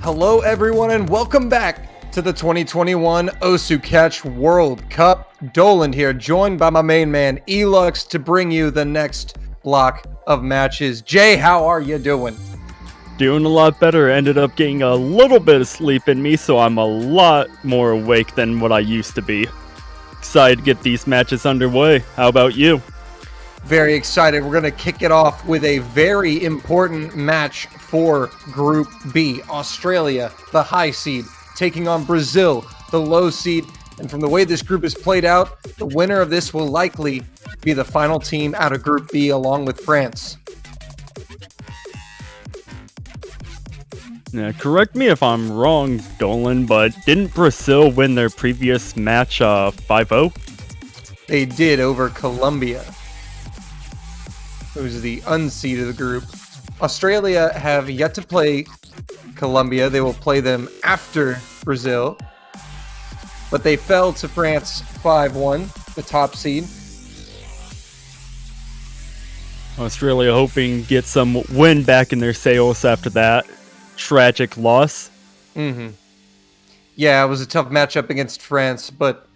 Hello everyone and welcome back to the 2021 Osu Catch World Cup. Dolan here, joined by my main man Elux to bring you the next block of matches. Jay, how are you doing? Doing a lot better. Ended up getting a little bit of sleep in me, so I'm a lot more awake than what I used to be. Excited to get these matches underway. How about you? Very excited. We're going to kick it off with a very important match for Group B. Australia, the high seed, taking on Brazil, the low seed. And from the way this group is played out, the winner of this will likely be the final team out of Group B along with France. Now, correct me if I'm wrong, Dolan, but didn't Brazil win their previous match 5-0? They did over Colombia, who's the unseed of the group. Australia have yet to play Colombia. They will play them after Brazil. But they fell to France 5-1, the top seed. Australia hoping to get some wind back in their sails after that tragic loss. Yeah, it was a tough matchup against France, but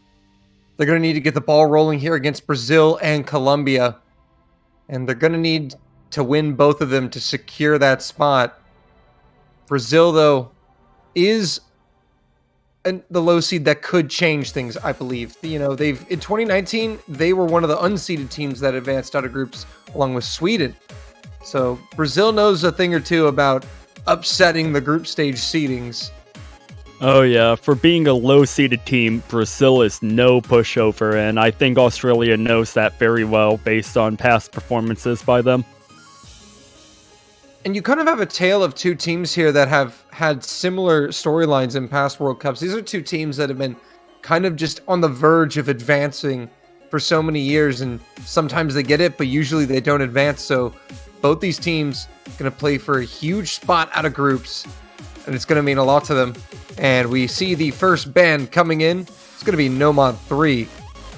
they're going to need to get the ball rolling here against Brazil and Colombia. And they're going to need to win both of them to secure that spot. Brazil, though, is the low seed that could change things, I believe. You know, in 2019, they were one of the unseeded teams that advanced out of groups along with Sweden. So Brazil knows a thing or two about upsetting the group stage seedings. Oh yeah, for being a low-seeded team, Brazil is no pushover, and I think Australia knows that very well based on past performances by them. And you kind of have a tale of two teams here that have had similar storylines in past World Cups. These are two teams that have been kind of just on the verge of advancing for so many years, and sometimes they get it, but usually they don't advance. So both these teams are going to play for a huge spot out of groups, and it's going to mean a lot to them. And we see the first ban coming in. It's going to be Nomad 3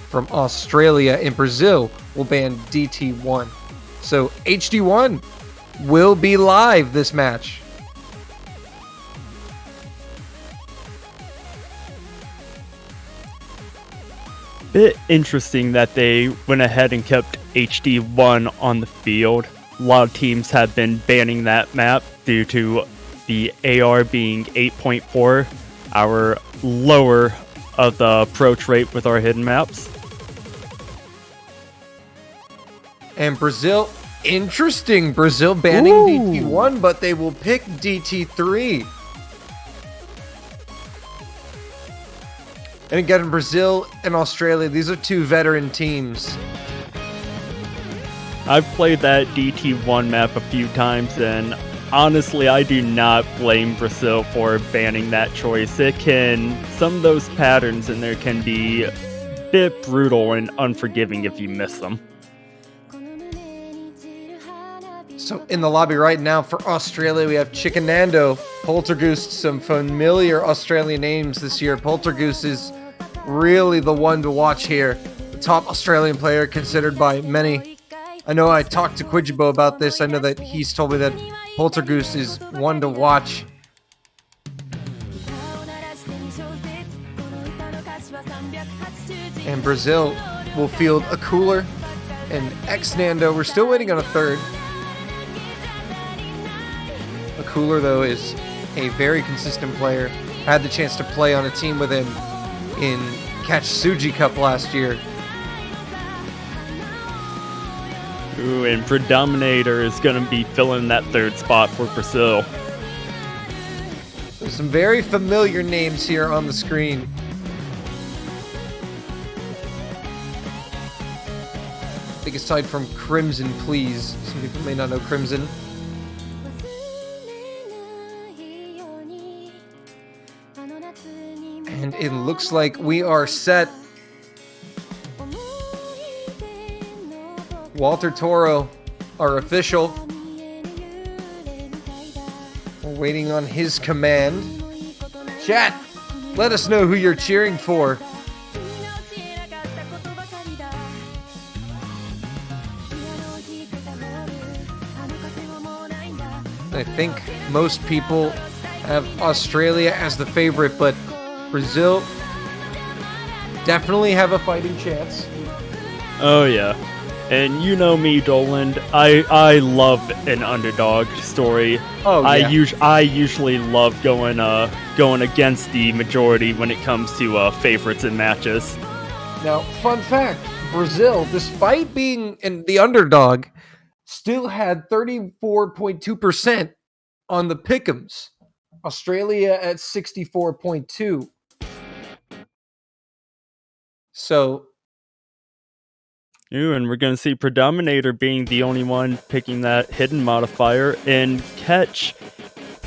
from Australia, and Brazil will ban DT1. So HD1 will be live this match. Bit interesting that they went ahead and kept HD1 on the field. A lot of teams have been banning that map due to the AR being 8.4, our lower of the approach rate with our hidden maps. And Brazil, interesting. Brazil banning DT1, but they will pick DT3. And again, Brazil and Australia, these are two veteran teams. I've played that DT1 map a few times, and honestly, I do not blame Brazil for banning that choice. Some of those patterns in there can be a bit brutal and unforgiving if you miss them. So in the lobby right now for Australia, we have Chickenando, Poltergeist, some familiar Australian names this year. Poltergeist is really the one to watch here. The top Australian player considered by many. I know I talked to Quijibo about this. I know that he's told me that Poltergeist is one to watch. And Brazil will field a Cooler and X-Nando. We're still waiting on a third. A Cooler, though, is a very consistent player. I had the chance to play on a team with him in Catch Suji Cup last year. Ooh, and Predominator is going to be filling that third spot for Brazil. There's some very familiar names here on the screen. I think aside from Crimson, please. Some people may not know Crimson. And it looks like we are set. Walter Toro, our official. We're waiting on his command. Chat, let us know who you're cheering for. I think most people have Australia as the favorite, but Brazil definitely have a fighting chance. Oh yeah. And you know me, Doland. I love an underdog story. Oh, yeah. I usually love going against the majority when it comes to favorites in matches. Now, fun fact, Brazil, despite being the underdog, still had 34.2% on the pick'ems. Australia at 64.2. So, Ooh, and we're gonna see Predominator being the only one picking that hidden modifier, and Catch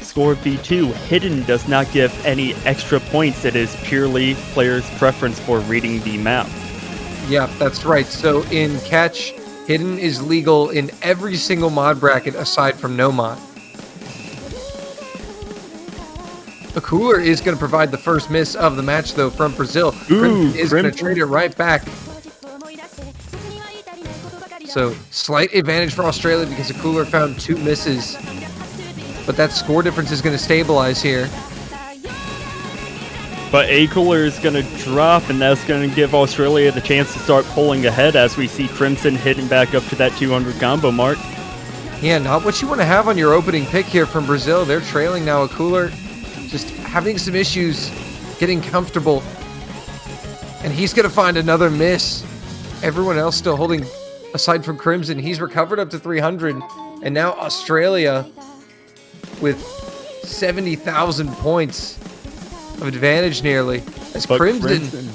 score B2. Hidden does not give any extra points. It is purely player's preference for reading the map. yeah, that's right. So in Catch, Hidden is legal in every single mod bracket aside from no mod. The Cooler is going to provide the first miss of the match, though, from Brazil. Crimson is going to trade it right back. So, slight advantage for Australia because the Cooler found 2 misses. But that score difference is going to stabilize here. But A Cooler is going to drop, and that's going to give Australia the chance to start pulling ahead as we see Crimson hitting back up to that 200 combo mark. Yeah, not what you want to have on your opening pick here from Brazil. They're trailing now. A Cooler just having some issues getting comfortable. And he's going to find another miss. Everyone else still holding, aside from Crimson, he's recovered up to 300. And now Australia with 70,000 points of advantage nearly. As Crimson.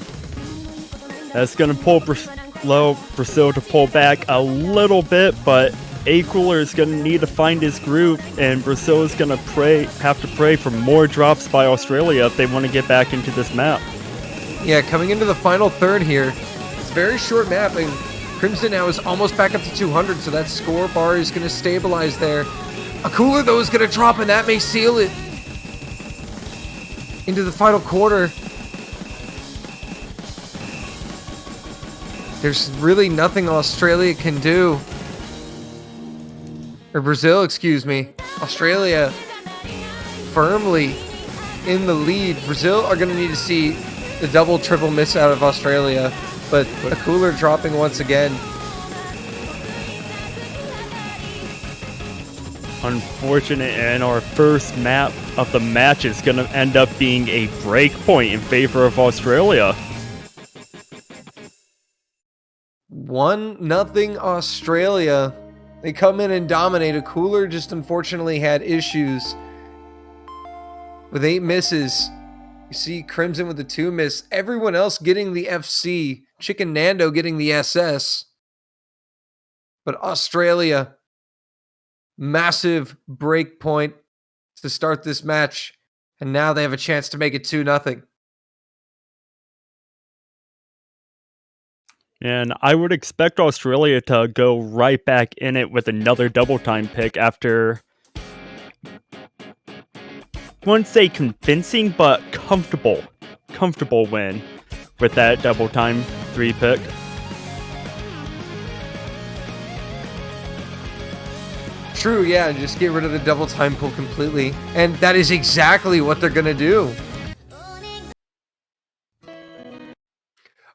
That's going to allow Brazil to pull back a little bit, but A Cooler is going to need to find his groove, and Brazil is going to have to pray for more drops by Australia if they want to get back into this map. Yeah, coming into the final third here, it's a very short map, and Crimson now is almost back up to 200, so that score bar is going to stabilize there. A Cooler, though, is going to drop, and that may seal it into the final quarter. There's really nothing Australia can do. Or Brazil, excuse me. Australia firmly in the lead. Brazil are going to need to see the double, triple miss out of Australia. But a Cooler dropping once again. Unfortunate, and our first map of the match is going to end up being a break point in favor of Australia. 1-0 Australia. They come in and dominate. A Cooler just unfortunately had issues with 8 misses. You see Crimson with the 2 miss. Everyone else getting the FC. Chicken Nando getting the SS. But Australia, massive break point to start this match. And now they have a chance to make it 2-0. And I would expect Australia to go right back in it with another double time pick after, I wouldn't say convincing, but comfortable win with that double time 3 pick. True, yeah, just get rid of the double time pull completely. And that is exactly what they're going to do.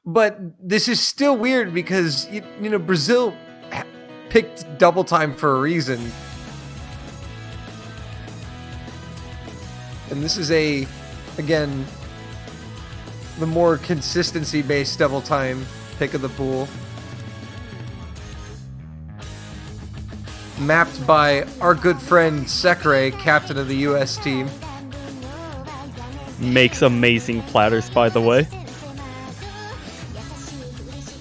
But this is still weird because, you know, Brazil picked double time for a reason. And this is again, the more consistency-based double time pick of the pool. Mapped by our good friend Sekre, captain of the US team. Makes amazing platters, by the way.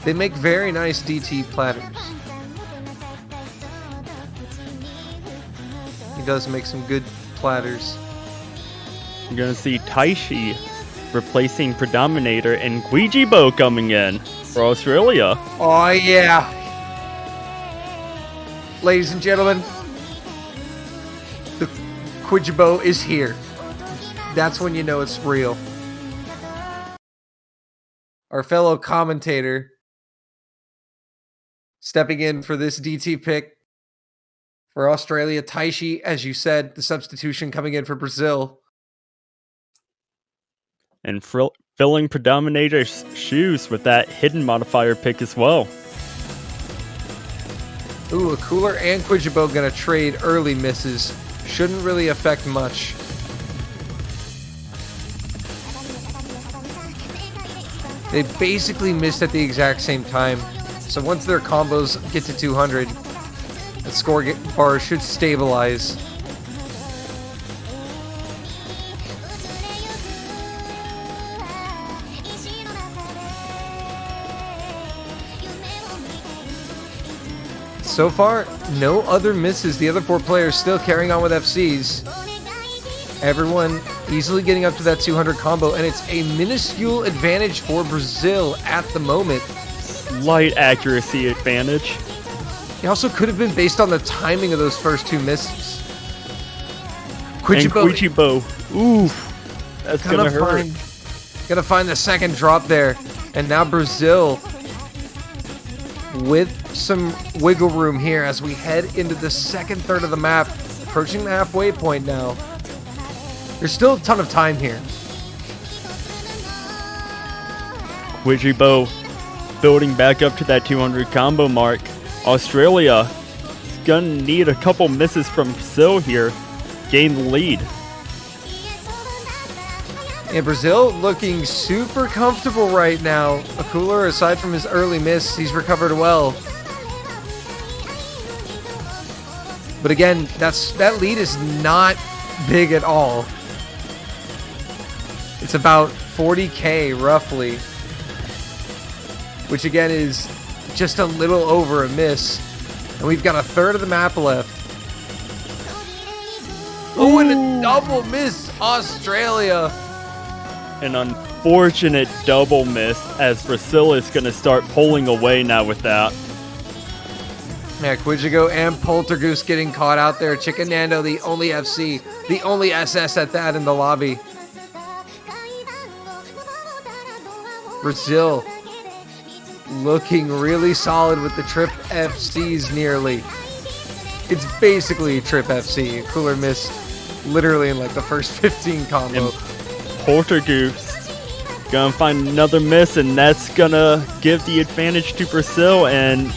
They make very nice DT platters. He does make some good platters. You're gonna see Taishi replacing Predominator and Guijibo coming in for Australia. Oh yeah. Ladies and gentlemen, the Guijibo is here. That's when you know it's real. Our fellow commentator stepping in for this DT pick for Australia. Taishi, as you said, the substitution coming in for Brazil. And filling Predominator's shoes with that hidden modifier pick as well. Ooh, a Cooler and Quijibo gonna trade early misses. Shouldn't really affect much. They basically missed at the exact same time. So once their combos get to 200, the score bar should stabilize. So far, no other misses. The other 4 players still carrying on with FCs. Everyone easily getting up to that 200 combo, and it's a minuscule advantage for Brazil at the moment. Slight accuracy advantage. It also could have been based on the timing of those first 2 misses. Quijibo. Oof. That's gonna hurt. Gonna find the second drop there. And now Brazil with some wiggle room here as we head into the second third of the map, approaching the halfway point now. There's still a ton of time here. Quijibo building back up to that 200 combo mark. Australia is gonna need a couple misses from Brazil here, gain the lead. And Brazil looking super comfortable right now. A Cooler, aside from his early miss, he's recovered well. But again, that lead is not big at all. It's about 40k roughly, which again is just a little over a miss. And we've got a third of the map left. Oh, and a double miss, Australia. An unfortunate double miss, as Brazil is going to start pulling away now with that. Yeah, Quijigo and Poltergoose getting caught out there. Chicken Nando, the only FC, the only SS at that in the lobby. Brazil looking really solid with the trip FCs nearly. It's basically a trip FC. Cooler missed literally in like the first 15 combo. And Poltergoose gonna find another miss, and that's gonna give the advantage to Brazil, and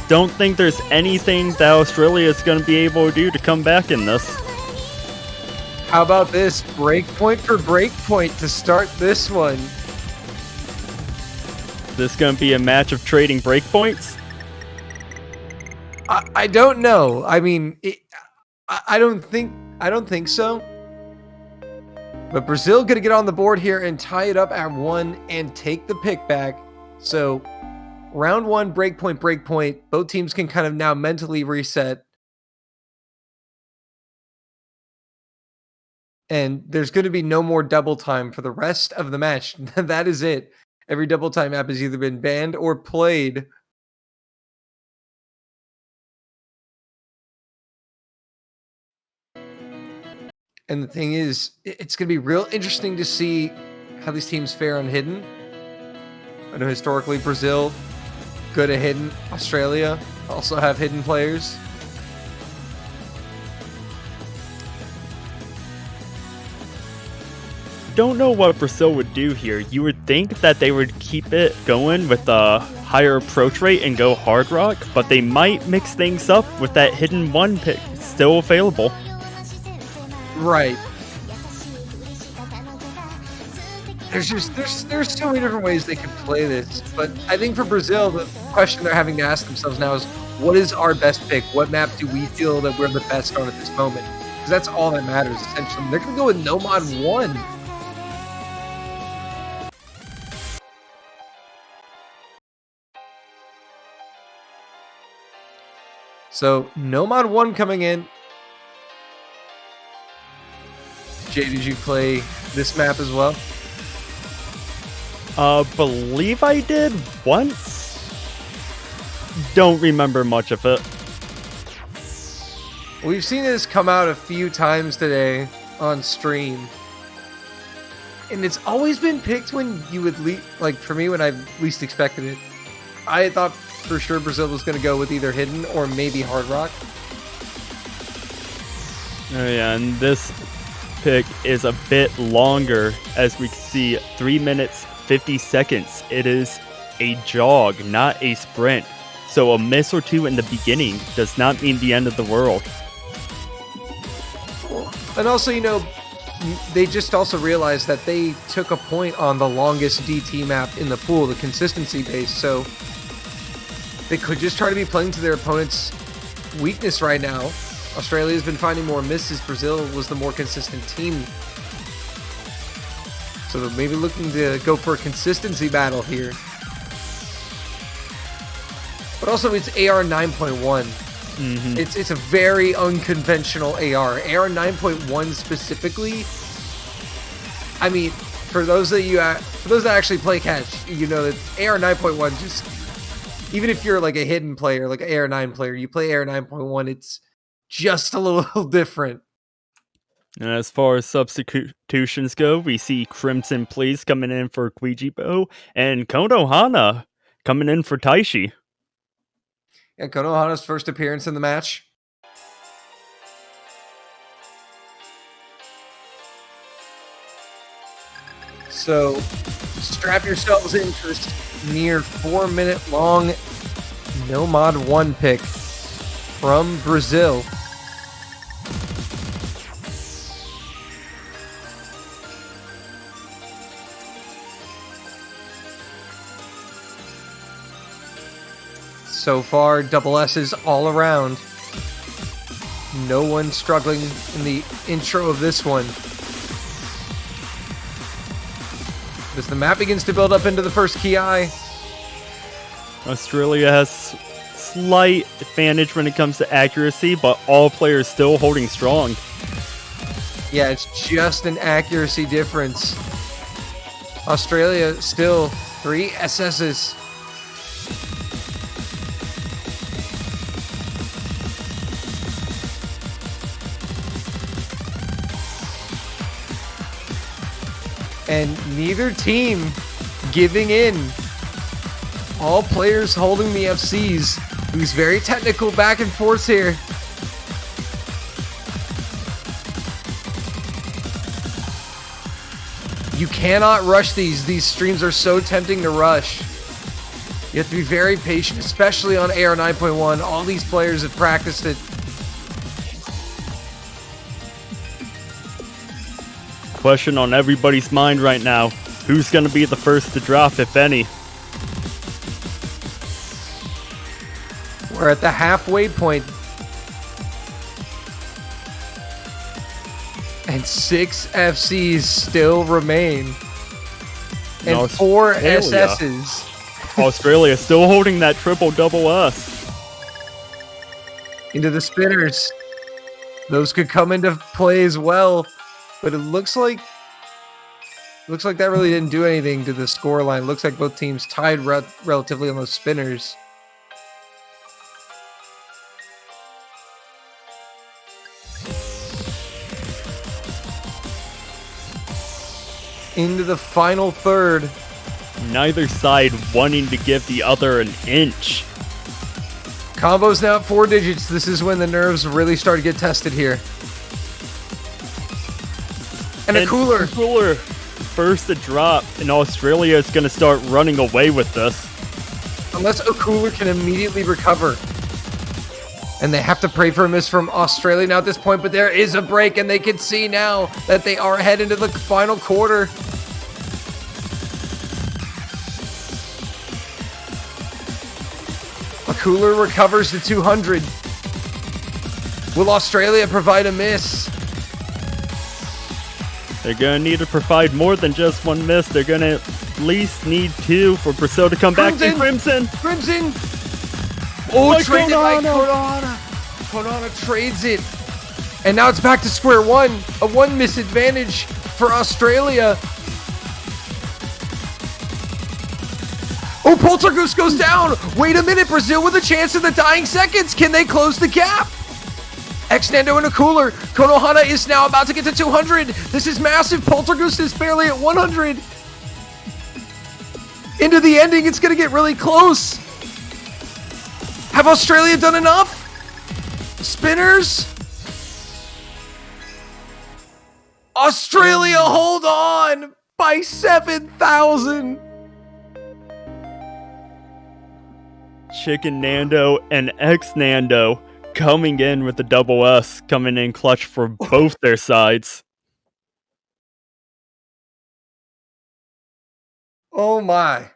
don't think there's anything that Australia is gonna be able to do to come back in this. How about this? Breakpoint for breakpoint to start this one. Is this gonna be a match of trading breakpoints? I don't know. I mean, I don't think so. But Brazil gonna get on the board here and tie it up at 1 and take the pick back. So round 1, breakpoint. Both teams can kind of now mentally reset. And there's going to be no more double time for the rest of the match. That is it. Every double time app has either been banned or played. And the thing is, it's going to be real interesting to see how these teams fare on Hidden. I know historically Brazil, good at Hidden. Australia also have Hidden players. Don't know what Brazil would do here. You would think that they would keep it going with a higher approach rate and go hard rock, but they might mix things up with that hidden 1 pick still available. Right. There's so many different ways they could play this, but I think for Brazil, the question they're having to ask themselves now is, what is our best pick? What map do we feel that we're the best on at this moment? Because that's all that matters, essentially. They're going to go with Nomad 1. So, Nomad 1 coming in. Jay, did you play this map as well? Believe I did once. Don't remember much of it. We've seen this come out a few times today on stream. And it's always been picked when you would like for me, when I least expected it. I thought for sure Brazil was going to go with either Hidden or maybe Hard Rock. Oh yeah, and this pick is a bit longer, as we can see 3 minutes 50 seconds. It is a jog, not a sprint. So a miss or two in the beginning does not mean the end of the world. And also, you know, they just also realized that they took a point on the longest DT map in the pool, the consistency base, so they could just try to be playing to their opponent's weakness right now. Australia's been finding more misses. Brazil was the more consistent team. So they're maybe looking to go for a consistency battle here. But also, it's AR 9.1. It's a very unconventional AR. AR 9.1 specifically. I mean, for those that actually play catch, you know that AR 9.1 just, even if you're like a hidden player, like an AR 9 player, you play AR 9.1, it's just a little different. And as far as substitutions go, we see Crimson Please coming in for Kwijibo and Konohana coming in for Taishi. Yeah, Konohana's first appearance in the match. So strap yourselves in for this near 4-minute long no mod 1 pick from Brazil. So far, double S's all around. No one struggling in the intro of this one. As the map begins to build up into the first Ki. Australia has slight advantage when it comes to accuracy, but all players still holding strong. Yeah, it's just an accuracy difference. Australia still 3 SS's. And neither team giving in. All players holding the FCs. Who's very technical back and forth here. You cannot rush these. These streams are so tempting to rush. You have to be very patient, especially on AR 9.1. All these players have practiced it. Question on everybody's mind right now. Who's going to be the first to drop, if any? We're at the halfway point. And 6 FCs still remain. And 4 SS's. Australia still holding that triple-double S. Into the spinners. Those could come into play as well. But it looks like that really didn't do anything to the scoreline. Looks like both teams tied relatively on those spinners. Into the final third. Neither side wanting to give the other an inch. Combo's now at 4 digits. This is when the nerves really start to get tested here. And a cooler. First to drop, and Australia is going to start running away with this. Unless a cooler can immediately recover. And they have to pray for a miss from Australia now at this point, but there is a break, and they can see now that they are ahead into the final quarter. A cooler recovers to 200. Will Australia provide a miss? They're going to need to provide more than just 1 miss. They're going to at least need 2 for Brazil to come back to Crimson. Oh, traded by Konohana. Konohana trades it. And now it's back to square one. A 1 miss advantage for Australia. Oh, Poltergoose goes down. Wait a minute. Brazil with a chance in the dying seconds. Can they close the gap? X-Nando in a cooler. Konohana is now about to get to 200. This is massive. Poltergoose is barely at 100. Into the ending, it's going to get really close. Have Australia done enough? Spinners? Australia, hold on by 7,000. Chicken Nando and X Nando coming in with the double S, coming in clutch for both their sides. Oh my.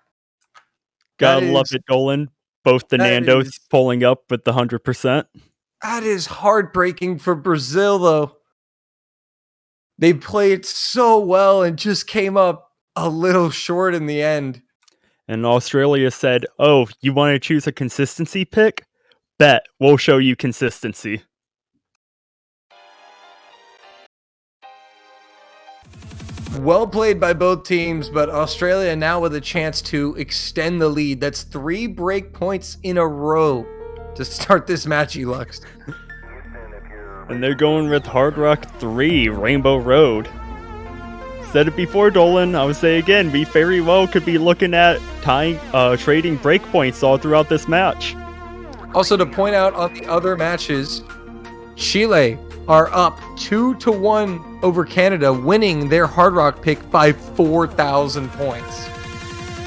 Gotta love it, Dolan. Both the Nandos pulling up with the 100%. That is heartbreaking for Brazil, though. They played so well and just came up a little short in the end. And Australia said, "Oh, you want to choose a consistency pick? Bet, we'll show you consistency." Well played by both teams, but Australia now with a chance to extend the lead. That's 3 break points in a row to start this match, Elux. And they're going with Hard Rock 3, Rainbow Road. Said it before, Dolan. I would say again, we very well could be looking at trading breakpoints all throughout this match. Also, to point out on the other matches, Chile are up 2-1 over Canada, winning their Hard Rock pick by 4,000 points.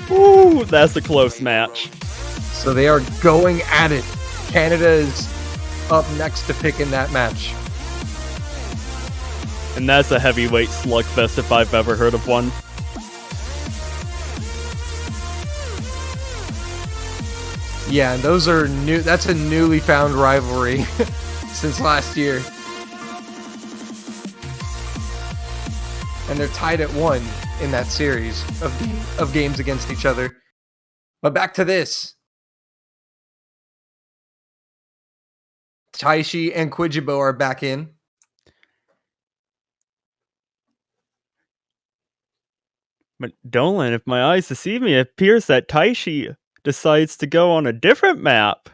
Ooh, that's a close match. So they are going at it. Canada is up next to pick in that match. And that's a heavyweight slugfest if I've ever heard of one. Yeah, and those are new. That's a newly found rivalry since last year. And they're tied at 1 in that series of games against each other. But back to this. Taishi and Quijibo are back in. But Dolan, if my eyes deceive me, it appears that Taishi decides to go on a different map.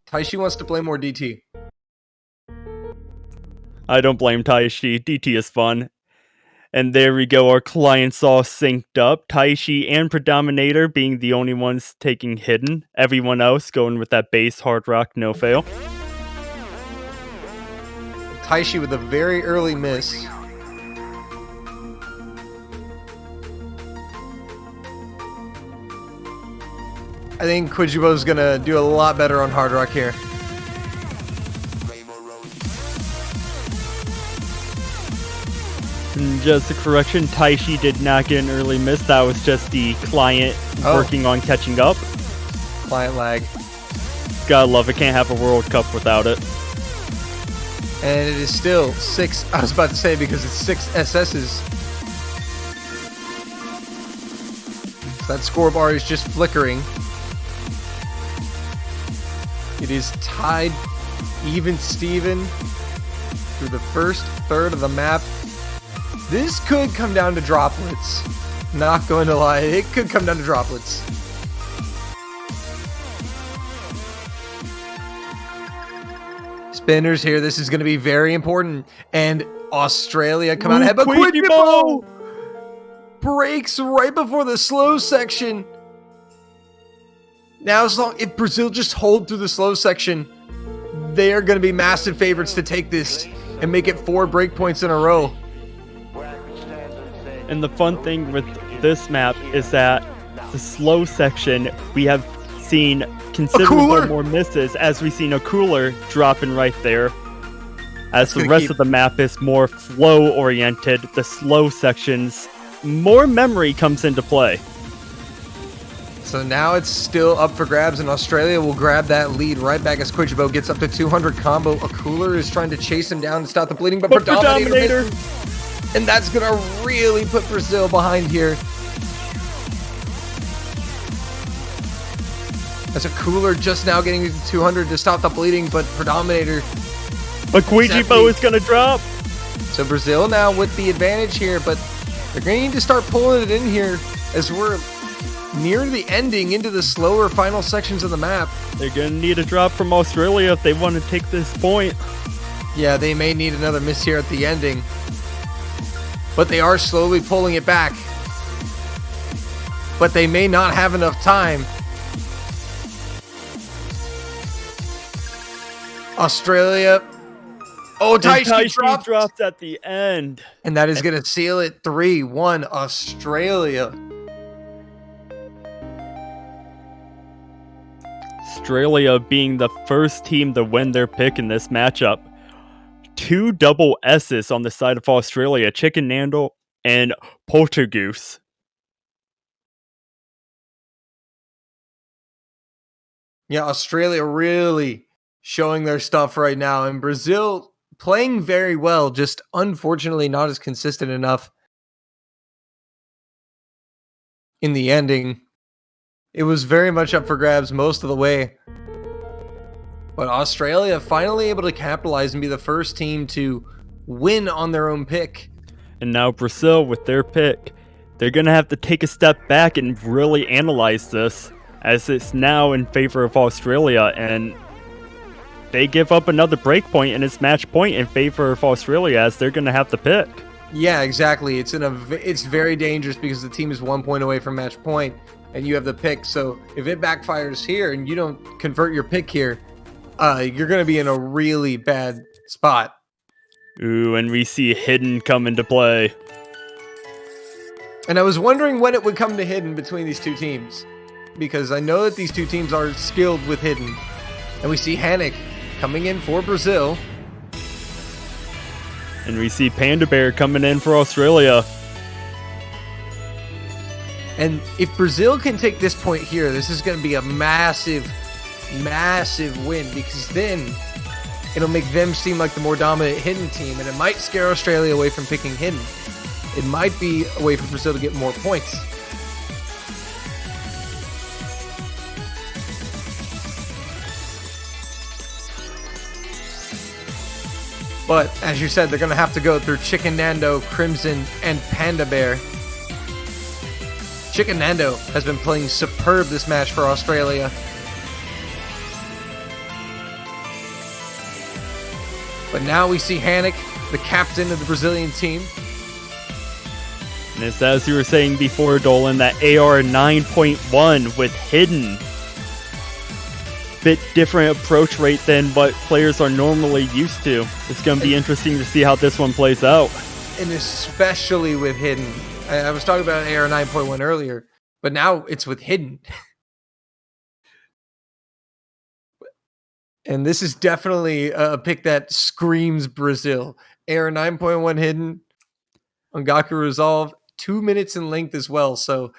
Taishi wants to play more DT. I don't blame Taishi. DT is fun. And there we go, our clients all synced up. Taishi and Predominator being the only ones taking hidden. Everyone else going with that base Hard Rock no fail. Taishi with a very early miss. I think Quijibo's gonna do a lot better on Hard Rock here. And just a correction, Taishi did not get an early miss. That was just the client working on catching up. Client lag. Gotta love it. Can't have a World Cup without it. And it is still 6. I was about to say because it's 6 SSs. So that score bar is just flickering. It is tied even Steven through the first third of the map. This could come down to droplets. Not going to lie, it could come down to droplets. Spinners here, this is going to be very important. And Australia come out ahead, but Quijibo breaks right before the slow section. Now, if Brazil just hold through the slow section, they are going to be massive favorites to take this and make it 4 breakpoints in a row. And the fun thing with this map is that the slow section, we have seen considerable more misses as we've seen a cooler dropping right there. As the rest of the map is more flow oriented, the slow sections, more memory comes into play. So now it's still up for grabs, and Australia will grab that lead right back as Quijibo gets up to 200 combo. A cooler is trying to chase him down and stop the bleeding, but Predominator. And that's going to really put Brazil behind here. As a cooler just now getting to 200 to stop the bleeding, but Predominator. But Quijibo is going to drop. So Brazil now with the advantage here, but they're going to need to start pulling it in here as we're near the ending into the slower final sections of the map. They're going to need a drop from Australia if they want to take this point. Yeah, they may need another miss here at the ending. But they are slowly pulling it back. But they may not have enough time. Australia Oh, And Taishiki drops at the end. And that is going to seal it 3-1 Australia. Australia being the first team to win their pick in this matchup. 2 double S's on the side of Australia, Chicken Nando and Poltergoose. Yeah, Australia really showing their stuff right now. And Brazil playing very well, just unfortunately not as consistent enough in the ending. It was very much up for grabs most of the way. But Australia finally able to capitalize and be the first team to win on their own pick. And now Brazil with their pick. They're going to have to take a step back and really analyze this, as it's now in favor of Australia, and they give up another breakpoint and it's match point in favor of Australia, as they're going to have to pick. Yeah, exactly. It's very dangerous because the team is 1 point away from match point and you have the pick. So if it backfires here and you don't convert your pick here, you're going to be in a really bad spot. Ooh, and we see Hidden come into play. And I was wondering when it would come to Hidden between these two teams, because I know that these two teams are skilled with Hidden. And we see Hannick coming in for Brazil. And we see Panda Bear coming in for Australia. And if Brazil can take this point here, this is going to be a massive, massive win, because then it'll make them seem like the more dominant Hidden team, and it might scare Australia away from picking Hidden. It might be a way for Brazil to get more points. But, as you said, they're going to have to go through Chicken Nando, Crimson, and Panda Bear. Chicken Nando has been playing superb this match for Australia. But now we see Hannick, the captain of the Brazilian team. And it's as you were saying before, Dolan, that AR 9.1 with Hidden. Bit different approach rate than what players are normally used to. It's going to be interesting to see how this one plays out. And especially with Hidden. I was talking about AR 9.1 earlier, but now it's with Hidden. And this is definitely a pick that screams Brazil. AR 9.1 Hidden, Ongaku Resolve, 2 minutes in length as well, so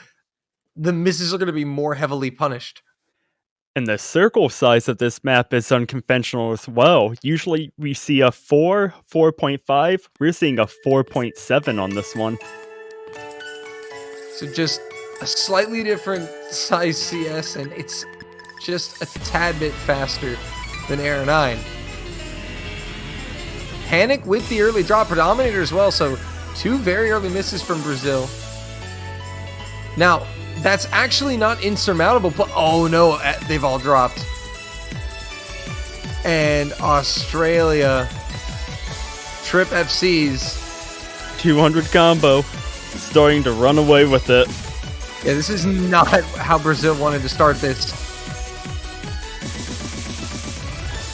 the misses are going to be more heavily punished. And the circle size of this map is unconventional as well. Usually we see a 4, 4.5. We're seeing a 4.7 on this one. So just a slightly different size CS, and it's just a tad bit faster than AR 9. Hannick with the early drop predominator as well, so 2 very early misses from Brazil. Now, that's actually not insurmountable. Oh no, they've all dropped. And Australia, Trip FC's 200 combo, starting to run away with it. Yeah, this is not how Brazil wanted to start this.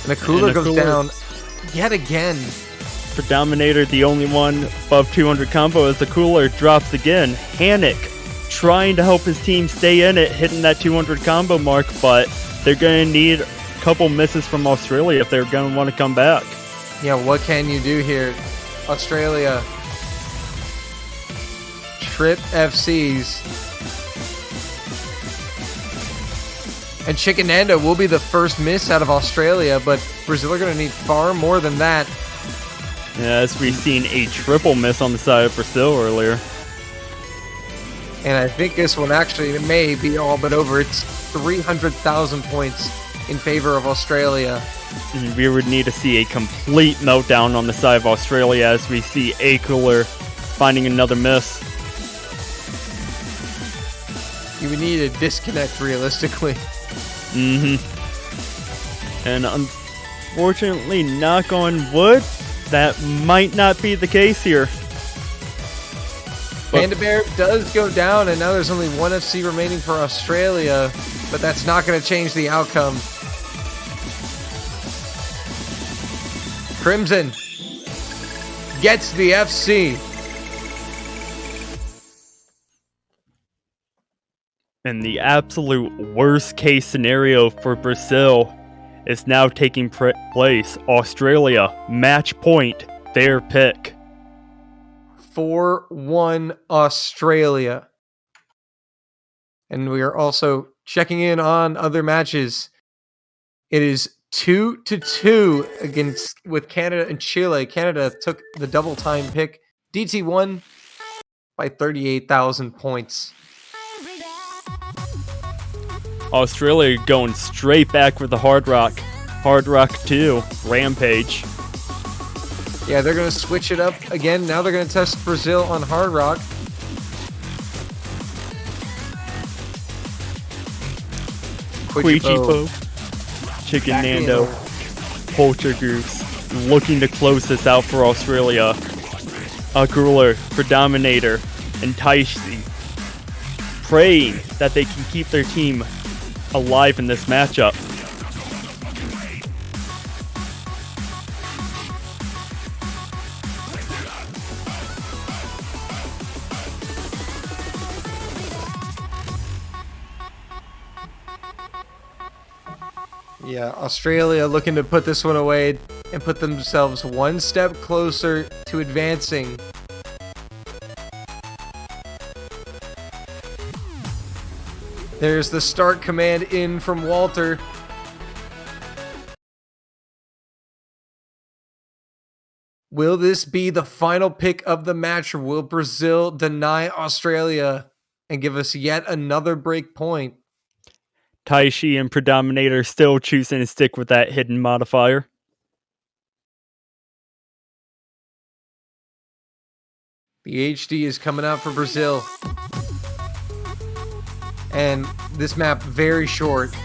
And the cooler goes down yet again. Predominator, the only one above 200 combo, as the cooler drops again. Hannick trying to help his team stay in it, hitting that 200 combo mark, but they're going to need a couple misses from Australia if they're going to want to come back. Yeah, what can you do here? Australia. Trip FC's. And Chicken Nando will be the first miss out of Australia, but Brazil are going to need far more than that. Yeah, as we've seen a triple miss on the side of Brazil earlier. And I think this one actually may be all but over. It's 300,000 points in favor of Australia. And we would need to see a complete meltdown on the side of Australia as we see a cooler finding another miss. You would need a disconnect realistically. And unfortunately, knock on wood, that might not be the case here. Panda Bear does go down, and now there's only 1 FC remaining for Australia, but that's not going to change the outcome. Crimson gets the FC. And the absolute worst case scenario for Brazil is now taking place. Australia, match point, their pick. 4-1 Australia. And we are also checking in on other matches. It is 2-2 against with Canada and Chile. Canada took the double time pick. DT won by 38,000 points. Australia going straight back with the Hard Rock. Hard Rock 2, Rampage. Yeah, they're going to switch it up again. Now they're going to test Brazil on Hard Rock. Quichipo, Chicken Nando, Poltergoose looking to close this out for Australia. Aguilar, Predominator, and Taishi praying that they can keep their team alive in this matchup. Yeah, Australia looking to put this one away and put themselves one step closer to advancing. There's the start command in from Walter. Will this be the final pick of the match, or will Brazil deny Australia and give us yet another break point? Taishi and Predominator still choosing to stick with that hidden modifier. The HD is coming out for Brazil. And this map very short.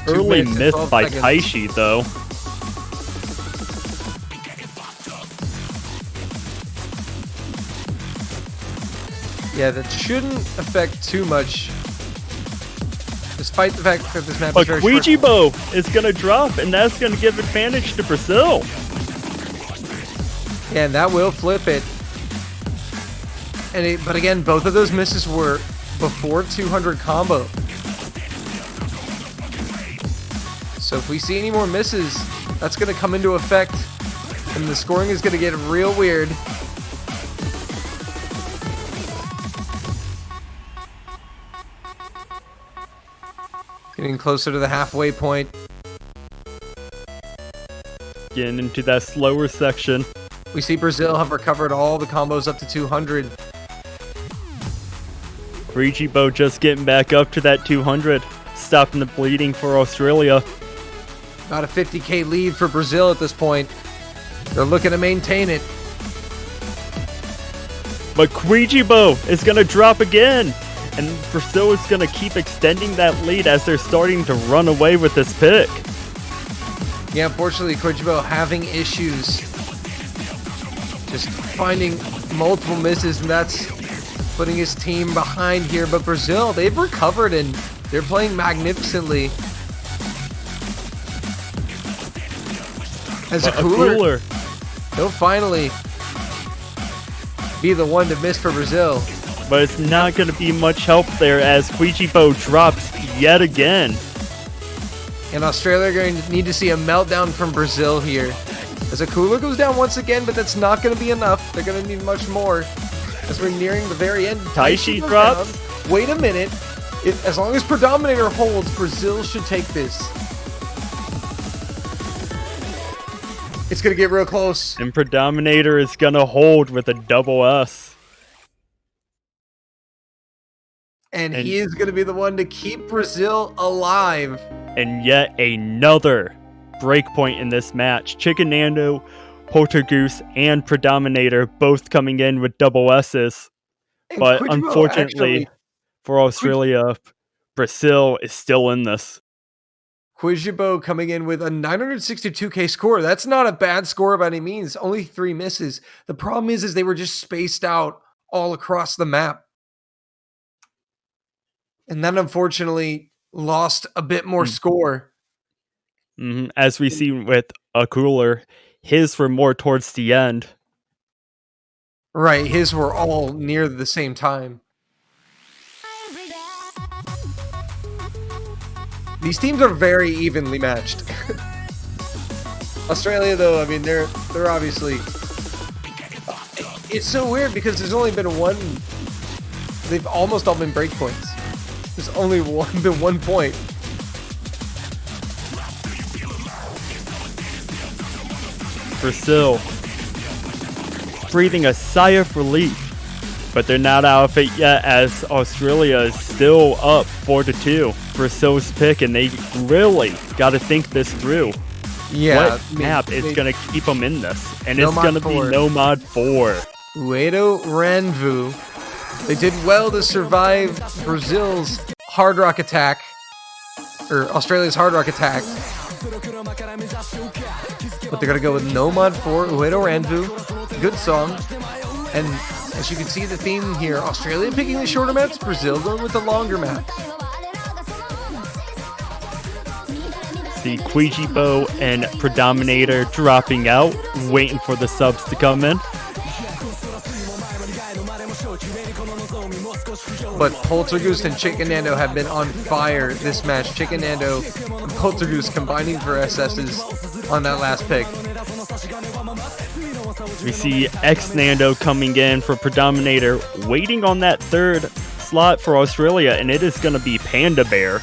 Early miss by Taishi though. Yeah, that shouldn't affect too much. Despite the fact that this map but is very short. Quichibo is going to drop, and that's going to give advantage to Brazil. Yeah, and that will flip it. But again, both of those misses were before 200 combo. So if we see any more misses, that's going to come into effect, and the scoring is going to get real weird. Getting closer to the halfway point. Getting into that slower section. We see Brazil have recovered all the combos up to 200. Quichibo just getting back up to that 200. Stopping the bleeding for Australia. About a 50k lead for Brazil at this point. They're looking to maintain it. But Quichibo is going to drop again. And Brazil is going to keep extending that lead as they're starting to run away with this pick. Yeah, unfortunately, Quichibo having issues. Just finding multiple misses, and that's putting his team behind here. But Brazil, they've recovered, and they're playing magnificently. As a cooler, he'll finally be the one to miss for Brazil. But it's not going to be much help there as Quichibo drops yet again. And Australia are going to need to see a meltdown from Brazil here. As a cooler goes down once again, but that's not going to be enough. They're going to need much more. As we're nearing the very end. Taishi drops. Down. Wait a minute. As long as Predominator holds, Brazil should take this. It's going to get real close. And Predominator is going to hold with a double S. And he is going to be the one to keep Brazil alive. And yet another breakpoint in this match. Chicken Nando, Poltergoose, and Predominator both coming in with double S's. And but Quichibo, unfortunately for Australia, Brazil is still in this. Quichibo coming in with a 962k score. That's not a bad score by any means. Only 3 misses. The problem is they were just spaced out all across the map. And that unfortunately lost a bit more score. As we see with a cooler, his were more towards the end. Right, his were all near the same time. These teams are very evenly matched. Australia, though, I mean, they're obviously. It's so weird because there's only been one. They've almost all been breakpoints. There's only been 1 point. Brazil breathing a sigh of relief, but they're not out of it yet as Australia is still up 4-2. Brazil's pick, and they really got to think this through. Yeah, what map is going to keep them in this? And it's going to be Nomad 4. vv1008088032. They did well to survive Brazil's Hard Rock attack, or Australia's Hard Rock attack. But they're going to go with Nomad 4, Uedo Ranvu. Good song. And as you can see the theme here, Australia picking the shorter maps, Brazil going with the longer maps. The Quijibo and Predominator dropping out, waiting for the subs to come in. But Poltergeist and Chicken Nando have been on fire this match. Chicken Nando and Poltergeist combining for SS's on that last pick. We see X Nando coming in for Predominator, waiting on that third slot for Australia, and it is going to be Panda Bear.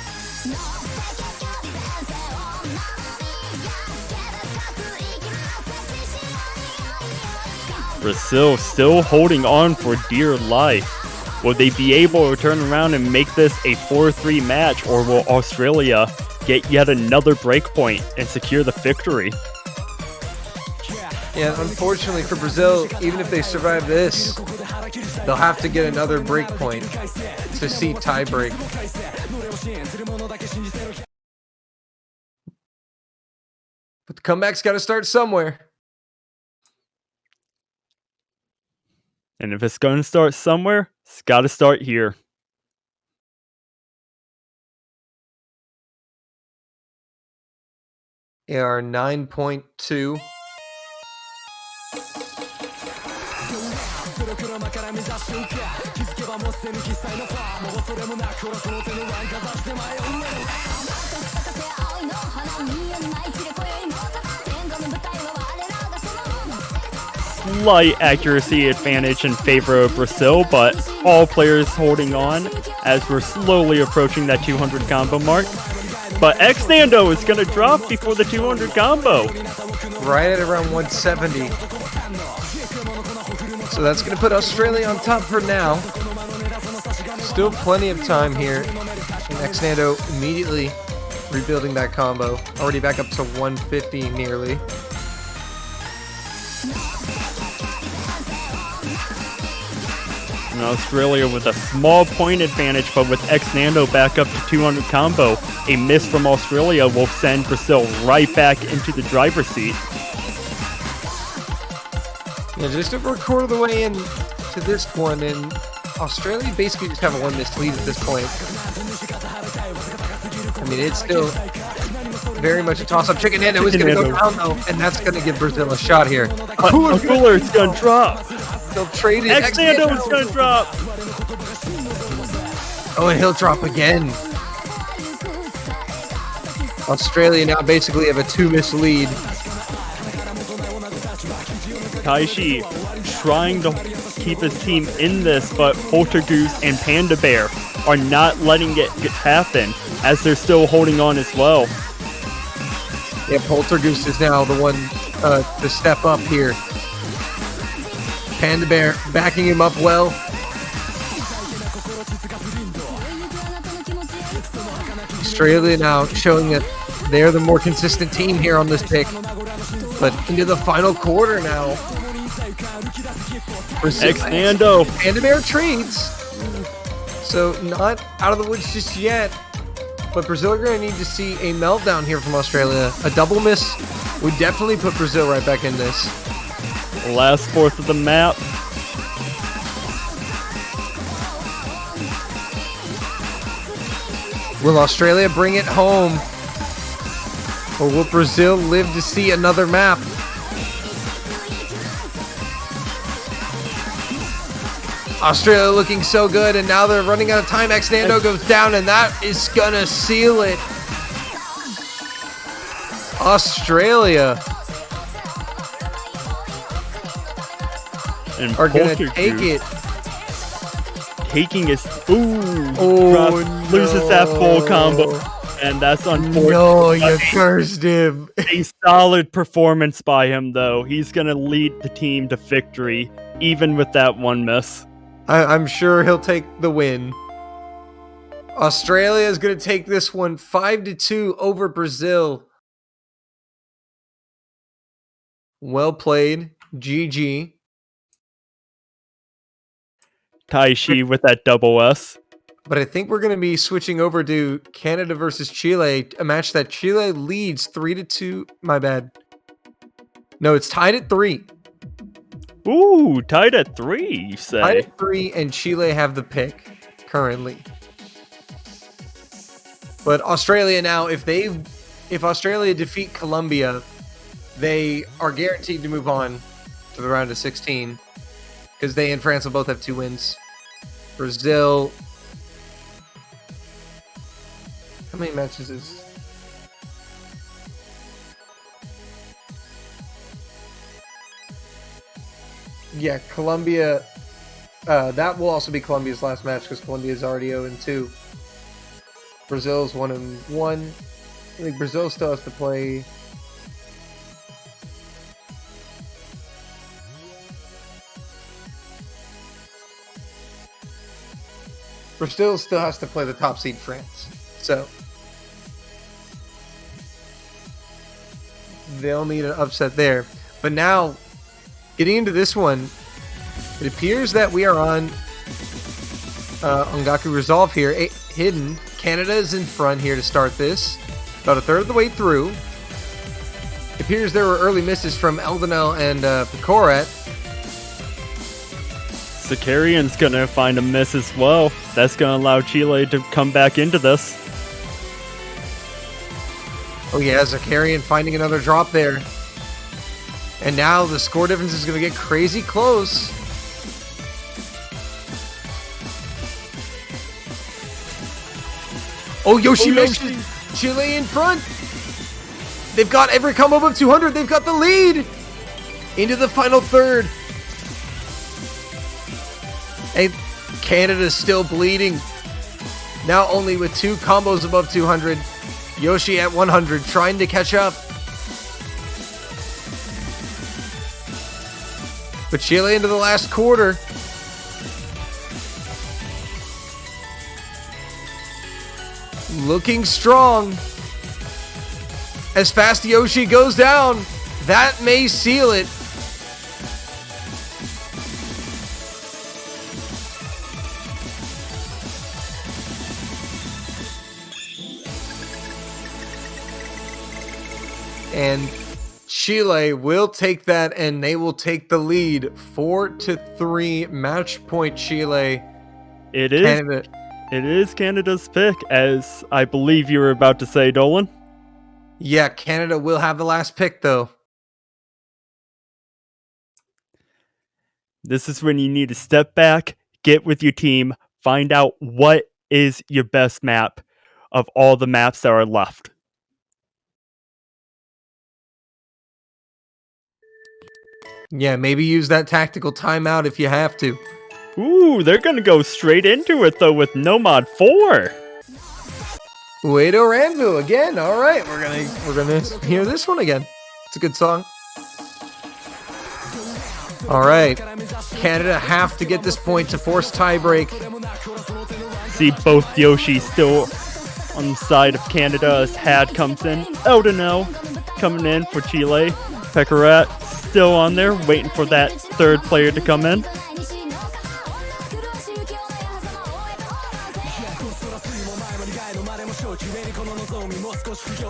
Brazil still holding on for dear life. Will they be able to turn around and make this a 4-3 match, or will Australia get yet another breakpoint and secure the victory? Yeah, unfortunately for Brazil, even if they survive this, they'll have to get another breakpoint to see tiebreak. But the comeback's got to start somewhere. And if it's going to start somewhere, it's got to start here. AR 9.2. Slight accuracy advantage in favor of Brazil, but all players holding on as we're slowly approaching that 200 combo mark. But X Nando is going to drop before the 200 combo. Right at around 170. So that's going to put Australia on top for now. Still plenty of time here. And X Nando immediately rebuilding that combo. Already back up to 150 nearly. And Australia with a small point advantage, but with X Nando back up to 200 combo, a miss from Australia will send Brazil right back into the driver's seat. Yeah, just over a quarter of the way into this one, and Australia basically just have a 1 missed lead at this point. I mean, it's still very much a toss-up. Chicken Nando is going to go down, though, and that's going to give Brazil a shot here. Cooler is going to drop. They'll trade it. X Nando is going to drop. Oh, and he'll drop again. Australia now basically have a 2-miss lead. Taishi trying to keep his team in this, but Poltergeist and Panda Bear are not letting it happen as they're still holding on as well. Yeah, Poltergeist is now the one to step up here. Panda Bear backing him up well. Australia now showing that they're the more consistent team here on this pick. But into the final quarter now. X Nando. Panda Bear trades. So not out of the woods just yet. But Brazil are going to need to see a meltdown here from Australia. A double miss would definitely put Brazil right back in this. Last fourth of the map. Will Australia bring it home? Or will Brazil live to see another map? Australia looking so good, and now they're running out of time. Xnando goes down, and that is gonna seal it. Australia And are gonna Poulter take Juice it. taking his loses No. that full combo, and that's unfortunate. No, you cursed him. A solid performance by him, though. He's gonna lead the team to victory, even with that one miss. I'm sure he'll take the win. Australia is going to take this one 5-2 over Brazil. Well played. GG. Taishi with that double S. But I think we're going to be switching over to Canada versus Chile, a match that Chile leads 3-2. My bad. No, it's tied at 3. Ooh, tied at 3, you say? Tied at 3, and Chile have the pick currently. But Australia now, if Australia defeat Colombia, they are guaranteed to move on to the round of 16 because they and France will both have 2 wins. Brazil. How many matches is? Yeah, Colombia. That will also be Colombia's last match because Colombia is already 0-2. Brazil's 1-1. I think Brazil still has to play. Brazil still has to play the top seed France. So they'll need an upset there. But now, getting into this one, it appears that we are on Ongaku Resolve here. Hidden. Canada is in front here to start this. About a third of the way through. It appears there were early misses from Eldenel and Picorat. Zakarian's gonna find a miss as well. That's gonna allow Chile to come back into this. Oh yeah, Zakarian finding another drop there. And now the score difference is going to get crazy close. Oh, Yoshi missed it. Chile in front. They've got every combo above 200. They've got the lead into the final third. And Canada's still bleeding. Now only with 2 combos above 200. Yoshi at 100, trying to catch up. But Chile into the last quarter. Looking strong. As fast Yoshi goes down, that may seal it. And Chile will take that, and they will take the lead 4-3. Match point Chile. It is Canada. It is Canada's pick, as I believe you were about to say, Dolan. Yeah, Canada will have the last pick, though. This is when you need to step back, get with your team, find out what is your best map of all the maps that are left. Yeah, maybe use that tactical timeout if you have to. Ooh, they're gonna go straight into it though with No Mod 4. Uedo Ranvu again. All right, we're gonna hear this one again. It's a good song. All right, Canada have to get this point to force tiebreak. See both Yoshi still on the side of Canada as Had comes in. Eldenel coming in for Chile. Pekarat still on there, waiting for that third player to come in.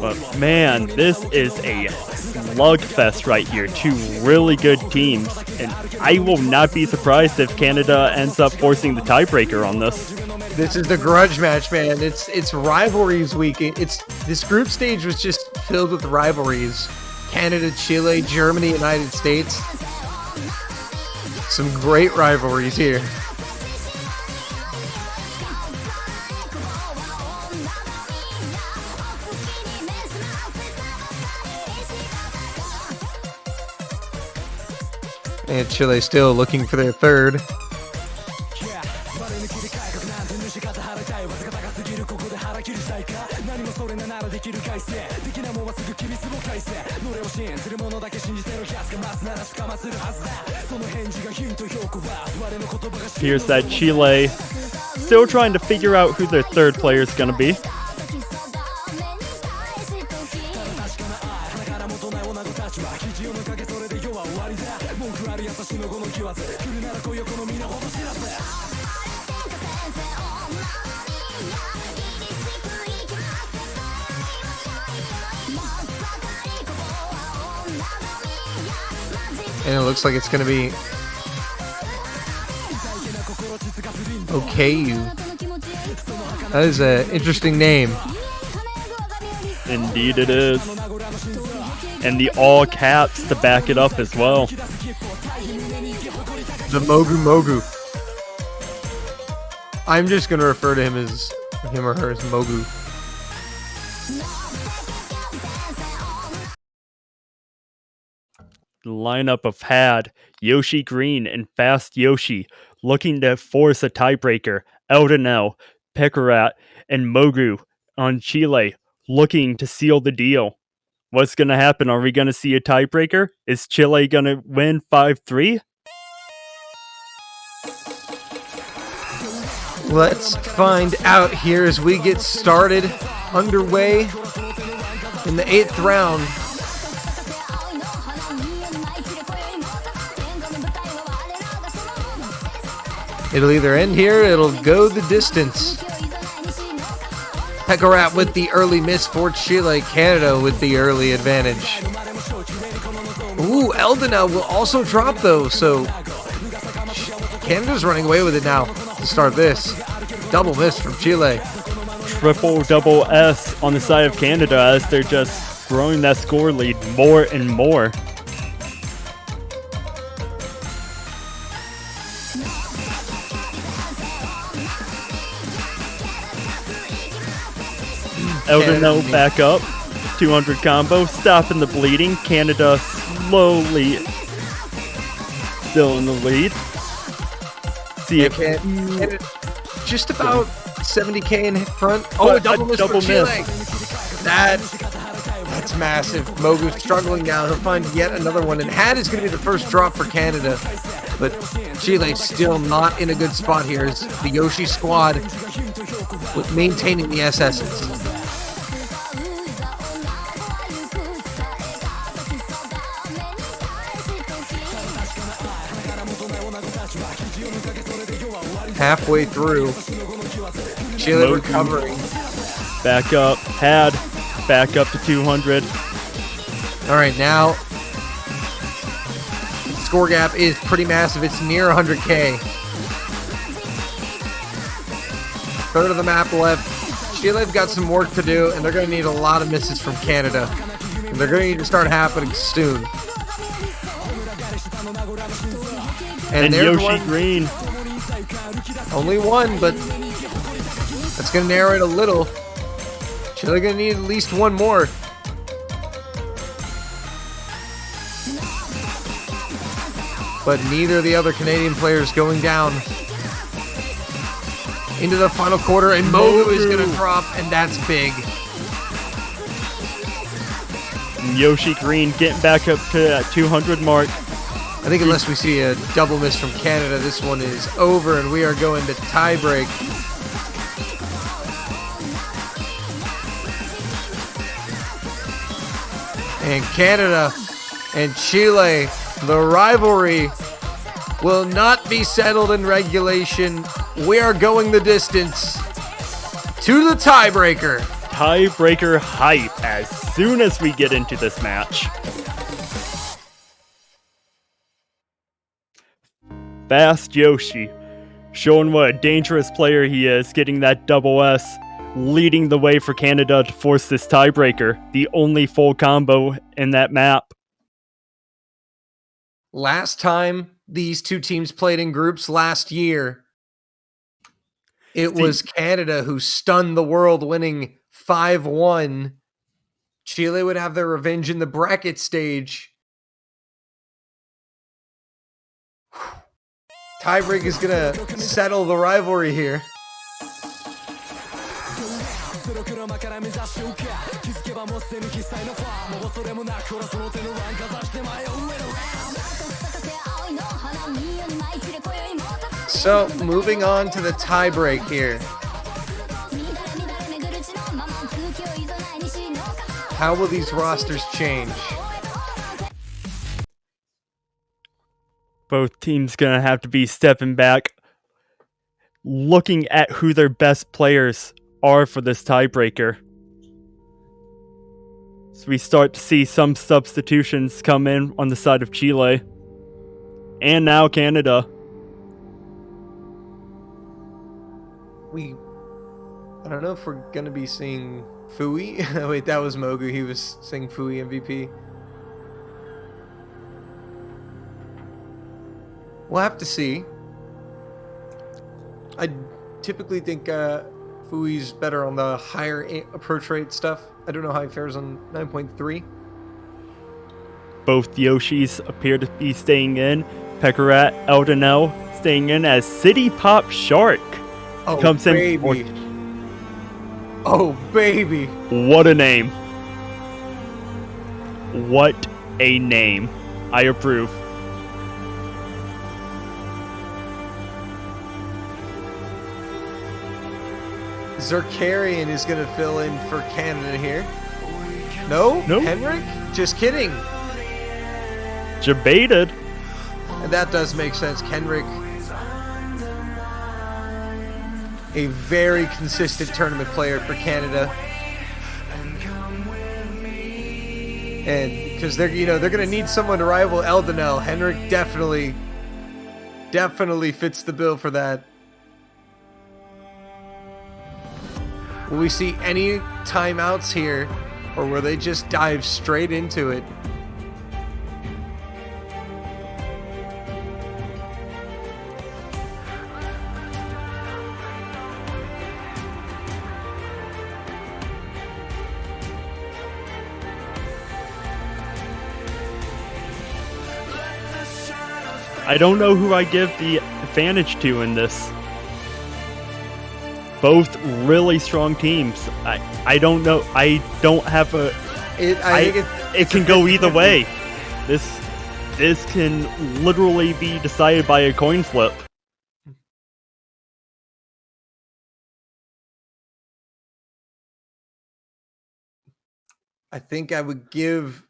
But man, this is a slugfest right here. 2 really good teams. And I will not be surprised if Canada ends up forcing the tiebreaker on this. This is the grudge match, man. It's rivalries week. This group stage was just filled with rivalries. Canada, Chile, Germany, United States. Some great rivalries here. And Chile still looking for their third. Here's that Chile still trying to figure out who their third player is going to be. And it looks like it's going to be Okay. That is an interesting name. Indeed it is. And the all caps to back it up as well. The Mogu Mogu. I'm just going to refer to him or her as Mogu. The lineup of Had, Yoshi Green, and Fast Yoshi looking to force a tiebreaker. Eldenel, Pekarat, and Mogu on Chile looking to seal the deal. What's going to happen? Are we going to see a tiebreaker? Is Chile going to win 5-3? Let's find out here as we get started underway in the 8th round. It'll either end here, it'll go the distance. Pekarat with the early miss for Chile, Canada with the early advantage. Ooh, Eldenel will also drop though, so Canada's running away with it now to start this. Double miss from Chile. Triple double S on the side of Canada as they're just growing that score lead more and more. Eldenel back up. 200 combo, stopping the bleeding. Canada slowly still in the lead. See if Canada just about 70k in front. Oh, a double miss for Chile. That's massive. Mogu's struggling now. He'll find yet another one. And Had is going to be the first drop for Canada. But Chile's still not in a good spot here. As the Yoshi squad with maintaining the SS's. Halfway through, Chile recovering. Back up, Had, back up to 200. All right, now score gap is pretty massive. It's near 100k. Third of the map left. Chile's got some work to do, and they're going to need a lot of misses from Canada. And they're going to need to start happening soon. And Yoshi Green. Only one, but that's going to narrow it a little. Chile going to need at least one more. But neither of the other Canadian players going down into the final quarter, and Mogu is going to drop, and that's big. Yoshi Green getting back up to that 200 mark. I think unless we see a double miss from Canada, this one is over, and we are going to tiebreak. And Canada and Chile, the rivalry will not be settled in regulation. We are going the distance to the tiebreaker. Tiebreaker hype as soon as we get into this match. Fast Yoshi, showing what a dangerous player he is, getting that double S, leading the way for Canada to force this tiebreaker, the only full combo in that map. Last time these two teams played in groups last year, it was Canada who stunned the world, winning 5-1. Chile would have their revenge in the bracket stage. Tiebreak is gonna settle the rivalry here. So, moving on to the tiebreak here. How will these rosters change? Both teams gonna have to be stepping back, looking at who their best players are for this tiebreaker. So we start to see some substitutions come in on the side of Chile. And now Canada. I don't know if we're gonna be seeing Fui. Wait, that was Mogu. He was saying Fui MVP. We'll have to see. I typically think Fui's better on the higher approach rate stuff. I don't know how he fares on 9.3. Both Yoshis appear to be staying in. Pekarat Eldenel staying in as City Pop Shark. Oh, comes baby. Oh, baby. What a name. What a name. I approve. Zerkarian is going to fill in for Canada here. No? No. Henrik? Just kidding. Debated. And that does make sense. Henrik, a very consistent tournament player for Canada. And because they're going to need someone to rival Eldenel. Henrik definitely fits the bill for that. Will we see any timeouts here, or will they just dive straight into it? I don't know who I give the advantage to in this. Both really strong teams. I don't know. I don't have a. It can go either way. This can literally be decided by a coin flip. I think I would give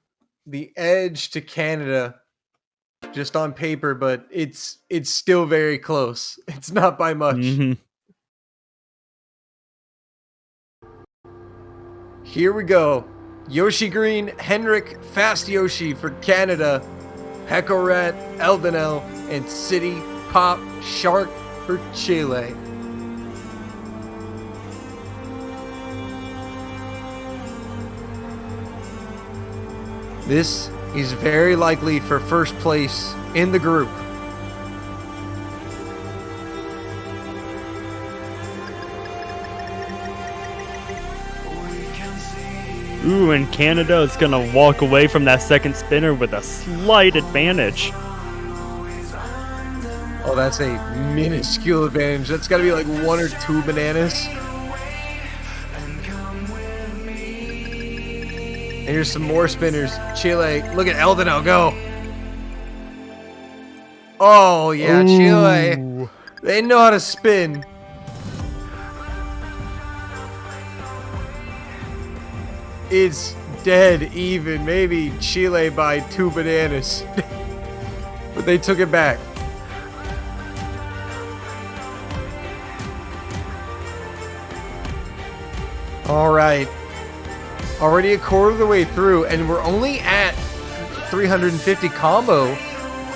the edge to Canada just on paper, but it's still very close. It's not by much. Mm-hmm. Here we go. Yoshi Green, Henrik, Fast Yoshi for Canada, Hekorat, Eldenel, and City Pop Shark for Chile. This is very likely for first place in the group. Ooh, and Canada is going to walk away from that second spinner with a slight advantage. Oh, that's a minuscule advantage. That's got to be like 1 or 2 bananas. And here's some more spinners. Chile, look at Eldenel go. Oh, yeah, Ooh. Chile. They know how to spin. It's dead even. Maybe Chile by 2 bananas. But they took it back. All right. Already a quarter of the way through, and we're only at 350 combo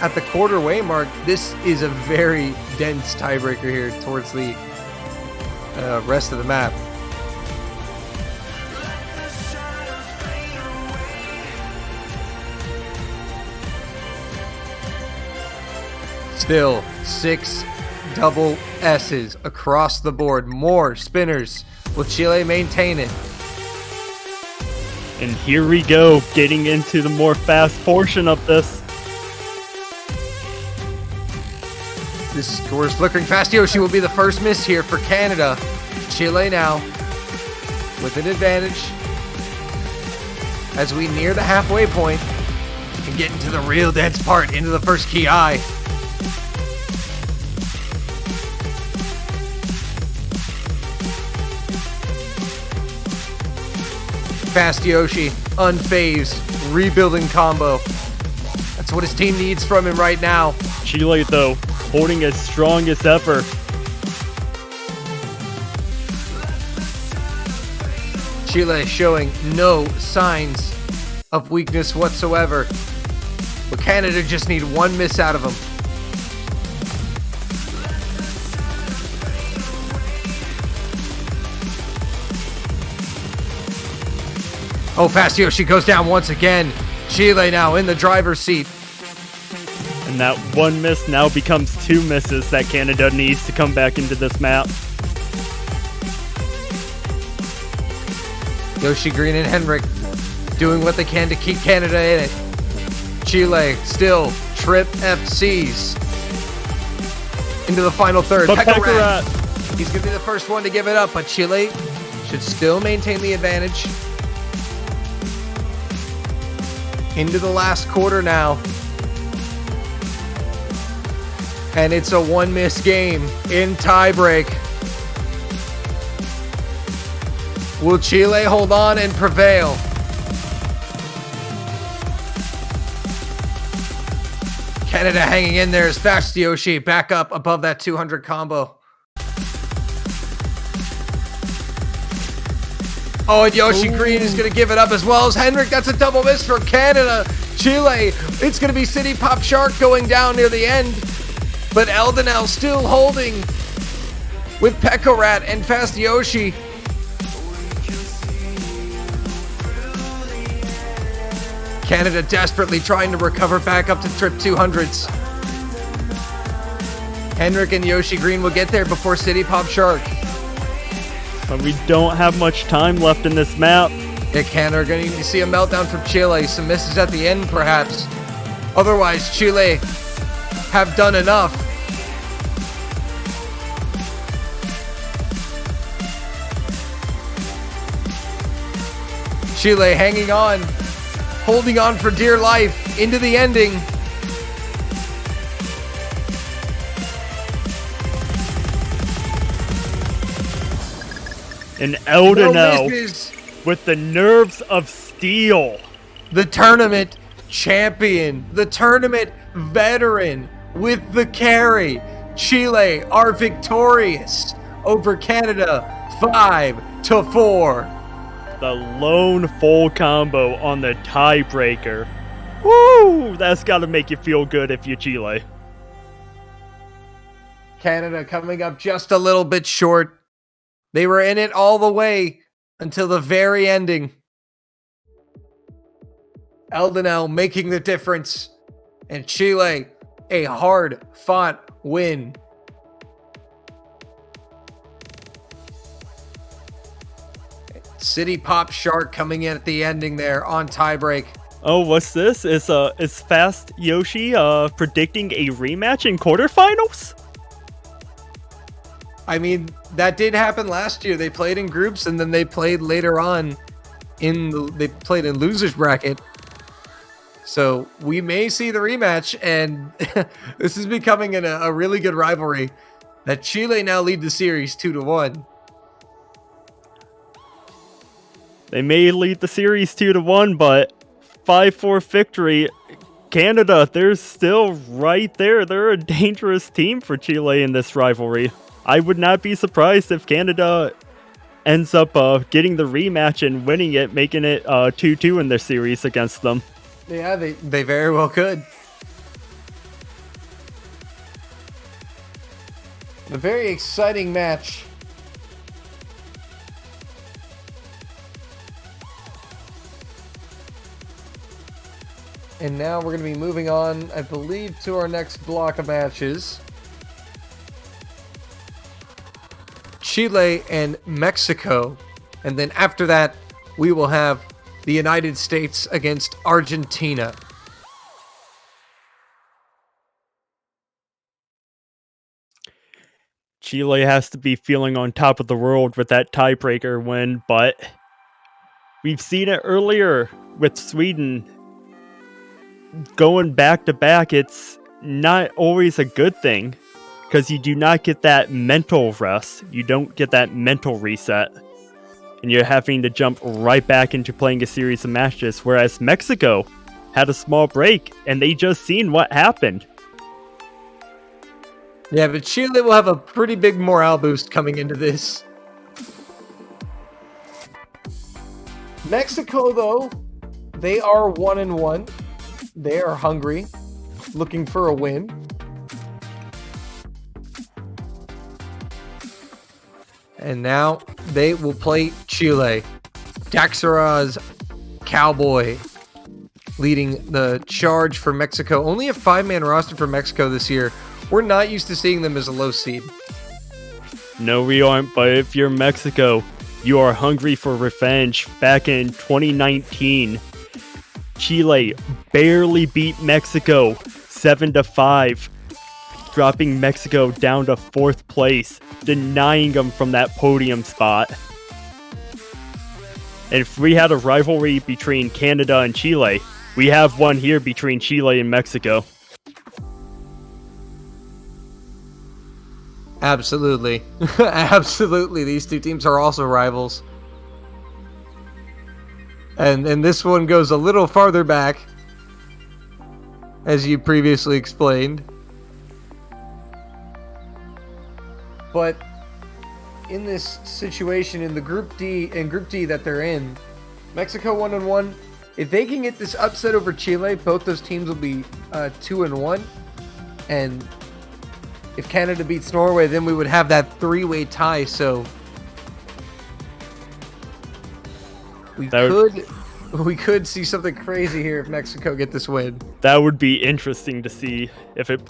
at the quarter way mark. This is a very dense tiebreaker here towards the rest of the map. Still 6 double S's across the board. More spinners. Will Chile maintain it? And here we go, getting into the more fast portion of this. This score's flickering fast. Yoshi will be the first miss here for Canada. Chile now with an advantage as we near the halfway point and get into the real dense part, into the first key eye. Fast Yoshi, unfazed, rebuilding combo. That's what his team needs from him right now. Chile, though, holding as strong as ever. Chile showing no signs of weakness whatsoever. But Canada just need one miss out of him. Oh, Fast Yoshi goes down once again. Chile now in the driver's seat. And that one miss now becomes two misses that Canada needs to come back into this map. Yoshi Green and Henrik doing what they can to keep Canada in it. Chile still trip FCs into the final third. But Pekarat, he's going to be the first one to give it up, but Chile should still maintain the advantage. Into the last quarter now. And it's a one miss game in tiebreak. Will Chile hold on and prevail? Canada hanging in there as Fast Yoshi back up above that 200 combo. Oh, and Yoshi Green is going to give it up as well as Henrik. That's a double miss for Canada. Chile, it's going to be City Pop Shark going down near the end. But Eldenel still holding with Pekarat and Fast Yoshi. Canada desperately trying to recover back up to trip 200s. Henrik and Yoshi Green will get there before City Pop Shark. But we don't have much time left in this map. Yeah, Canada are going to see a meltdown from Chile. Some misses at the end, perhaps. Otherwise, Chile have done enough. Chile hanging on, holding on for dear life into the ending. And Eldenel with the nerves of steel. The tournament champion, the tournament veteran with the carry. Chile are victorious over Canada 5-4. The lone full combo on the tiebreaker. Woo! That's got to make you feel good if you're Chile. Canada coming up just a little bit short. They were in it all the way until the very ending. Eldenel making the difference. And Chile, a hard-fought win. City Pop Shark coming in at the ending there on tiebreak. Oh, what's this? Is Fast Yoshi predicting a rematch in quarterfinals? I mean, that did happen last year. They played in groups and then they played later on they played in losers bracket. So we may see the rematch, and this is becoming a really good rivalry. That Chile now lead the series 2-1. They may lead the series 2-1, but 5-4 victory. Canada, they're still right there. They're a dangerous team for Chile in this rivalry. I would not be surprised if Canada ends up getting the rematch and winning it, making it 2-2 in their series against them. Yeah, they very well could. A very exciting match. And now we're going to be moving on, I believe, to our next block of matches. Chile and Mexico. And then after that, we will have the United States against Argentina. Chile has to be feeling on top of the world with that tiebreaker win, but we've seen it earlier with Sweden going back to back. It's not always a good thing because you do not get that mental rest. You don't get that mental reset. And you're having to jump right back into playing a series of matches, whereas Mexico had a small break and they just seen what happened. Yeah, but Chile will have a pretty big morale boost coming into this. Mexico, though, they are 1-1. They are hungry, looking for a win. And now they will play Chile. Daxara's Cowboy leading the charge for Mexico. Only a 5-man roster for Mexico this year. We're not used to seeing them as a low seed. No, we aren't, but if you're Mexico, you are hungry for revenge. Back in 2019, Chile barely beat Mexico 7-5, dropping Mexico down to 4th place, denying them from that podium spot. And if we had a rivalry between Canada and Chile, we have one here between Chile and Mexico. Absolutely. Absolutely. These two teams are also rivals. And this one goes a little farther back, as you previously explained. But in this situation, in the Group D that they're in, Mexico 1-1. If they can get this upset over Chile, both those teams will be 2-1. And if Canada beats Norway, then we would have that 3-way tie. So we could see something crazy here if Mexico get this win. That would be interesting to see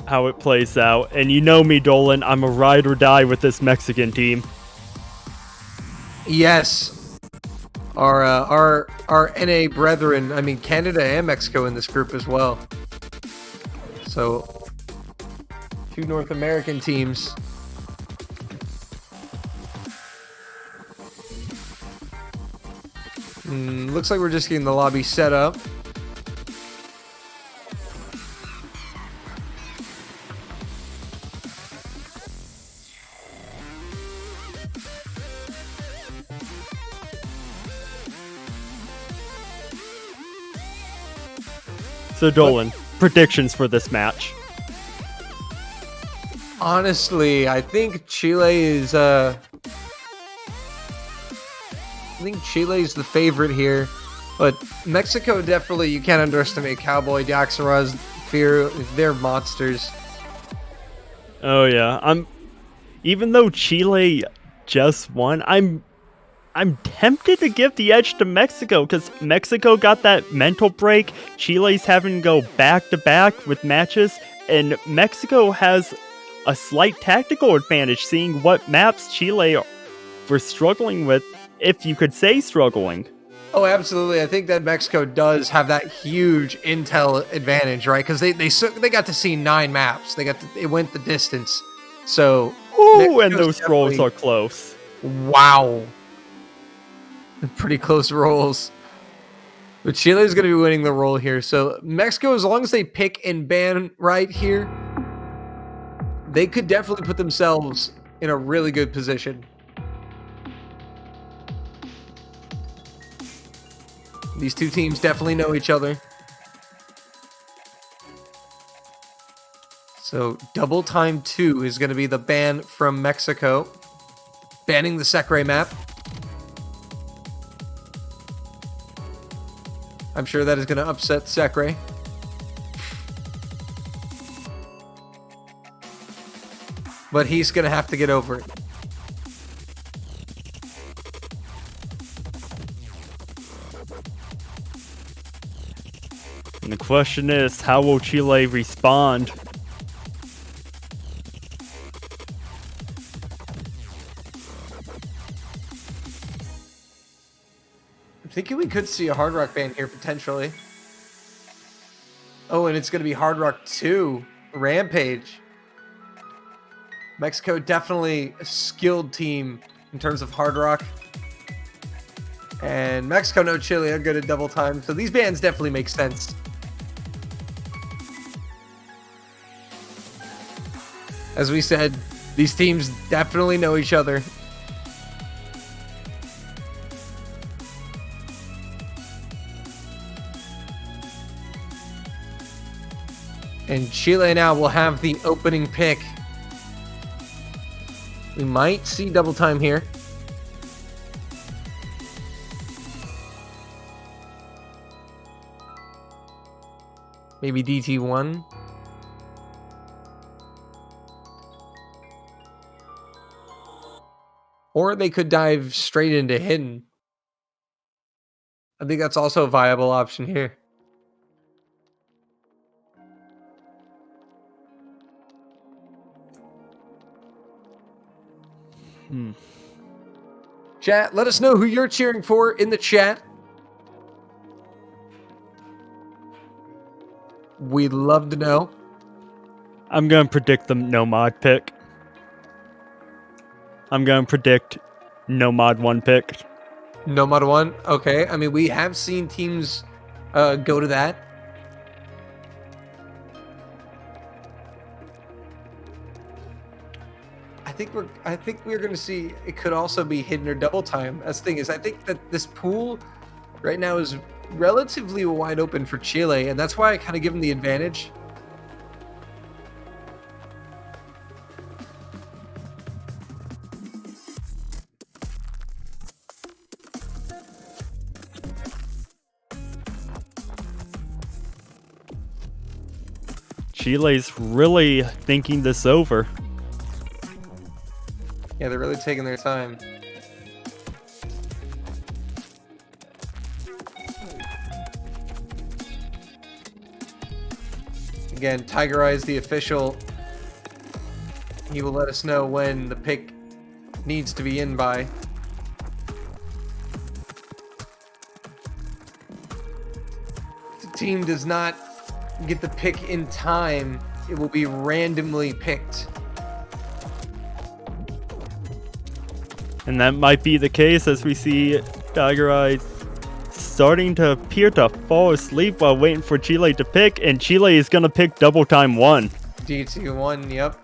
how it plays out. And you know me, Dolan, I'm a ride or die with this Mexican team. Yes, our NA brethren. I mean, Canada and Mexico in this group as well. So 2 North American teams. Looks like we're just getting the lobby set up. So Dolan, predictions for this match. Honestly, I think Chile is the favorite here, but Mexico definitely, you can't underestimate Cowboy Daxara's fear. They're monsters. Oh yeah, even though Chile just won, I'm tempted to give the edge to Mexico because Mexico got that mental break. Chile's having to go back to back with matches, and Mexico has a slight tactical advantage, seeing what maps Chile were struggling with, if you could say struggling. Oh, absolutely. I think that Mexico does have that huge intel advantage, right? Because they got to see 9 maps. They went the distance. So, ooh, and those rolls are close. Wow, pretty close rolls. But Chile's going to be winning the roll here. So Mexico, as long as they pick and ban right here, they could definitely put themselves in a really good position. These two teams definitely know each other. So double time 2 is going to be the ban from Mexico, banning the Secre map. I'm sure that is going to upset Secre. But he's going to have to get over it. And the question is, how will Chile respond? I'm thinking we could see a Hard Rock ban here, potentially. Oh, and it's going to be Hard Rock 2, Rampage. Mexico definitely a skilled team in terms of hard rock. And Mexico no Chile are good at double time. So these bands definitely make sense. As we said, these teams definitely know each other. And Chile now will have the opening pick. We might see double time here. Maybe DT1. Or they could dive straight into hidden. I think that's also a viable option here. Chat, let us know who you're cheering for in the chat. We'd love to know. I'm going to predict the no mod pick. I'm going to predict no mod 1 pick. No mod 1? Okay. I mean, we have seen teams go to that. I think we're going to see it could also be hidden or double time. That's the thing is, I think that this pool right now is relatively wide open for Chile, and that's why I kind of give them the advantage. Chile's really thinking this over. Yeah, they're really taking their time. Again, Tiger Eye is the official. He will let us know when the pick needs to be in by. If the team does not get the pick in time, it will be randomly picked. And that might be the case as we see Tiger Eye starting to appear to fall asleep while waiting for Chile to pick, and Chile is going to pick double time 1. DT1, yep.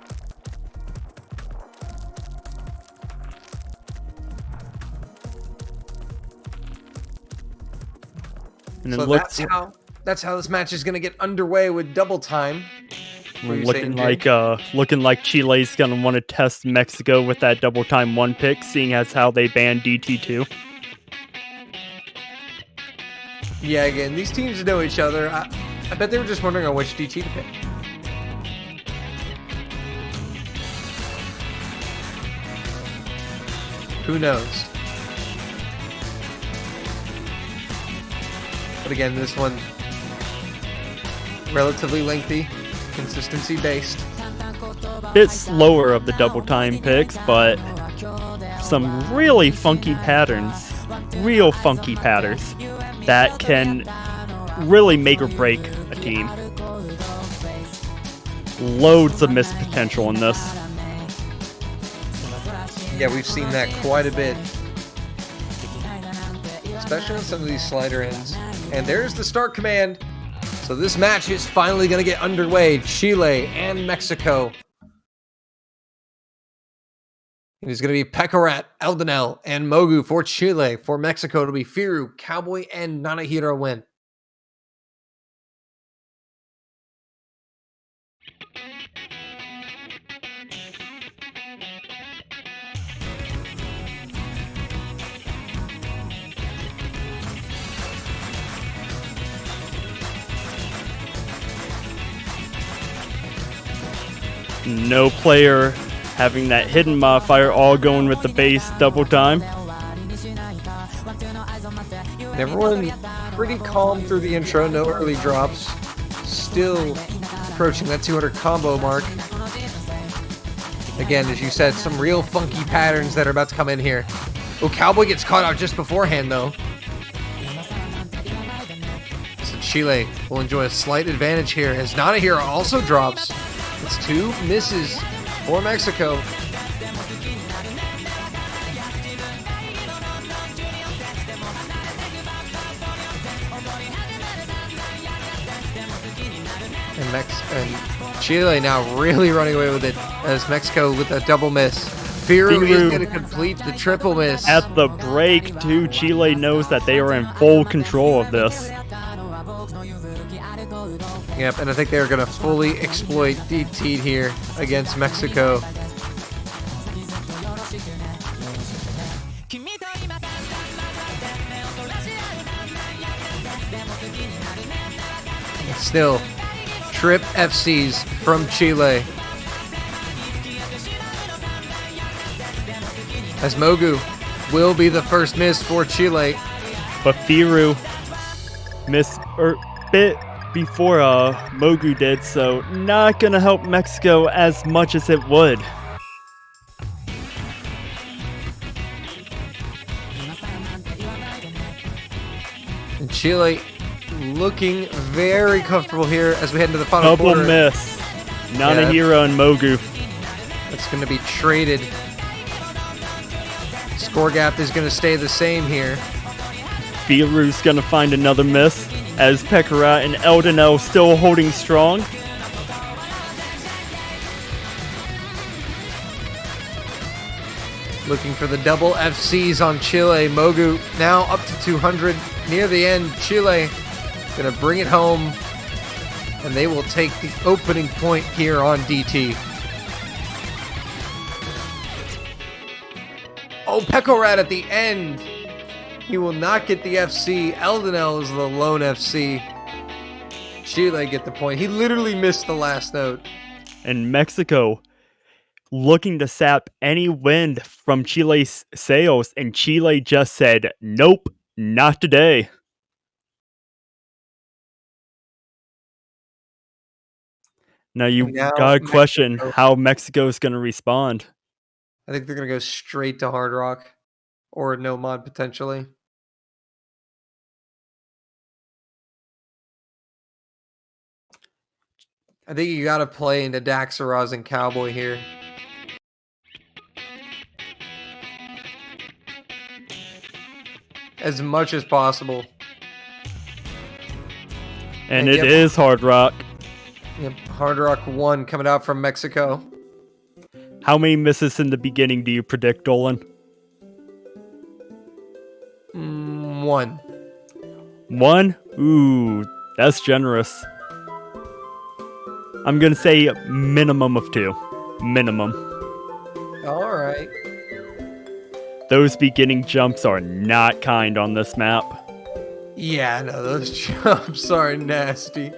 And So that's how this match is going to get underway with double time. Looking like Chile's gonna want to test Mexico with that double time 1 pick, seeing as how they banned DT2. Yeah, again, these teams know each other. I bet they were just wondering on which DT to pick. Who knows? But again, this one relatively lengthy. Consistency based. Bit slower of the double time picks, but some really funky patterns. Real funky patterns that can really make or break a team. Loads of missed potential in this. Yeah, we've seen that quite a bit. Especially on some of these slider ends. And there's the start command. So this match is finally going to get underway. Chile and Mexico. It is going to be Pekarat, Eldenel, and Mogu for Chile. For Mexico, it'll be Firu, Cowboy, and Nanahiro win. No player having that hidden modifier, all going with the base double time. Everyone pretty calm through the intro, no early drops. Still approaching that 200 combo mark. Again, as you said, some real funky patterns that are about to come in here. Oh, Cowboy gets caught out just beforehand, though. So Chile will enjoy a slight advantage here as Nanahiro also drops. It's 2 misses for Mexico. And Chile now really running away with it as Mexico with a double miss. Firu is going to complete the triple miss. At the break, too, Chile knows that they are in full control of this. Yep, and I think they're going to fully exploit DT here against Mexico. Still, trip FCs from Chile. As Mogu will be the first miss for Chile. But Firu missed a bit before Mogu did, so not gonna help Mexico as much as it would. And Chile looking very comfortable here as we head into the final quarter. Double miss. Nanahiro and Mogu. That's going to be traded. Score gap is going to stay the same here. Firu's gonna find another miss as Pekara and Eldonel still holding strong. Looking for the double FCs on Chile. Mogu now up to 200 near the end. Chile gonna bring it home, and they will take the opening point here on DT. Oh, Pekorat at the end. He will not get the FC. Eldonel is the lone FC. Chile get the point. He literally missed the last note. And Mexico looking to sap any wind from Chile's sails, and Chile just said, nope, not today. Now you gotta question how Mexico's gonna respond. I think they're gonna go straight to Hard Rock or no mod potentially. I think you gotta play into Daxaraz and Cowboy here. As much as possible. And it is Hard Rock. Yep, Hard Rock 1 coming out from Mexico. How many misses in the beginning do you predict, Dolan? 1. 1? Ooh, that's generous. I'm gonna say minimum of 2. Minimum. Alright. Those beginning jumps are not kind on this map. Yeah, no, those jumps are nasty.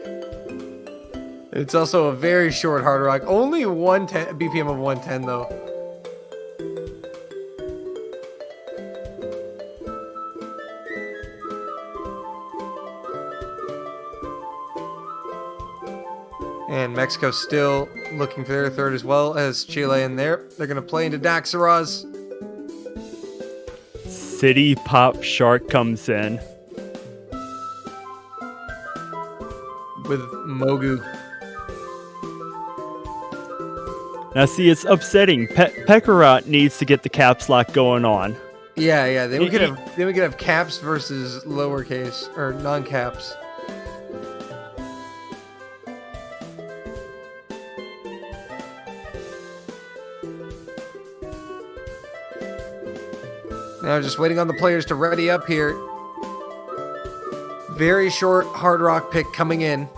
It's also a very short Hard Rock. Only 110 BPM of 110 though. And Mexico still looking for their third as well as Chile in there. They're going to play into Daxaraz. City Pop Shark comes in. With Mogu. Now see, it's upsetting. Pekarat needs to get the caps lock going on. Yeah. Then we could have caps versus lowercase or non-caps. Now just waiting on the players to ready up here. Very short Hard Rock pick coming in.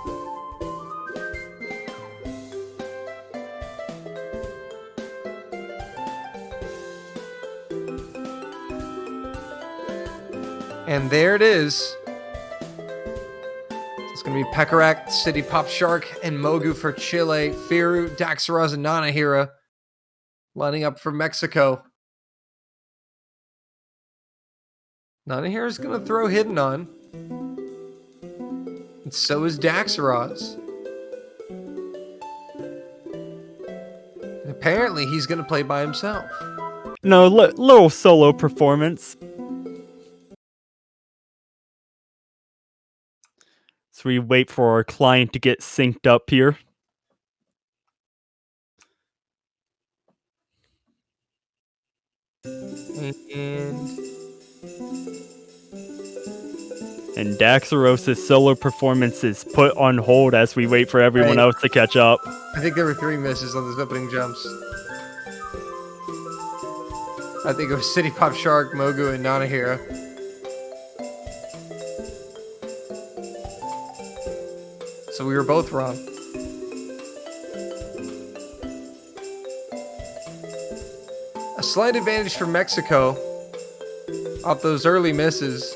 And there it is. It's going to be Pekarak, City Pop Shark, and Mogu for Chile. Firu, Daxaraz, and Nanahira lining up for Mexico. Nanahira is going to throw Hidden on. And so is Daxaraz. And apparently he's going to play by himself. No, little solo performance. So we wait for our client to get synced up here. And And Daxaros' solo performance is put on hold as we wait for everyone Right. else to catch up. I think there were 3 misses on those opening jumps. I think it was City Pop Shark, Mogu, and Nanahira. So we were both wrong. A slight advantage for Mexico off those early misses.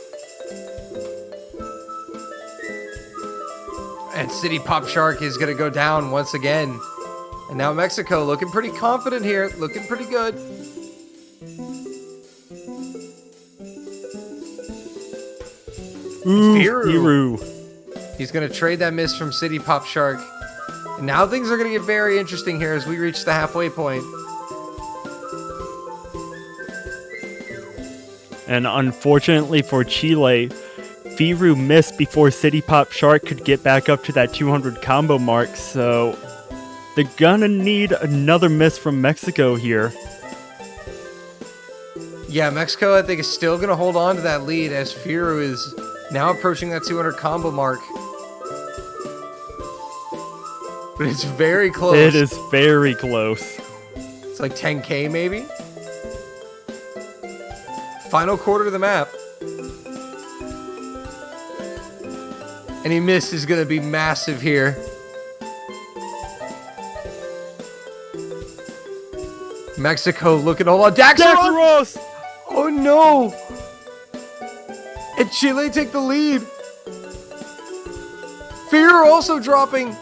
And City Pop Shark is going to go down once again. And now Mexico looking pretty confident here, looking pretty good. Ooh, Firu. Firu. He's going to trade that miss from City Pop Shark. And now things are going to get very interesting here as we reach the halfway point. And unfortunately for Chile, Firu missed before City Pop Shark could get back up to that 200 combo mark, so they're gonna need another miss from Mexico here. Yeah, Mexico, I think, is still going to hold on to that lead as Firu is now approaching that 200 combo mark. But it's very close. It is very close. It's like 10K maybe? Final quarter of the map. Any miss is going to be massive here. Mexico looking all on Daxaros! Daxaros! Oh no! And Chile take the lead. Fear also dropping.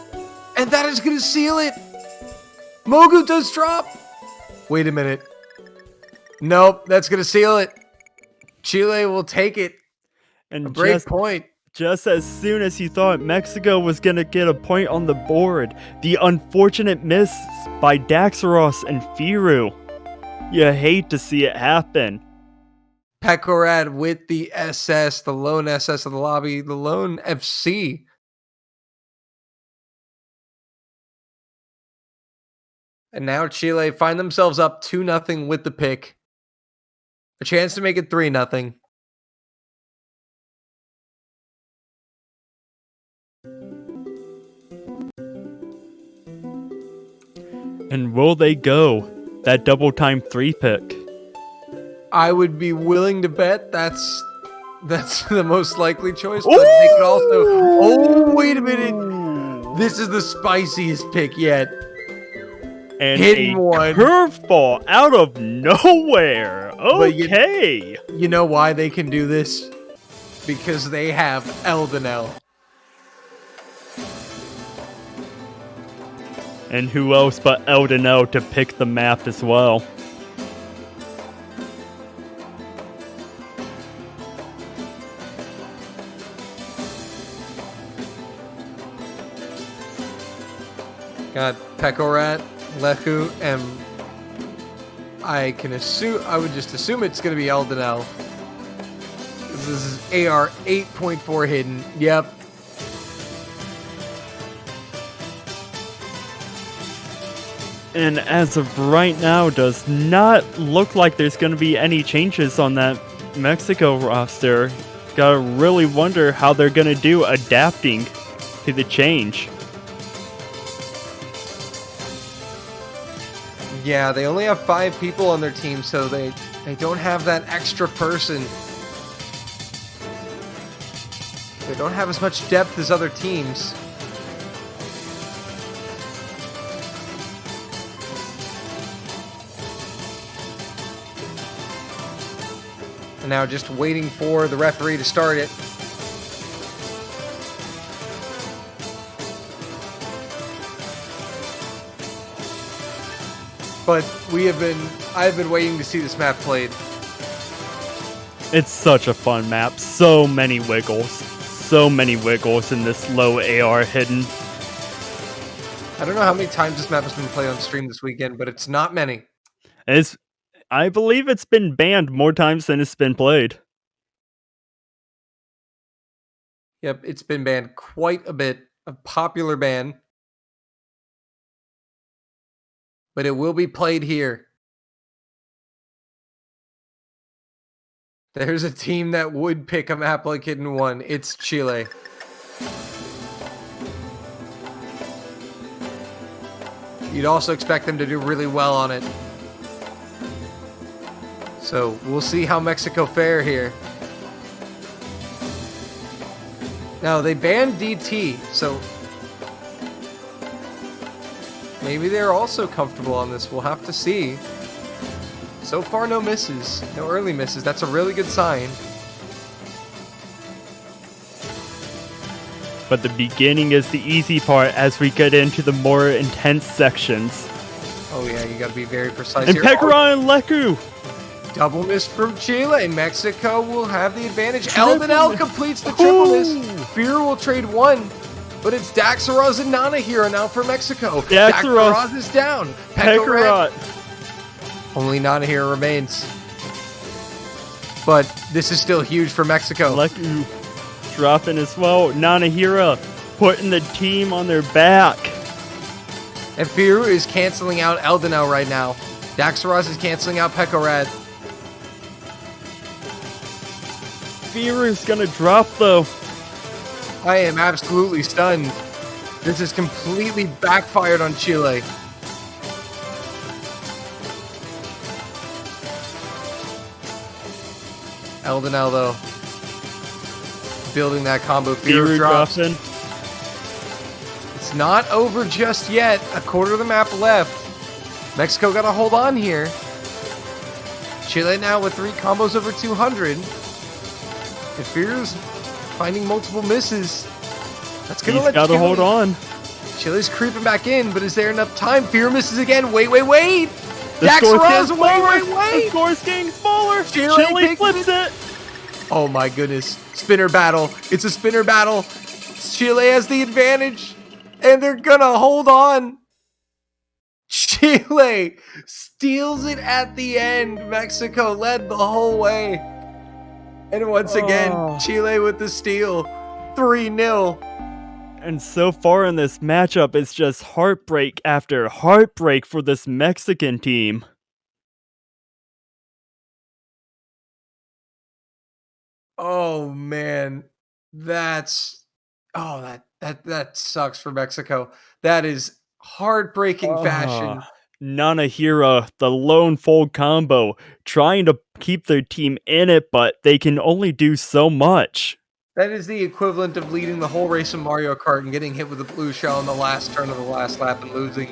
And that is going to seal it. Mogu does drop. Wait a minute. Nope, that's going to seal it. Chile will take it. And A break point. just as soon as you thought Mexico was gonna get a point on the board, the unfortunate miss by Daxaros and Firu. You hate to see it happen. Pekorad with the SS, the lone SS of the lobby, the lone FC. And now Chile find themselves up 2-0 with the pick. A chance to make it 3-0. And will they go? That double time 3 pick. I would be willing to bet that's the most likely choice, but they could also. Oh, wait a minute! This is the spiciest pick yet. And Hidden a one. curveball out of nowhere. But Okay. You know why they can do this? Because they have Eldenel. And who else but Eldenel to pick the map as well? Got Pekorat, Leku, and I would just assume it's going to be Eldenel. This is AR 8.4 hidden. Yep. And as of right now, does not look like there's going to be any changes on that Mexico roster. Gotta really wonder how they're going to do adapting to the change. Yeah, they only have 5 people on their team, so they don't have that extra person. They don't have as much depth as other teams. And now just waiting for the referee to start it. But I've been waiting to see this map played. It's such a fun map. So many wiggles. So many wiggles in this low AR hidden. I don't know how many times this map has been played on stream this weekend, but it's not many. I believe it's been banned more times than it's been played. Yep, it's been banned quite a bit. A popular ban. But it will be played here. There's a team that would pick a map like Hidden One. It's Chile. You'd also expect them to do really well on it. So we'll see how Mexico fare here. Now, they banned DT, so maybe they're also comfortable on this. We'll have to see. So far, no misses. No early misses. That's a really good sign. But the beginning is the easy part as we get into the more intense sections. Oh yeah, you gotta be very precise And here. Pekara and Leku! Double miss from Chile. Mexico will have the advantage. Eldenel completes the triple miss. Fear will trade one, but it's Daxaraz and Nanahira now for Mexico. Daxaraz is down. Pekarat. Only Nanahira remains. But this is still huge for Mexico. Leku dropping as well. Nanahira putting the team on their back. And Firu is canceling out Eldenel right now. Daxaraz is canceling out Pekarat. Firu's gonna drop though. I am absolutely stunned. This has completely backfired on Chile. Eldenel, though, building that combo. Firu drops. Dropping. It's not over just yet. A quarter of the map left. Mexico got to hold on here. Chile now with 3 combos over 200. If Firu's finding multiple misses, that's going to let He's got to hold on. Chile's creeping back in, but is there enough time? Firu misses again. Wait. The score's getting Wait. The score's getting smaller. Chile flips it. Oh my goodness. Spinner battle. It's a spinner battle. Chile has the advantage, and they're going to hold on. Chile steals it at the end. Mexico led the whole way. And once again, Chile with the steal. 3-0. And so far in this matchup, it's just heartbreak after heartbreak for this Mexican team. Oh man. That sucks for Mexico. That is heartbreaking fashion. Nanahira, the lone fold combo, trying to keep their team in it, but they can only do so much. That is the equivalent of leading the whole race in Mario Kart and getting hit with a blue shell in the last turn of the last lap and losing.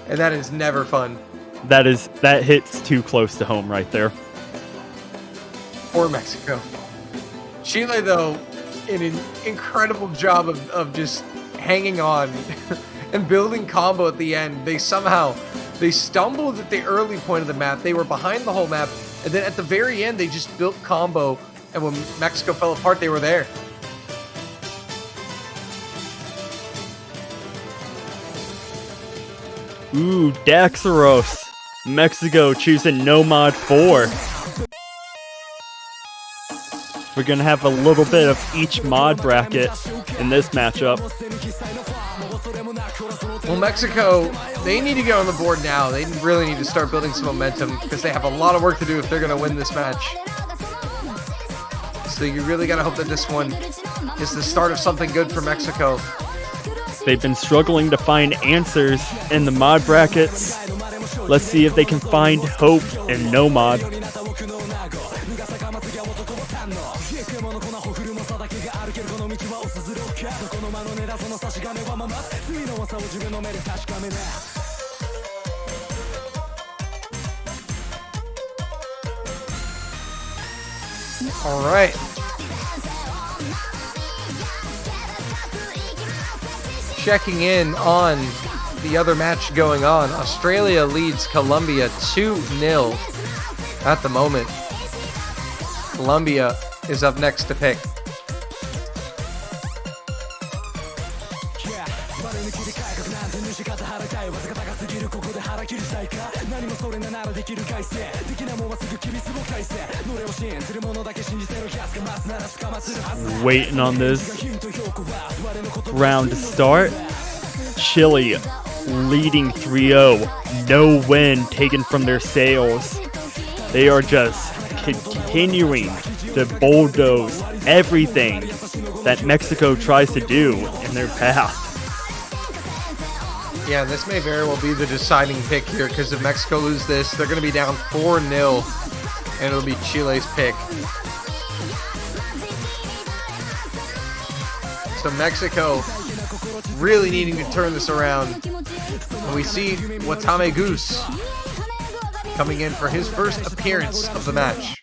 And that is never fun. That hits too close to home right there. For Mexico. Chile, though, did an incredible job of just hanging on and building combo at the end. They stumbled at the early point of the map. They were behind the whole map. And then at the very end, they just built combo. And when Mexico fell apart, they were there. Ooh, Daxaros. Mexico choosing no mod 4. We're going to have a little bit of each mod bracket in this matchup. Well, Mexico, they need to get on the board now. They really need to start building some momentum because they have a lot of work to do if they're going to win this match. So you really got to hope that this one is the start of something good for Mexico. They've been struggling to find answers in the mod brackets. Let's see if they can find hope in no mod. All right. Checking in on the other match going on. Australia leads Colombia 2-0 at the moment. Colombia is up next to pick. Waiting on this round to start. Chile leading 3-0. No win taken from their sails. They are just continuing to bulldoze everything that Mexico tries to do in their path. Yeah, this may very well be the deciding pick here, because if Mexico lose this, they're going to be down 4-0, and it'll be Chile's pick. So Mexico really needing to turn this around. And we see Watame Goose coming in for his first appearance of the match.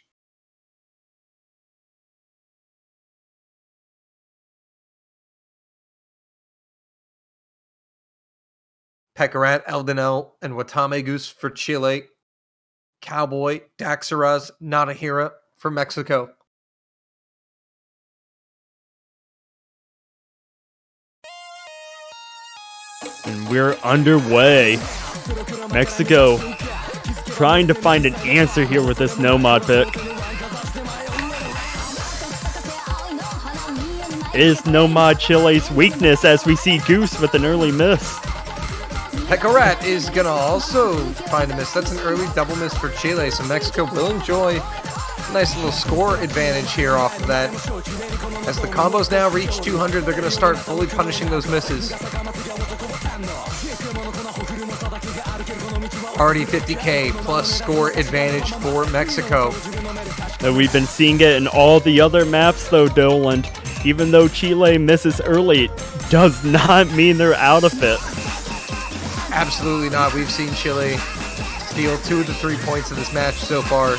Pekarat, Eldenel, and Watame Goose for Chile. Cowboy, Daxaraz, Nanahira for Mexico. And we're underway. Mexico trying to find an answer here with this Nomad pick. Is Nomad Chile's weakness as we see Goose with an early miss? Pekarat is going to also find a miss. That's an early double miss for Chile, so Mexico will enjoy a nice little score advantage here off of that. As the combos now reach 200, they're going to start fully punishing those misses. Already 50k plus score advantage for Mexico. We've been seeing it in all the other maps though, Doland. Even though Chile misses early, does not mean they're out of it. Absolutely not. We've seen Chile steal 2 of the 3 points of this match so far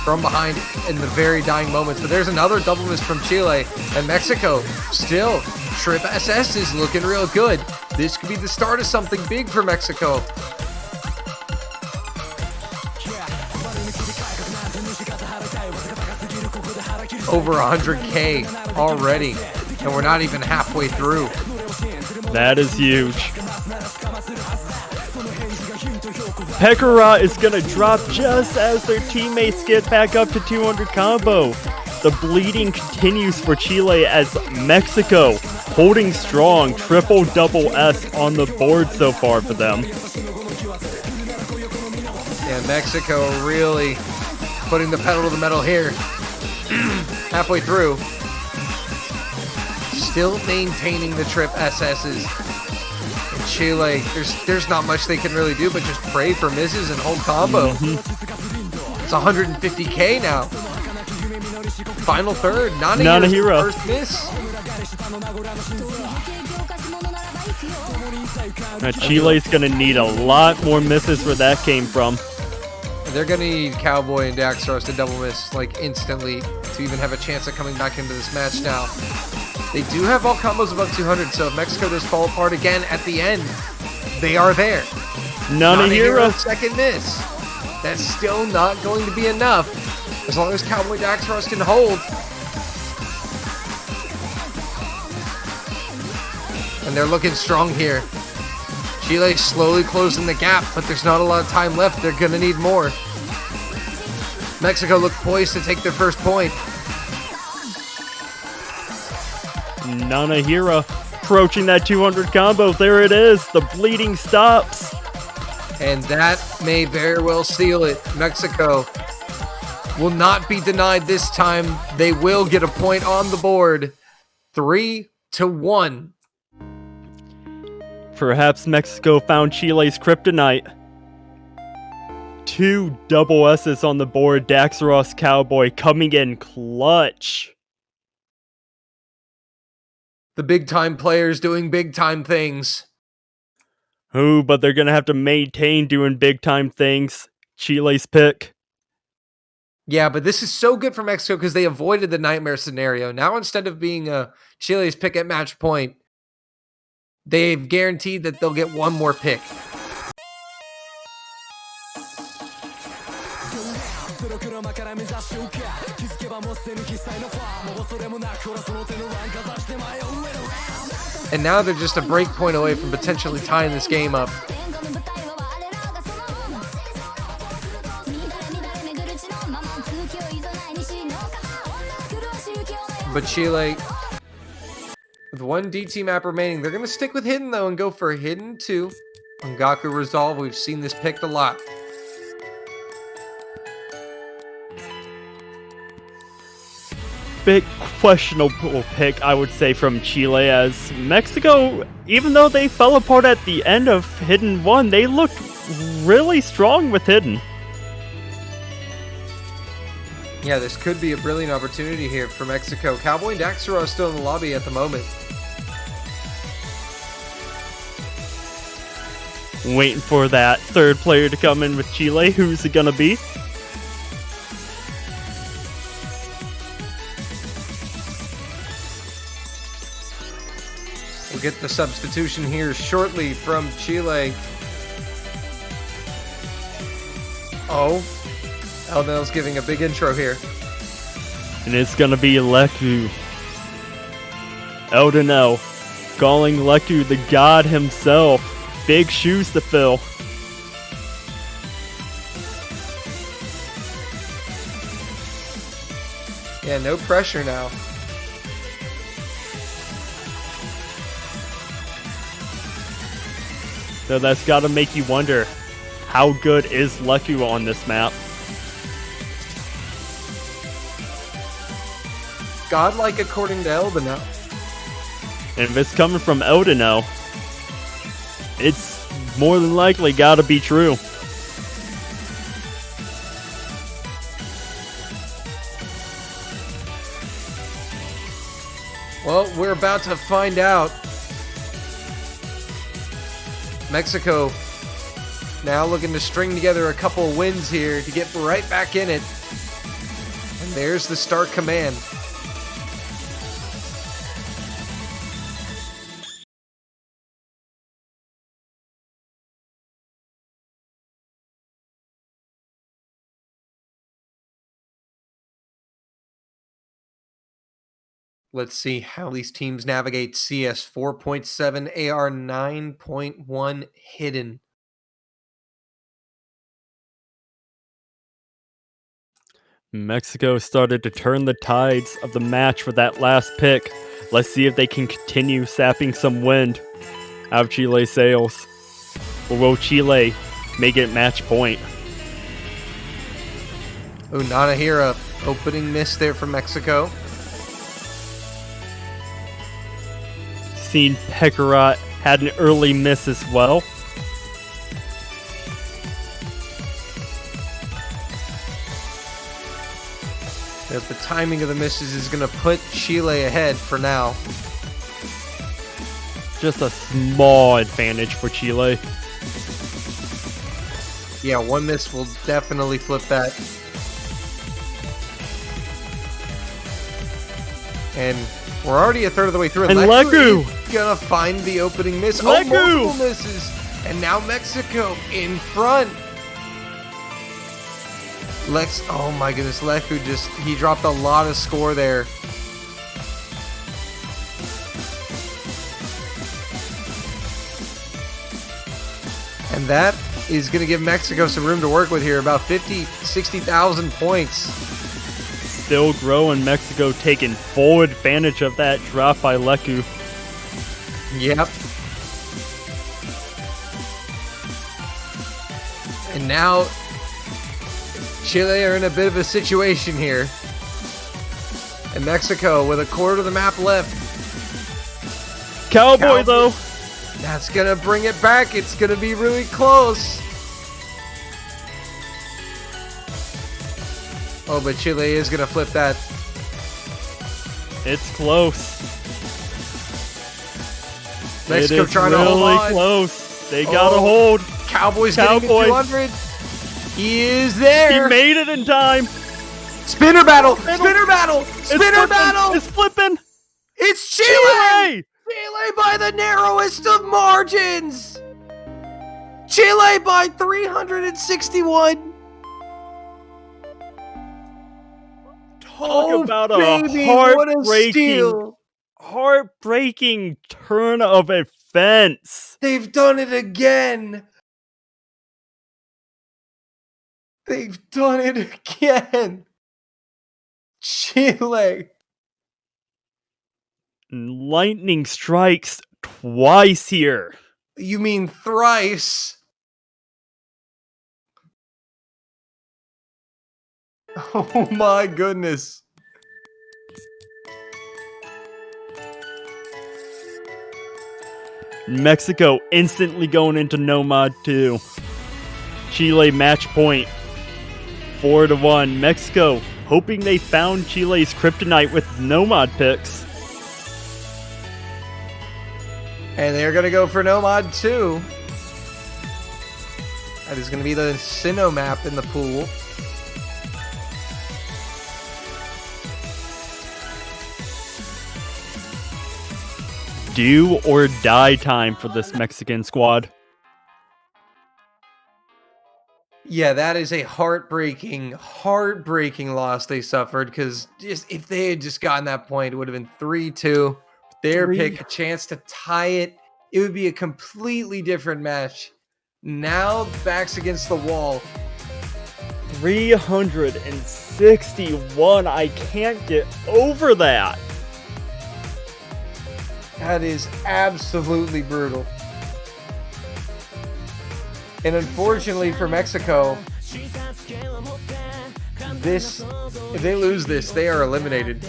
from behind in the very dying moments. But there's another double miss from Chile, and Mexico still. Trip SS is looking real good. This could be the start of something big for Mexico. Over 100k already, and we're not even halfway through. That is huge. Pekarat is going to drop just as their teammates get back up to 200 combo. The bleeding continues for Chile as Mexico holding strong. Triple double S on the board so far for them. Yeah, Mexico really putting the pedal to the metal here. Halfway through. Still maintaining the trip SS's. In Chile, there's not much they can really do but just pray for misses and hold combo. It's 150k now. Final third. Nanahira's first miss. Now Chile's going to need a lot more misses where that came from. They're going to need Cowboy and Daxaraz to double miss like instantly to even have a chance at coming back into this match now. They do have all combos above 200, so if Mexico does fall apart again at the end, they are there. Nanahira's second miss. That's still not going to be enough as long as Cowboy Daxaraz can hold. And they're looking strong here. Chile slowly closing the gap, but there's not a lot of time left. They're going to need more. Mexico look poised to take their first point. Nanahira approaching that 200 combo. There it is. The bleeding stops. And that may very well seal it. Mexico will not be denied this time. They will get a point on the board. 3-1. Perhaps Mexico found Chile's kryptonite. 2 double S's on the board. Daxaraz Cowboy coming in clutch. The big time players doing big time things. Ooh, but they're going to have to maintain doing big time things. Chile's pick. Yeah, but this is so good for Mexico because they avoided the nightmare scenario. Now instead of being Chile's pick at match point, they've guaranteed that they'll get one more pick. And now they're just a break point away from potentially tying this game up. But Chile, With one DT map remaining, they're going to stick with Hidden, though, and go for Hidden 2. Ngaku Resolve, we've seen this picked a lot. Bit questionable pick, I would say, from Chile, as Mexico, even though they fell apart at the end of Hidden 1, they looked really strong with Hidden. Yeah, this could be a brilliant opportunity here for Mexico. Cowboy and Daxter are still in the lobby at the moment. Waiting for that third player to come in with Chile. Who's it gonna be? We'll get the substitution here shortly from Chile. Oh, Eldon's giving a big intro here. And it's gonna be Leku. Eldonel calling Leku the god himself. Big shoes to fill. Yeah, no pressure now. So that's gotta make you wonder, how good is Leku on this map? Godlike according to Eldon now. And if it's coming from Eldonel, it's more than likely gotta be true. Well, we're about to find out. Mexico now looking to string together a couple of wins here to get right back in it. And there's the start command. Let's see how these teams navigate CS 4.7, AR 9.1 Hidden. Mexico started to turn the tides of the match for that last pick. Let's see if they can continue sapping some wind out of Chile's sails. Or will Chile make it match point? Oh, Nanahira, opening miss there for Mexico. Seen Pekarat had an early miss as well. The timing of the misses is going to put Chile ahead for now. Just a small advantage for Chile. Yeah, one miss will definitely flip that. And we're already a third of the way through. And Leku is gonna find the opening miss. Leku! Oh, multiple misses. And now Mexico in front. Oh my goodness, Leku he dropped a lot of score there. And that is going to give Mexico some room to work with here, about 60,000 points. Still growing, Mexico taking full advantage of that drop by Leku. Yep. And now Chile are in a bit of a situation here. And Mexico with a quarter of the map left. Cowboy though. That's going to bring it back. It's going to be really close. Oh, but Chile is going to flip that. It's close. Mexico trying to hold on. Really close. They got a hold. Cowboy's getting to 200. He is there. He made it in time. Spinner battle. Spinner battle. Spinner battle. It's flipping. It's Chile. Chile by the narrowest of margins. Chile by 361. Talk about a heartbreaking turn of events. They've done it again. They've done it again. Chile. Lightning strikes twice here. You mean thrice? Oh my goodness. Mexico instantly going into Nomad 2. Chile match point. 4-1. Mexico hoping they found Chile's kryptonite with Nomad picks. And they're going to go for Nomad 2. That is going to be the Sinnoh map in the pool. Do or die time for this Mexican squad. Yeah, that is a heartbreaking loss they suffered, because just if they had just gotten that point, it would have been 3-2. Their pick, a chance to tie it. It would be a completely different match. Now, backs against the wall. 361. I can't get over that. That is absolutely brutal. And unfortunately for Mexico, if they lose this, they are eliminated.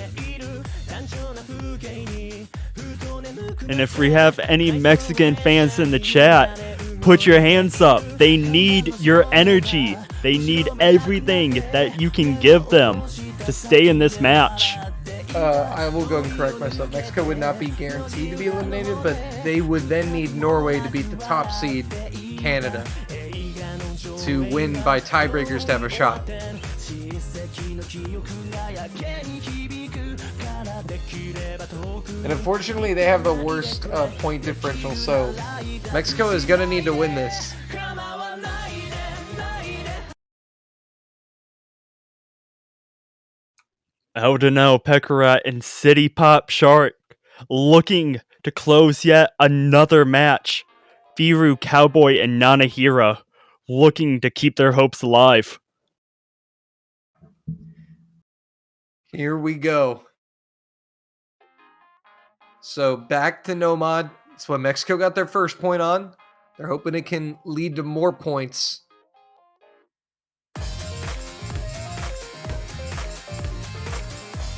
And if we have any Mexican fans in the chat, put your hands up. They need your energy. They need everything that you can give them to stay in this match. I will go and correct myself. Mexico would not be guaranteed to be eliminated, but they would then need Norway to beat the top seed, Canada, to win by tiebreakers to have a shot. And unfortunately, they have the worst point differential, so Mexico is going to need to win this. Eldonell, Pekarat, and City Pop Shark looking to close yet another match. Firu, Cowboy, and Nanahira looking to keep their hopes alive. Here we go. So back to Nomad. That's what Mexico got their first point on. They're hoping it can lead to more points.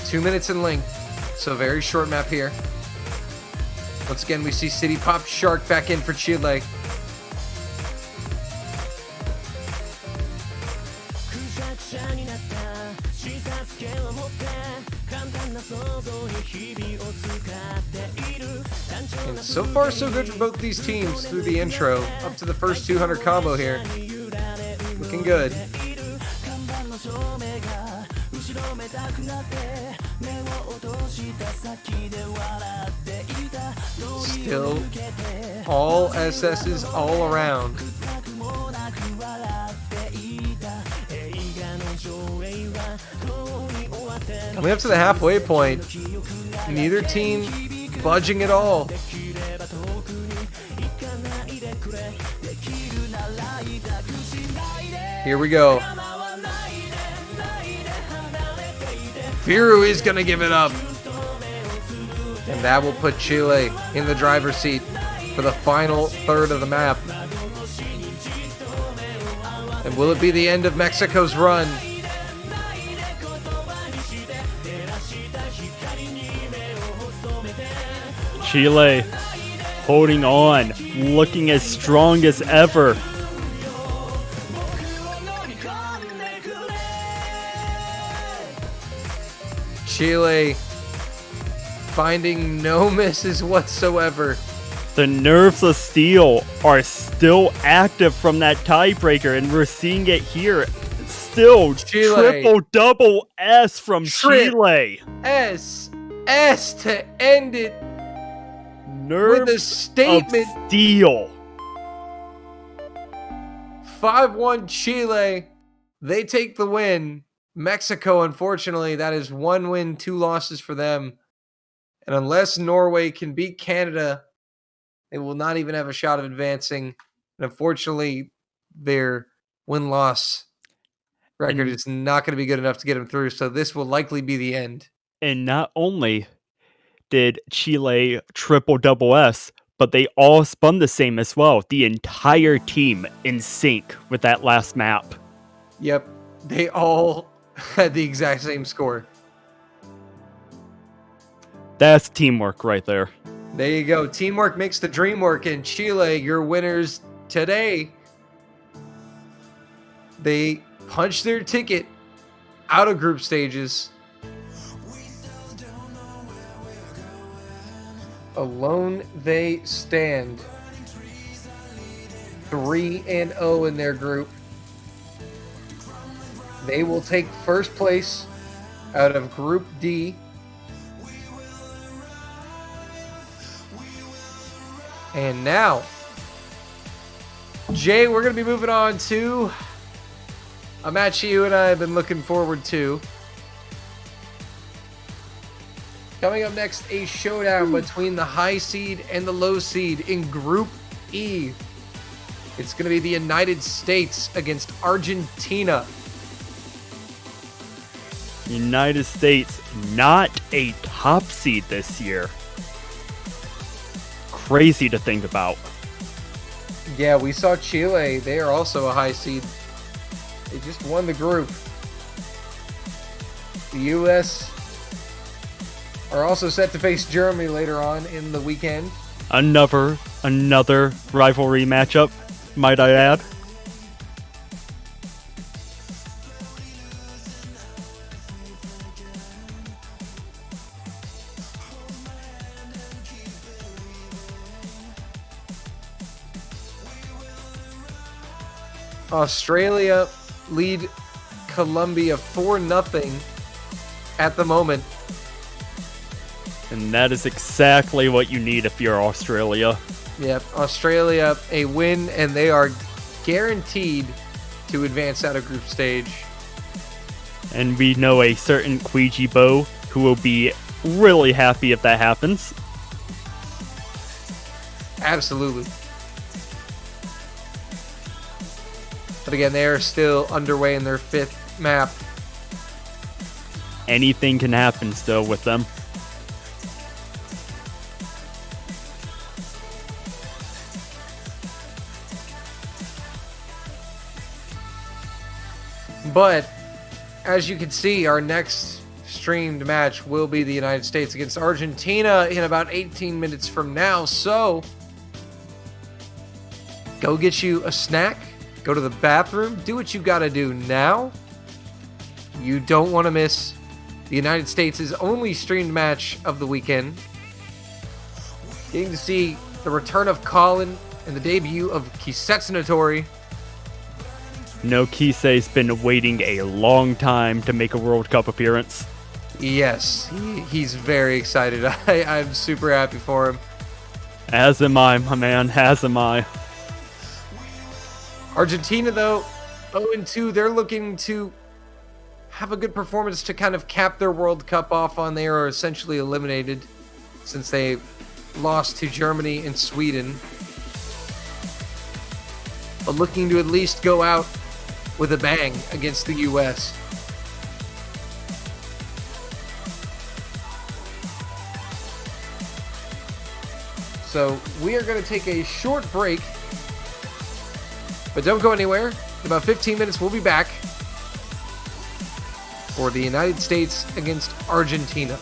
Two minutes in length, so very short map here. Once again, we see City Pop Shark back in for Chile. And so far, so good for both these teams through the intro. Up to the first 200 combo here. Looking good. Still all SS's all around. Coming up to the halfway point, neither team budging at all. Here we go. Firu is going to give it up. And that will put Chile in the driver's seat for the final third of the map. And will it be the end of Mexico's run? Chile holding on, looking as strong as ever. Chile finding no misses whatsoever. The nerves of steel are still active from that tiebreaker, and we're seeing it here. Still, Chile. triple S from Chile. S to end it. Nerves with a statement. Of steel. 5-1 Chile. They take the win. Mexico, unfortunately, that is 1 win, 2 losses for them. And unless Norway can beat Canada, they will not even have a shot of advancing. And unfortunately, their win-loss record is not going to be good enough to get them through. So this will likely be the end. And not only did Chile triple double S, but they all spun the same as well. The entire team in sync with that last map. Yep, they all had the exact same score. That's teamwork right there. There you go. Teamwork makes the dream work. And Chile, your winners today. They punched their ticket out of group stages. Alone they stand. 3-0 in their group. They will take first place out of Group D. And now, Jay, we're going to be moving on to a match you and I have been looking forward to. Coming up next, a showdown between the high seed and the low seed in Group E. It's going to be the United States against Argentina. United States, not a top seed this year. Crazy to think about. Yeah, we saw Chile. They are also a high seed. They just won the group. The U.S. are also set to face Germany later on in the weekend. Another rivalry matchup, might I add. Australia lead Colombia 4-0 at the moment. And that is exactly what you need if you're Australia. Yep, Australia a win, and they are guaranteed to advance out of group stage. And we know a certain Queegee Bo who will be really happy if that happens. Absolutely. But again, they are still underway in their 5th map. Anything can happen still with them. But as you can see, our next streamed match will be the United States against Argentina in about 18 minutes from now. So go get you a snack, go to the bathroom, do what you gotta do now. You don't want to miss the United States' only streamed match of the weekend. Getting to see the return of Colin and the debut of Kisetsunatori. No, Kisei's been waiting a long time to make a World Cup appearance. Yes, he's very excited. I'm super happy for him. As am I, my man, as am I. Argentina, though, 0-2, they're looking to have a good performance to kind of cap their World Cup off on. They are essentially eliminated since they lost to Germany and Sweden. But looking to at least go out with a bang against the U.S. So we are going to take a short break, but don't go anywhere. In about 15 minutes, we'll be back for the United States against Argentina.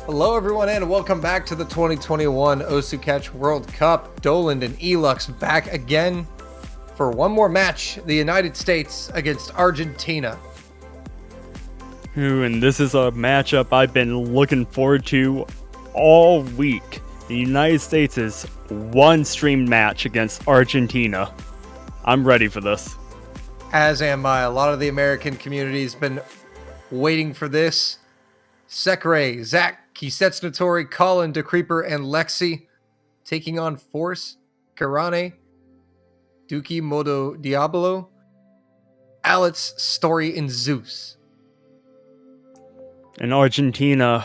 Hello, everyone, and welcome back to the 2021 Osu Catch World Cup. Doland and Elux back again for one more match, the United States against Argentina. Ooh, and this is a matchup I've been looking forward to all week. The United States' one streamed match against Argentina. I'm ready for this. As am I. A lot of the American community has been waiting for this. Sekre, Zach, Kisetsnatori, Colin, DeCreeper, and Lexi taking on Force, Karane, Duki Modo Diablo, Alex, Story, and Zeus. And Argentina,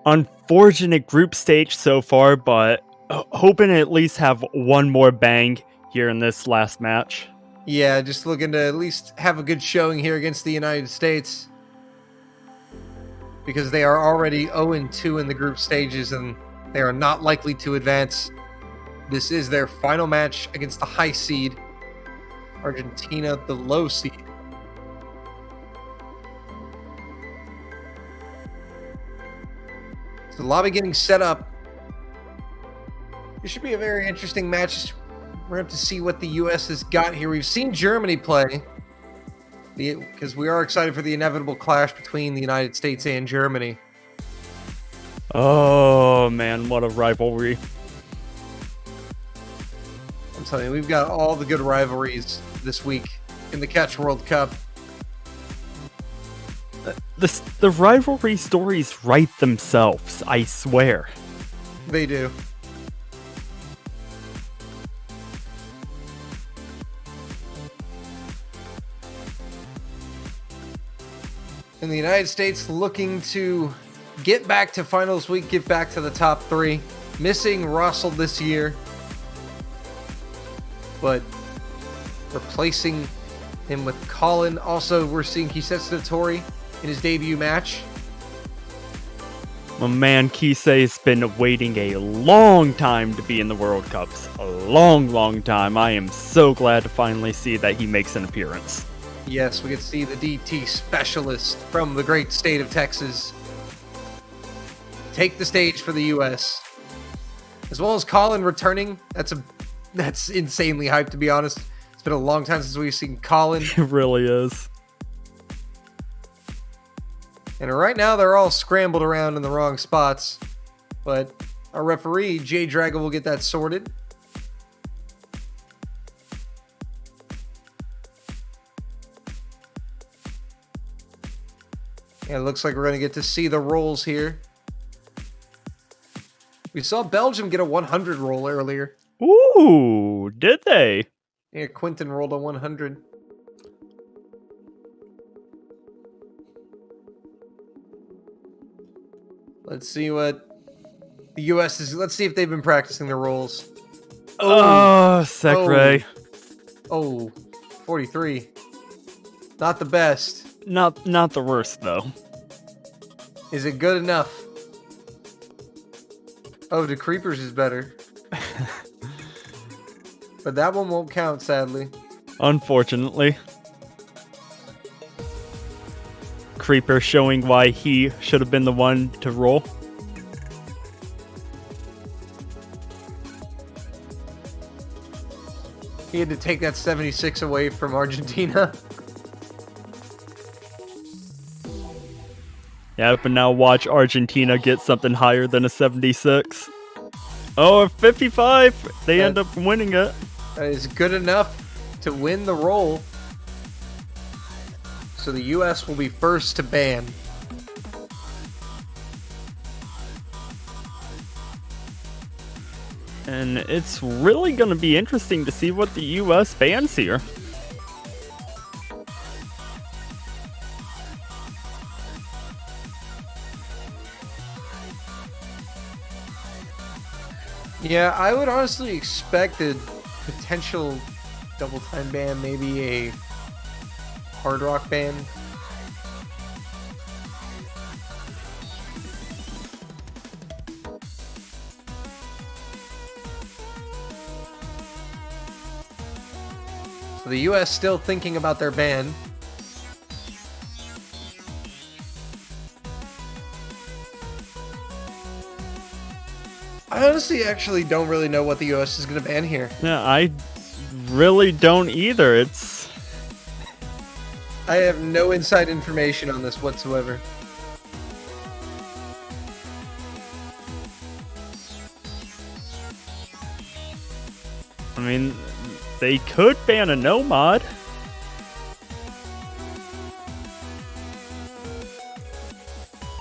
unfortunate group stage so far, but hoping to at least have one more bang here in this last match. Yeah, just looking to at least have a good showing here against the United States, because they are already 0-2 in the group stages and they are not likely to advance. This is their final match against the high seed, Argentina, the low seed. So the lobby getting set up. This should be a very interesting match. We're going to have to see what the U.S. has got here. We've seen Germany play, because we are excited for the inevitable clash between the United States and Germany. Oh man, what a rivalry. I'm telling you, we've got all the good rivalries this week in the Catch World Cup. The rivalry stories write themselves, I swear. They do. And the United States looking to get back to finals week, get back to the top three. Missing Russell this year, but replacing him with Colin. Also, we're seeing Kisetsnatori in his debut match. My man Kisei's been waiting a long time to be in the World Cups. A long time. I am so glad to finally see that he makes an appearance. Yes, we get to see the DT specialist from the great state of Texas take the stage for the U.S. As well as Colin returning. That's insanely hyped, to be honest. It's been a long time since we've seen Colin. It really is. And right now, they're all scrambled around in the wrong spots. But our referee, Jay Drago, will get that sorted. Yeah, it looks like we're going to get to see the rolls here. We saw Belgium get a 100 roll earlier. Ooh, did they? Yeah, Quinton rolled a 100. Let's see what the U.S. is. Let's see if they've been practicing their rolls. Oh, Sekre. Oh, 43. Not the best. Not the worst, though. Is it good enough? Oh, the Creepers is better. But that one won't count, sadly. Unfortunately. Creeper showing why he should have been the one to roll. He had to take that 76 away from Argentina. Yeah, but now watch Argentina get something higher than a 76. Oh, a 55! They end up winning it. That is good enough to win the roll. So the U.S. will be first to ban. And it's really going to be interesting to see what the U.S. bans here. Yeah, I would honestly expect a potential double time ban, maybe a hard rock ban. So the US still thinking about their ban. I honestly actually don't really know what the US is going to ban here. Yeah, I really don't either. I have no inside information on this whatsoever. I mean, they could ban a no mod.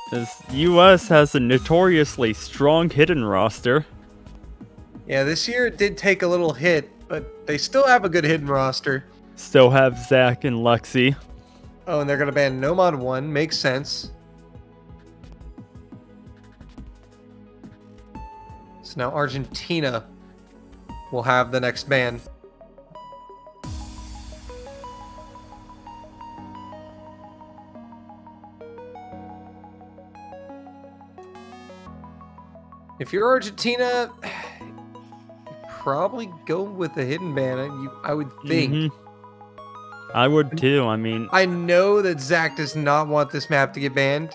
Because US has a notoriously strong hidden roster. Yeah, this year it did take a little hit, but they still have a good hidden roster. Still have Zach and Lexi. Oh, and they're going to ban Nomad 1. Makes sense. So now Argentina will have the next ban. If you're Argentina, you probably go with a hidden ban. I would think. Mm-hmm. I would too. I mean, I know that Zach does not want this map to get banned,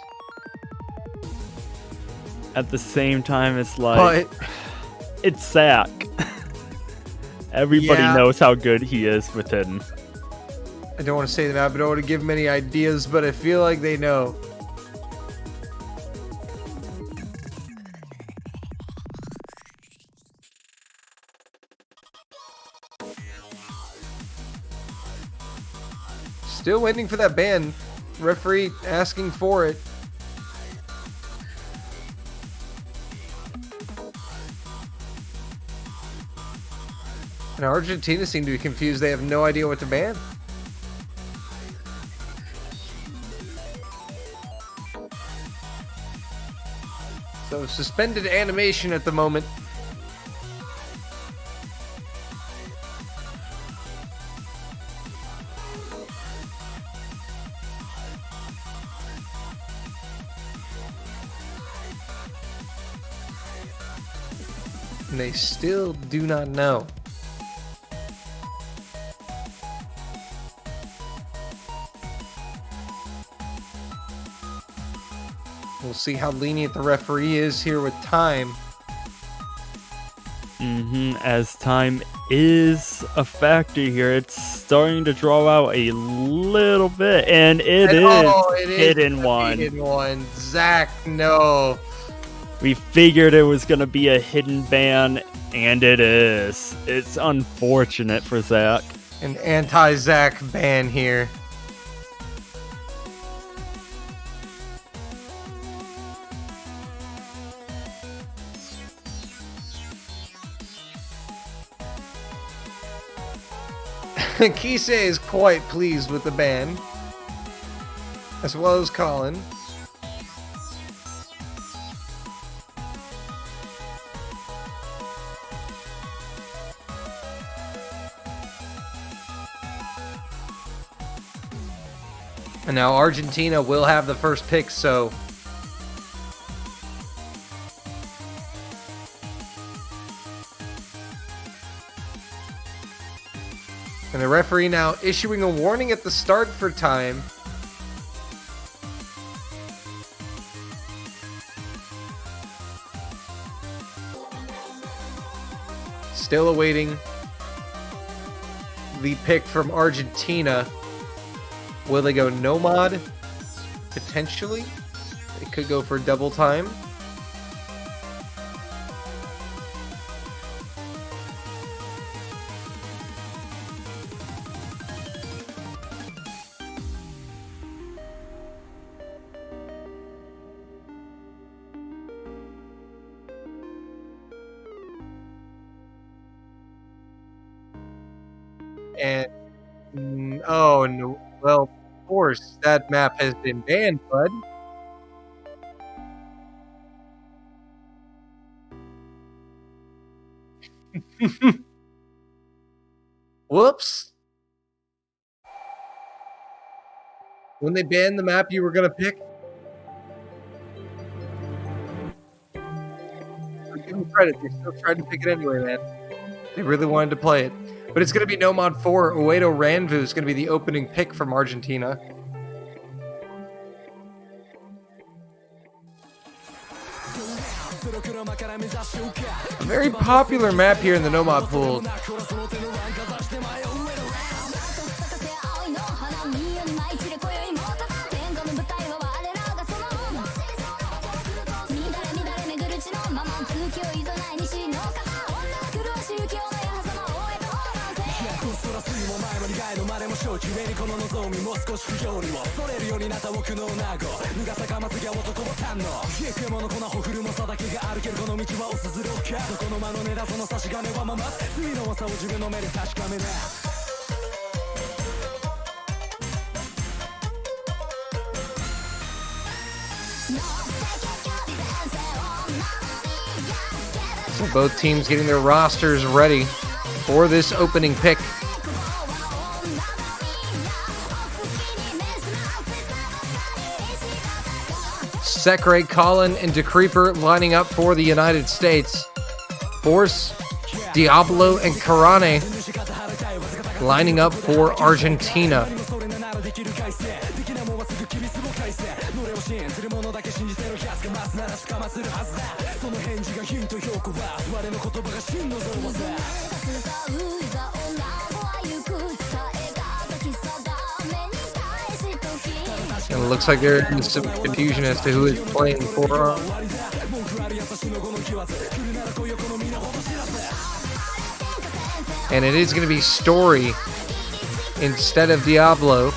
at the same time, it's like, but it's Zach. Everybody Yeah. knows how good he is with hidden. I don't want to say the map. I don't want to give them any ideas, but I feel like they know. Still waiting for that ban. Referee asking for it. And Argentina seem to be confused. They have no idea what to ban. So suspended animation at the moment. And they still do not know. We'll see how lenient the referee is here with time. As time is a factor here, it's starting to draw out a little bit, and it is hidden one. Hidden one. Zach, no. We figured it was gonna be a hidden ban, and it is. It's unfortunate for Zach. An anti-Zach ban here. Kise is quite pleased with the ban, as well as Colin. And now Argentina will have the first pick, so and the referee now issuing a warning at the start for time. Still awaiting the pick from Argentina. Will they go Nomad? Potentially. They could go for double time. And oh no, well, of course that map has been banned, bud. Whoops. When they banned the map you were gonna pick, give them credit. They still tried to pick it anyway, man. They really wanted to play it. But it's going to be Nomad 4. Uedo Ranvu is going to be the opening pick from Argentina. A very popular map here in the Nomad pool. So both teams getting their rosters ready for this opening pick. Sekre, Colin, and DeCreeper lining up for the United States. Force, Diablo, and Karane lining up for Argentina. And it looks like there is some confusion as to who is playing for. And it is going to be Story instead of Diablo.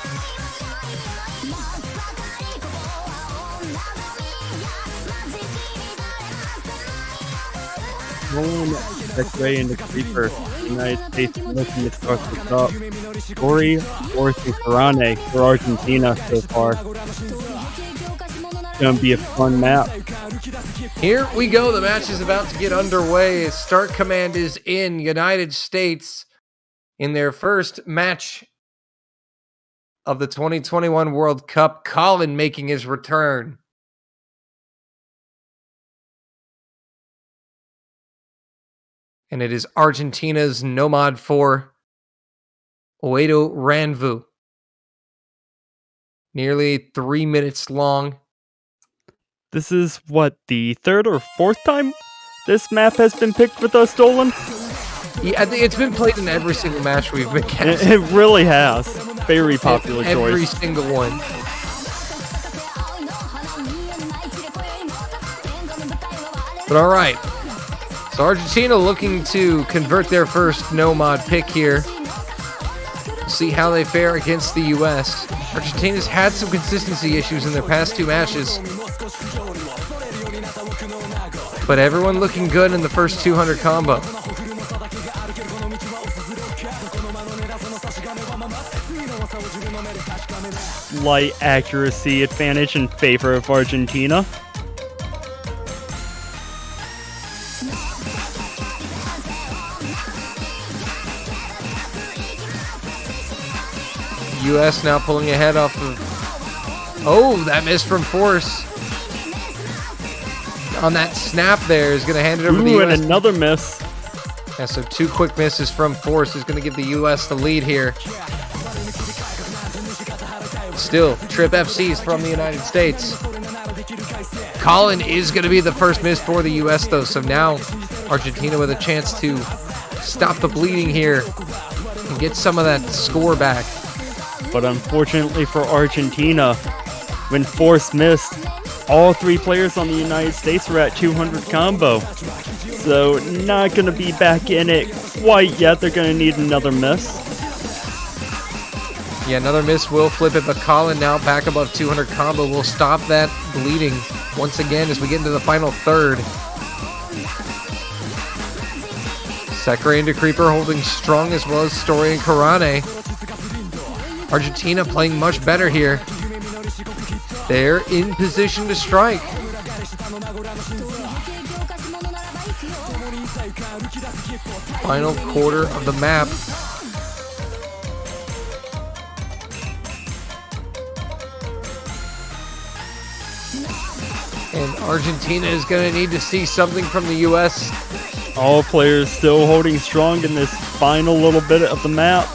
Sekre and DeCreeper. United States looking to start this up. Story, Force, and Karane for Argentina so far. It's going to be a fun map. Here we go. The match is about to get underway. Start command is in. United States in their first match of the 2021 World Cup. Colin making his return. And it is Argentina's Nomad 4, 08088032. Nearly 3 minutes long. This is, what, the third or fourth time this map has been picked with us stolen? Yeah, I think it's been played in every single match we've been casting. It really has. Very popular choice. Every single one. But all right. So Argentina looking to convert their first Nomad pick here. See how they fare against the U.S. Argentina's had some consistency issues in their past two matches. But everyone looking good in the first 200 combo. Slight accuracy advantage in favor of Argentina. U.S. now pulling ahead off of... Oh, that miss from Force. On that snap there is going to hand it over to the U.S. And another miss. Yeah, so two quick misses from Force is going to give the U.S. the lead here. Still, trip FCs from the United States. Colin is going to be the first miss for the U.S. though, so now Argentina with a chance to stop the bleeding here and get some of that score back. But unfortunately for Argentina, when Force missed, all three players on the United States were at 200 combo. So not going to be back in it quite yet. They're going to need another miss. Yeah, another miss will flip it, but Colin now back above 200 combo will stop that bleeding once again as we get into the final third. Sekre and DeCreeper holding strong as well as Story and Karane. Argentina playing much better here. They're in position to strike. Final quarter of the map. And Argentina is going to need to see something from the U.S. All players still holding strong in this final little bit of the map.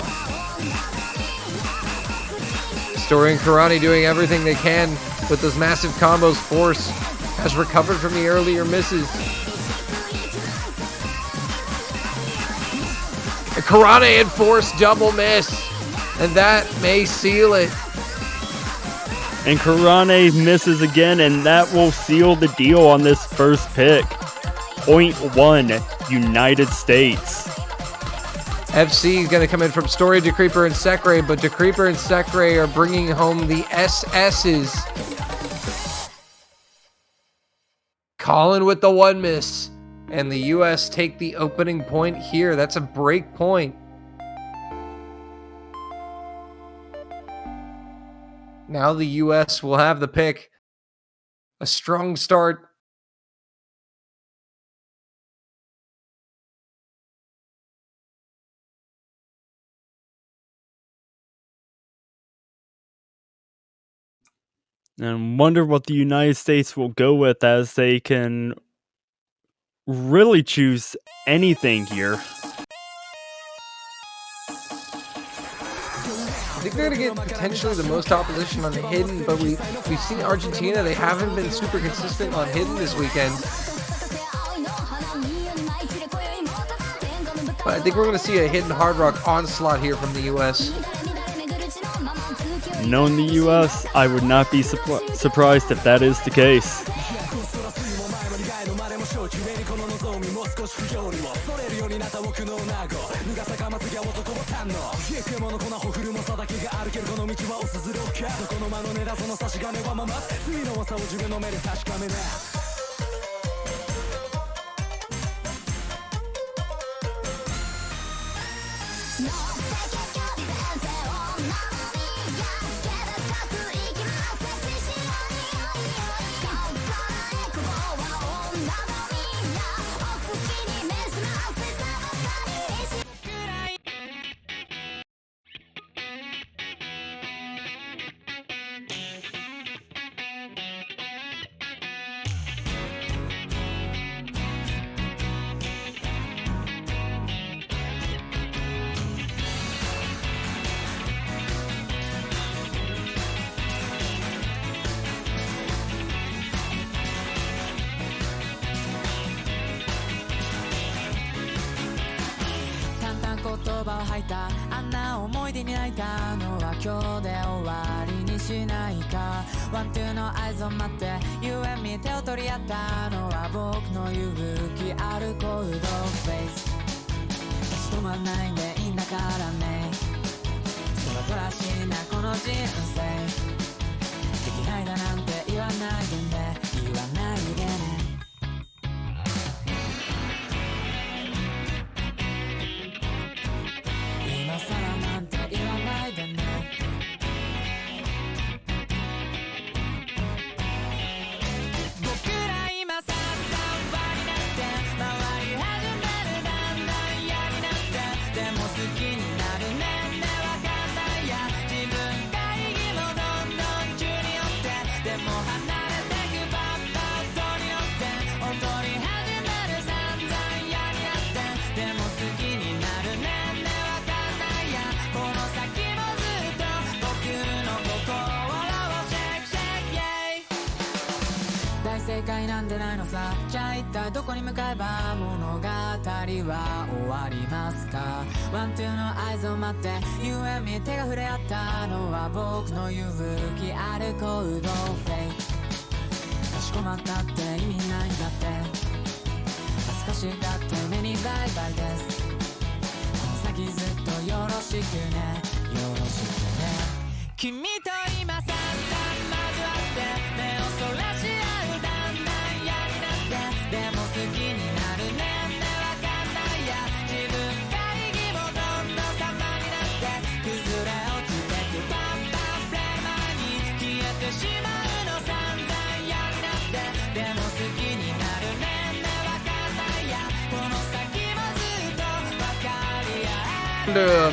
Story and Karane doing everything they can with those massive combos. Force has recovered from the earlier misses. Karane and force double miss. And that may seal it. And Karane misses again, and that will seal the deal on this first pick. 0.1 United States. FC is going to come in from Story, Decreeper, and Sekre, but Decreeper and Sekre are bringing home the SS's. Colin with the one miss. And the U.S. take the opening point here. That's a break point. Now the U.S. will have the pick. A strong start. And wonder what the United States will go with, as they can really choose anything here. I think they're going to get potentially the most opposition on hidden, but we've seen Argentina. They haven't been super consistent on hidden this weekend. But I think we're going to see a hidden hard rock onslaught here from the U.S. Knowing the U.S., I would not be surprised if that is the case.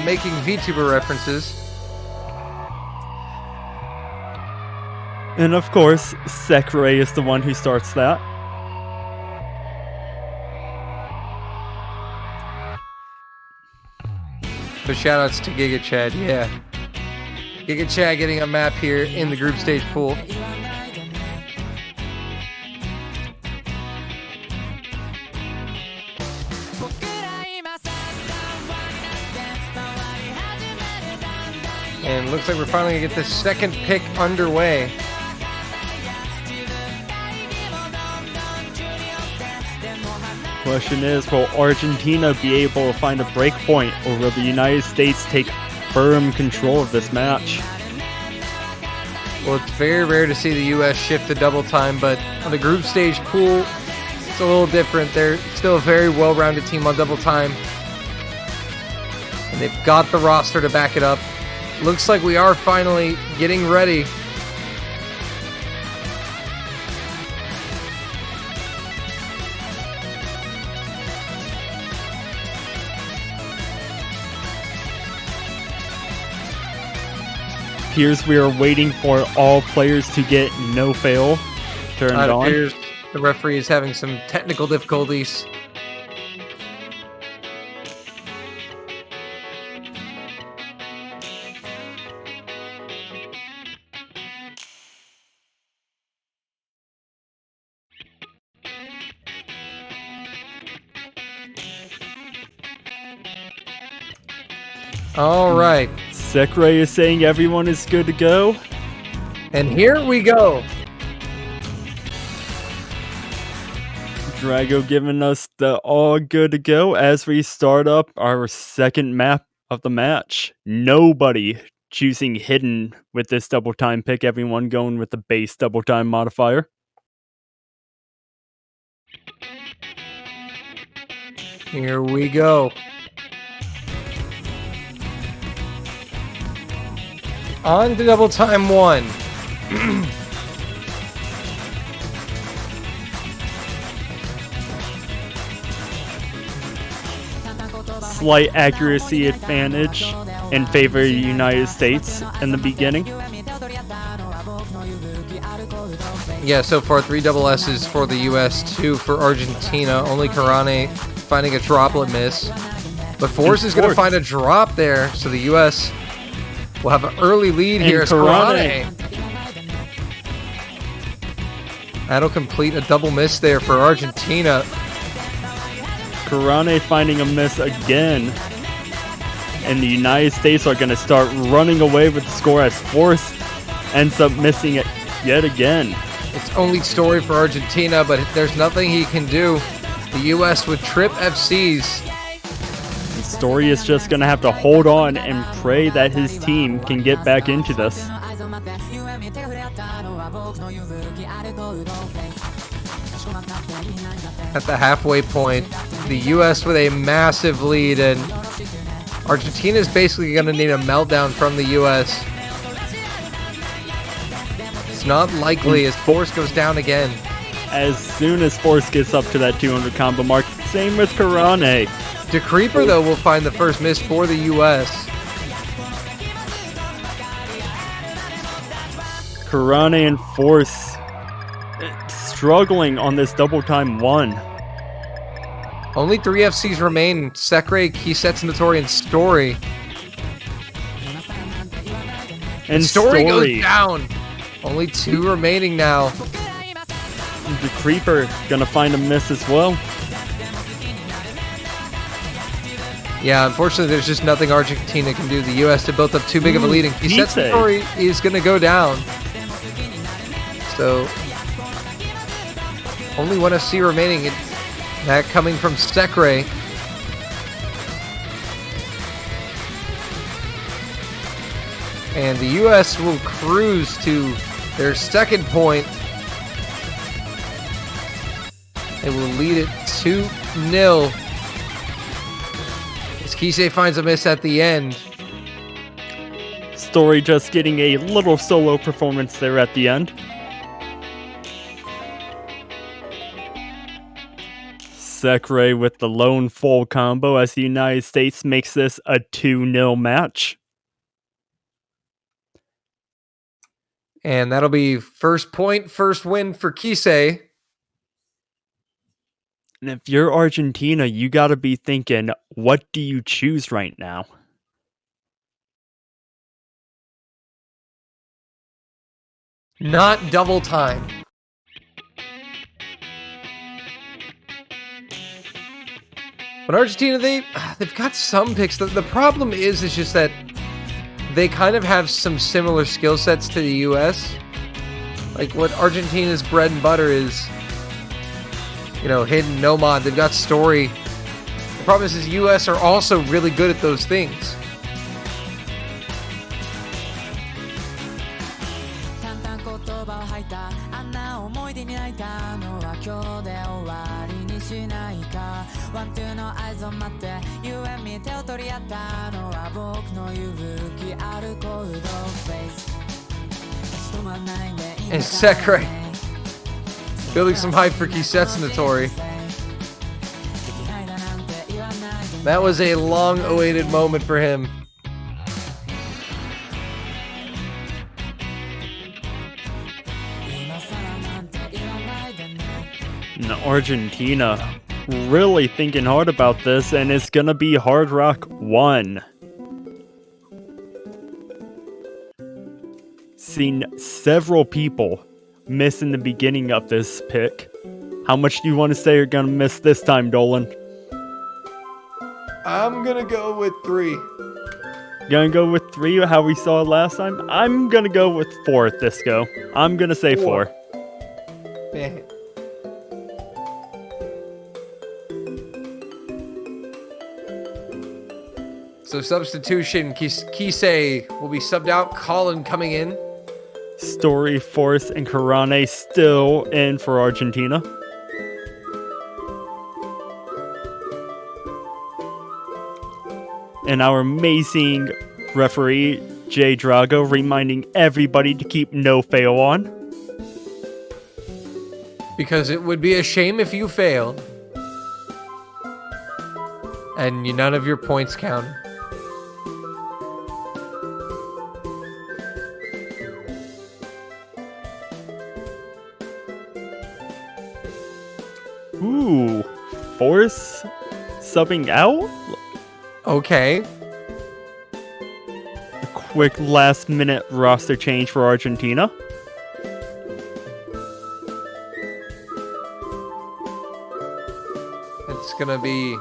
Making VTuber references. And of course, Sekre is the one who starts that. So shoutouts to Giga Chad, yeah. Giga Chad getting a map here in the group stage pool. looks like we're finally going to get the second pick underway. Question is, will Argentina be able to find a break point, or will the United States take firm control of this match? Well, it's very rare to see the U.S. shift to double time, but on the group stage pool, it's a little different. They're still a very well-rounded team on double time, and they've got the roster to back it up. Looks like we are finally getting ready. Appears we are waiting for all players to get no fail turned It on. appears the referee is having some technical difficulties. All right. Sekre is saying everyone is good to go. And here we go. Drago giving us the all good to go as we start up our second map of the match. Nobody choosing hidden with this double time pick. Everyone going with the base double time modifier. Here we go. On to double time 1. Slight accuracy advantage in favor of the United States in the beginning. Yeah, so far 3 double S's for the U.S., 2 for Argentina. Only Karane finding a droplet miss. But Force is going to find a drop there, so the U.S. will have an early lead here as Karane. That'll complete a double miss there for Argentina. Karane finding a miss again. And the United States are going to start running away with the score as Force ends up missing it yet again. It's only story for Argentina, but there's nothing he can do. The U.S. would trip FCs. Story is just going to have to hold on and pray that his team can get back into this. At the halfway point, the U.S. with a massive lead, and Argentina's basically going to need a meltdown from the U.S. It's not likely as Force goes down again. As soon as Force gets up to that 200 combo mark, same with Karane. The Creeper, though, will find the first miss for the U.S. Karane and Force struggling on this double time 1. Only 3 FCs remain. Sekre, Kisets, Notori, and Story. And Story goes down. Only 2 remaining now. The Creeper gonna find a miss as well. Yeah, unfortunately, there's just nothing Argentina can do. The U.S. have built up too big of a lead, and Kisets Notori is going to go down. So, only 1 FC remaining. That coming from Sekre. And the U.S. will cruise to their second point. They will lead it 2-0. As Kisei finds a miss at the end. Story just getting a little solo performance there at the end. Sekre with the lone full combo as the United States makes this a 2-0 match. And that'll be first point, first win for Kisei. And if you're Argentina, you gotta be thinking, what do you choose right now? Not double time. But Argentina, they've got some picks. The problem is just that they kind of have some similar skill sets to the U.S. Like what Argentina's bread and butter is, hidden, no mod. They've got story. The problem is U.S. are also really good at those things. And Sekre building some hype for Kisetsunatori. That was a long-awaited moment for him. And Argentina really thinking hard about this, and it's gonna be Hard Rock 1. Seen several people miss in the beginning of this pick. How much do you want to say you're gonna miss this time, Dolan? I'm gonna go with 3. Gonna go with 3, how we saw it last time? I'm gonna go with 4 at this go. I'm gonna say 4. Man. So substitution, Kisei will be subbed out, Colin coming in. Story, Force, and Karane still in for Argentina. And our amazing referee, Jay Drago, reminding everybody to keep no fail on. Because it would be a shame if you failed. And none of your points count. Ooh, Force subbing out? Okay. A quick last minute roster change for Argentina. It's gonna be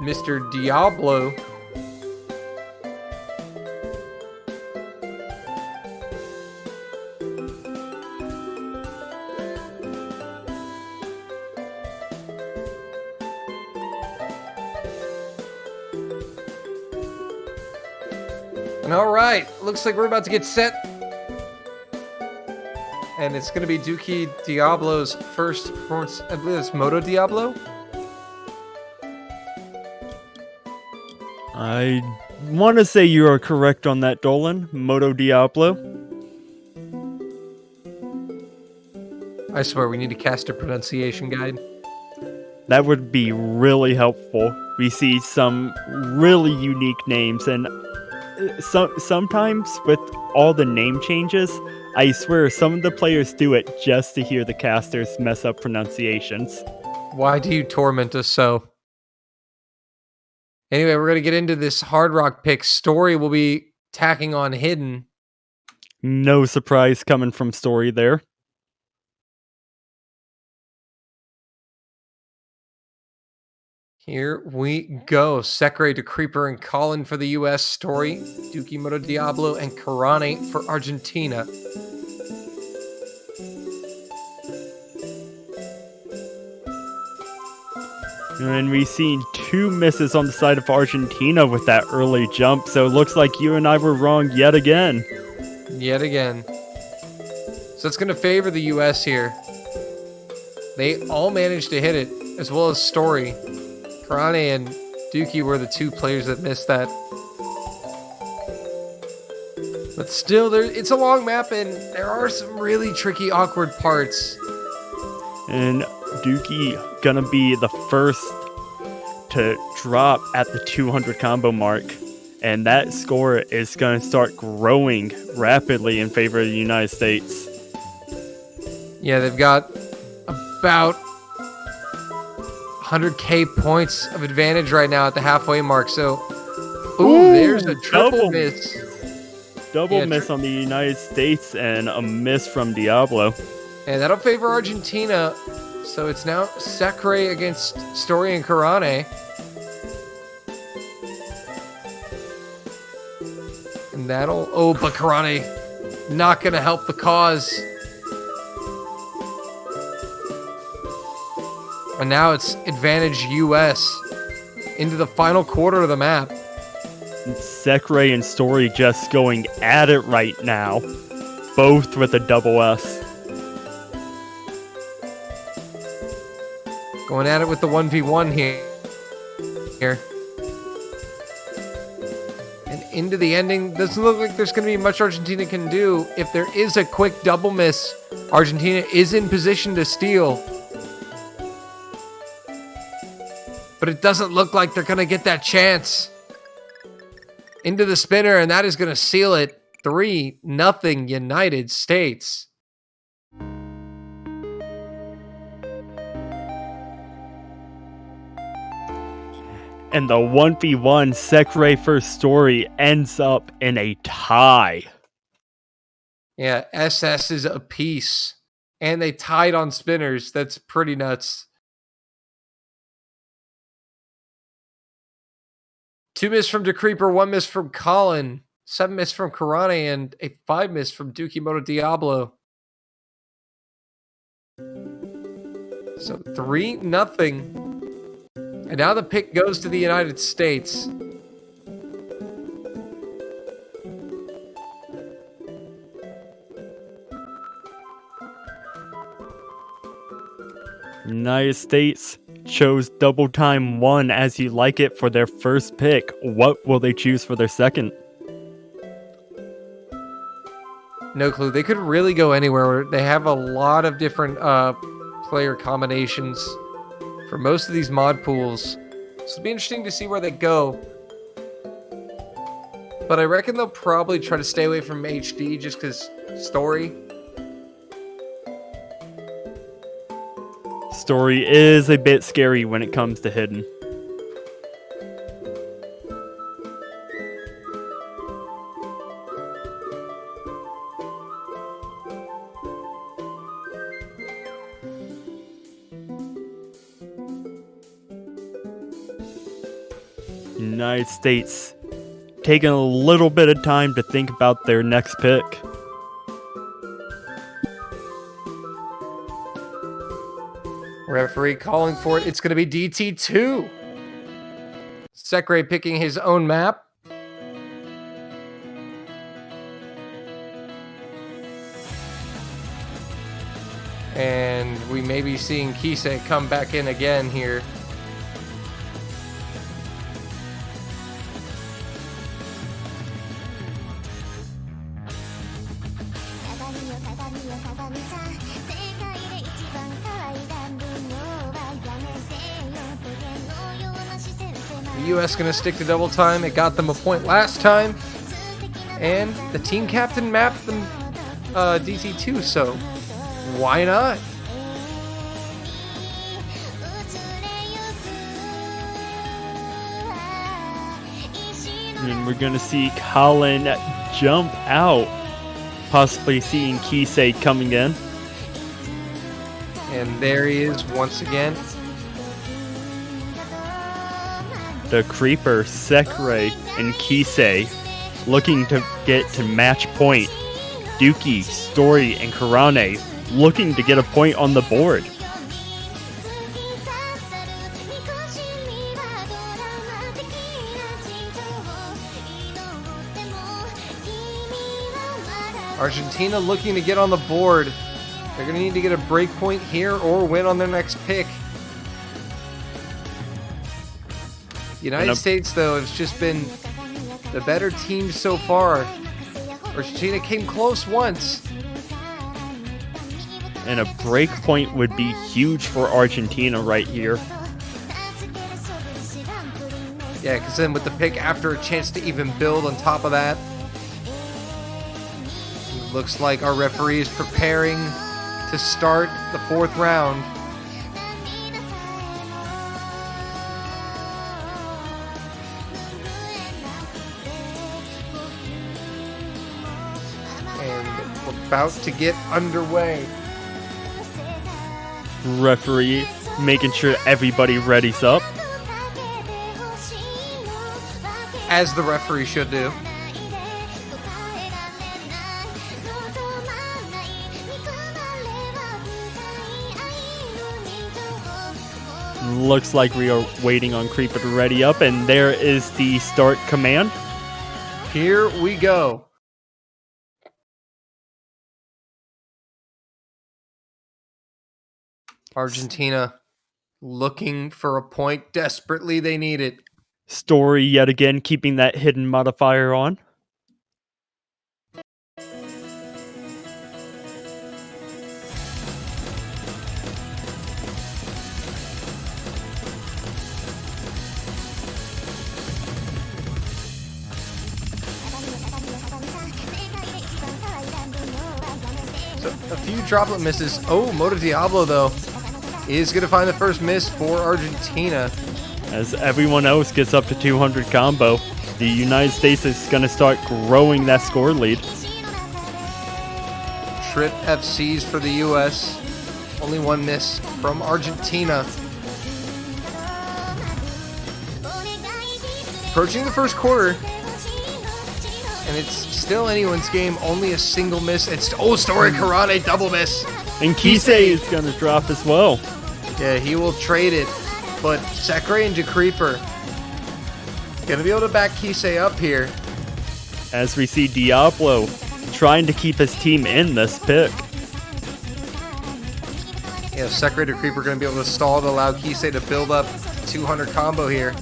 Mr. Diablo. And all right, looks like we're about to get set. And it's going to be Duki Diablo's first performance. I believe it's Moto Diablo. I want to say you are correct on that, Dolan. Moto Diablo. I swear we need a caster pronunciation guide. That would be really helpful. We see some really unique names, and sometimes with all the name changes, I swear some of the players do it just to hear the casters mess up pronunciations. Why do you torment us so? Anyway, we're going to get into this Hard Rock pick. Story will be tacking on Hidden. No surprise coming from Story there. Here we go. Sekre to Creeper and Colin for the US. Story, Duki Moto Diablo, and Karane for Argentina. And we've seen 2 misses on the side of Argentina with that early jump, so it looks like you and I were wrong yet again. Yet again. So it's going to favor the US here. They all managed to hit it, as well as Story. Karane and Duki were the 2 players that missed that. But still, it's a long map, and there are some really tricky, awkward parts. And Duki gonna be the first to drop at the 200 combo mark. And that score is gonna start growing rapidly in favor of the United States. Yeah, they've got about 100k points of advantage right now at the halfway mark. So, there's a triple miss. Double miss on the United States and a miss from Diablo. And that'll favor Argentina. So it's now Sekre against Story and Karane. And that'll... Oh, but Karane not going to help the cause. And now it's advantage US into the final quarter of the map. Sekre and Story just going at it right now. Both with a double S. Going at it with the 1v1 here. And into the ending. Doesn't look like there's going to be much Argentina can do. If there is a quick double miss, Argentina is in position to steal. But it doesn't look like they're going to get that chance. Into the spinner, and that is going to seal it. 3-0 United States. And the 1v1 Sekre first Story ends up in a tie. Yeah, SS is a piece. And they tied on spinners. That's pretty nuts. 2 miss from DeCreeper, 1 miss from Colin, 7 miss from Karane, and a 5 miss from Dukimoto Diablo. So 3-0. And now the pick goes to the United States. United States chose double time 1 as you like it for their first pick. What will they choose for their second? No clue. They could really go anywhere. They have a lot of different player combinations for most of these mod pools. So it'll be interesting to see where they go. But I reckon they'll probably try to stay away from HD just because Story. Story is a bit scary when it comes to hidden. United States taking a little bit of time to think about their next pick. Referee calling for it. It's going to be DT2. Sekre picking his own map. And we may be seeing Kise come back in again here. The US going to stick to double time. It got them a point last time. And the team captain mapped them DT2, so why not? And we're going to see Colin jump out, possibly seeing Kise coming in. And there he is once again. The Creeper, Sekre, and Kise looking to get to match point. Dookie, Story, and Karane looking to get a point on the board. Argentina looking to get on the board. They're going to need to get a break point here or win on their next pick. The United States, though, has just been the better team so far. Argentina came close once. And a break point would be huge for Argentina right here. Yeah, because then with the pick after a chance to even build on top of that. Looks like our referee is preparing to start the 4th round. And we're about to get underway. Referee making sure everybody readies up. As the referee should do. Looks like we are waiting on Creeper to ready up, and there is the start command. Here we go. Argentina looking for a point desperately. They need it. Story yet again keeping that hidden modifier on. So a few droplet misses. Oh, Moto Diablo, though, is going to find the first miss for Argentina. As everyone else gets up to 200 combo, the United States is going to start growing that score lead. Trip FCs for the U.S. Only one miss from Argentina. Approaching the first quarter, and it's still anyone's game. Only a single miss. It's Story Karane double miss. And Kisei is going to drop as well. Yeah, he will trade it, but Sakurai and Creeper gonna be able to back Kisei up here. As we see Diablo trying to keep his team in this pick. Yeah, Sakurai and Creeper gonna be able to stall to allow Kisei to build up 200 combo here.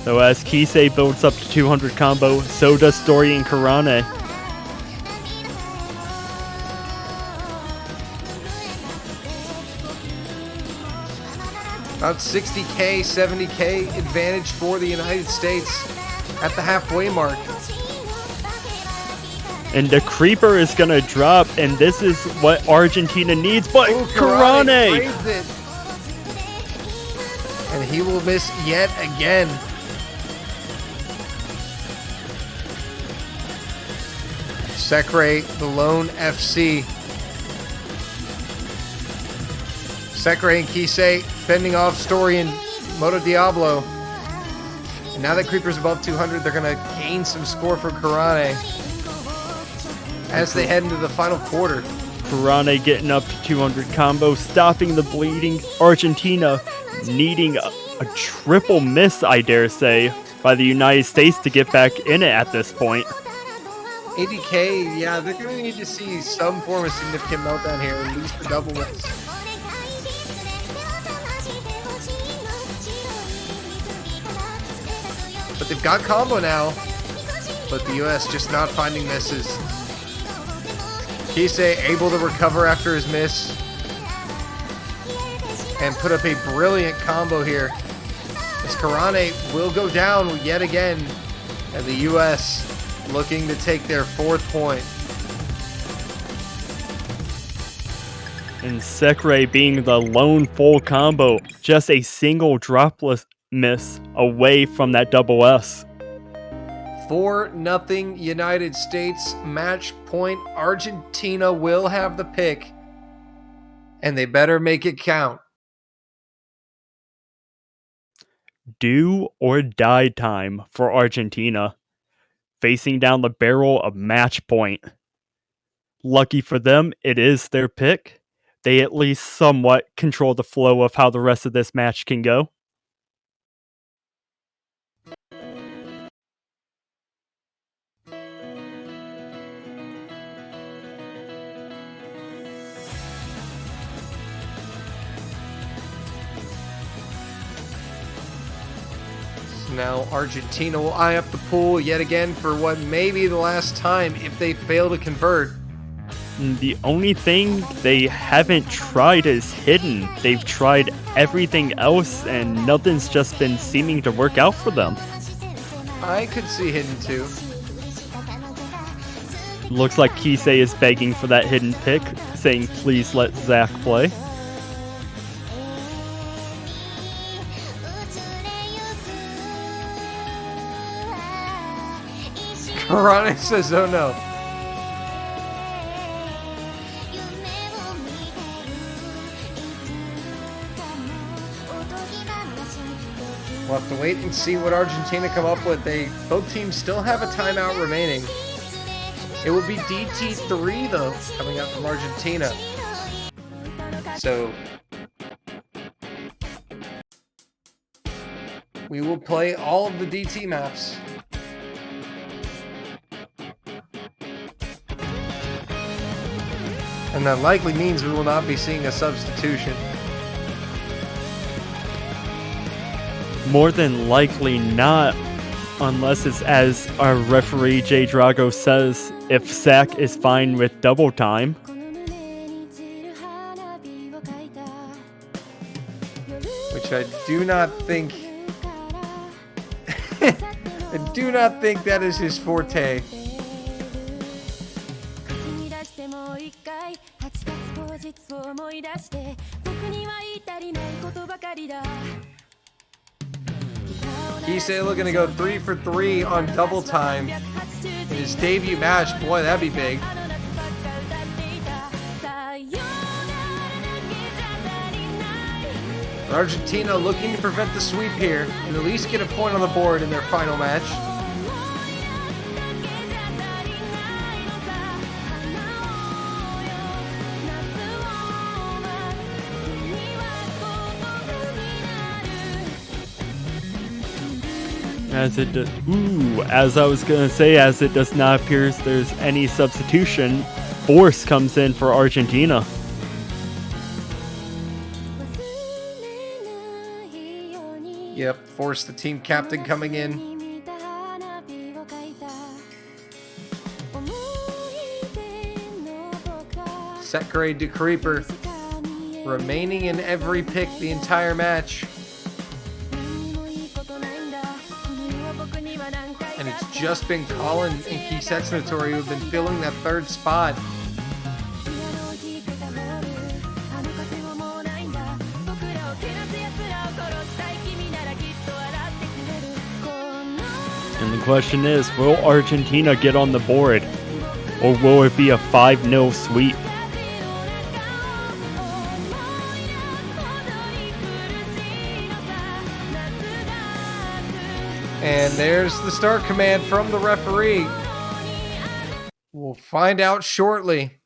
So as Kisei builds up to 200 combo, so does Story and Karane. About 60k, 70k advantage for the United States at the halfway mark. And the Creeper is going to drop, and this is what Argentina needs, but Karane! Braids it. And he will miss yet again. Sakurai, the lone FC. Sakurai and Kisei fending off Story and Moto Diablo. And now that Creeper's above 200, they're going to gain some score for Karane as they head into the final quarter. Karane getting up to 200 combo, stopping the bleeding. Argentina needing a triple miss, I dare say, by the United States to get back in it at this point. 80k, yeah, they're going to need to see some form of significant meltdown here, at least the double miss. But they've got combo now, but the US just not finding misses. Kisei able to recover after his miss and put up a brilliant combo here. As Karane will go down yet again, and the US looking to take their 4th point. And Sakurai being the lone full combo, just a single dropless miss away from that double S. 4-0 United States, match point. Argentina will have the pick, and they better make it count. Do or die time for Argentina, facing down the barrel of match point. Lucky for them, it is their pick. They at least somewhat control the flow of how the rest of this match can go. Now Argentina will eye up the pool yet again for what may be the last time if they fail to convert. The only thing they haven't tried is hidden. They've tried everything else and nothing's just been seeming to work out for them. I could see hidden too. Looks like Kisei is begging for that hidden pick, saying please let Zach play. Karane says, oh no. We'll have to wait and see what Argentina come up with. Both teams still have a timeout remaining. It will be DT3 though, coming up from Argentina. So We will play all of the DT maps. And that likely means we will not be seeing a substitution. More than likely not, unless it's as our referee Jay Drago says, if Zach is fine with double time. Which I do not think... I do not think that is his forte. Kisei looking to go 3 for 3 on double time in his debut match. Boy, that'd be big. Argentina looking to prevent the sweep here and at least get a point on the board in their final match. As I was gonna say, as it does not appear there's any substitution, Force comes in for Argentina. Yep, Force, the team captain, coming in. Set grade to Creeper, remaining in every pick the entire match. And it's just been Colin and Kisetsunotori who have been filling that third spot. And the question is, will Argentina get on the board? Or will it be a 5-0 sweep? And there's the start command from the referee. We'll find out shortly.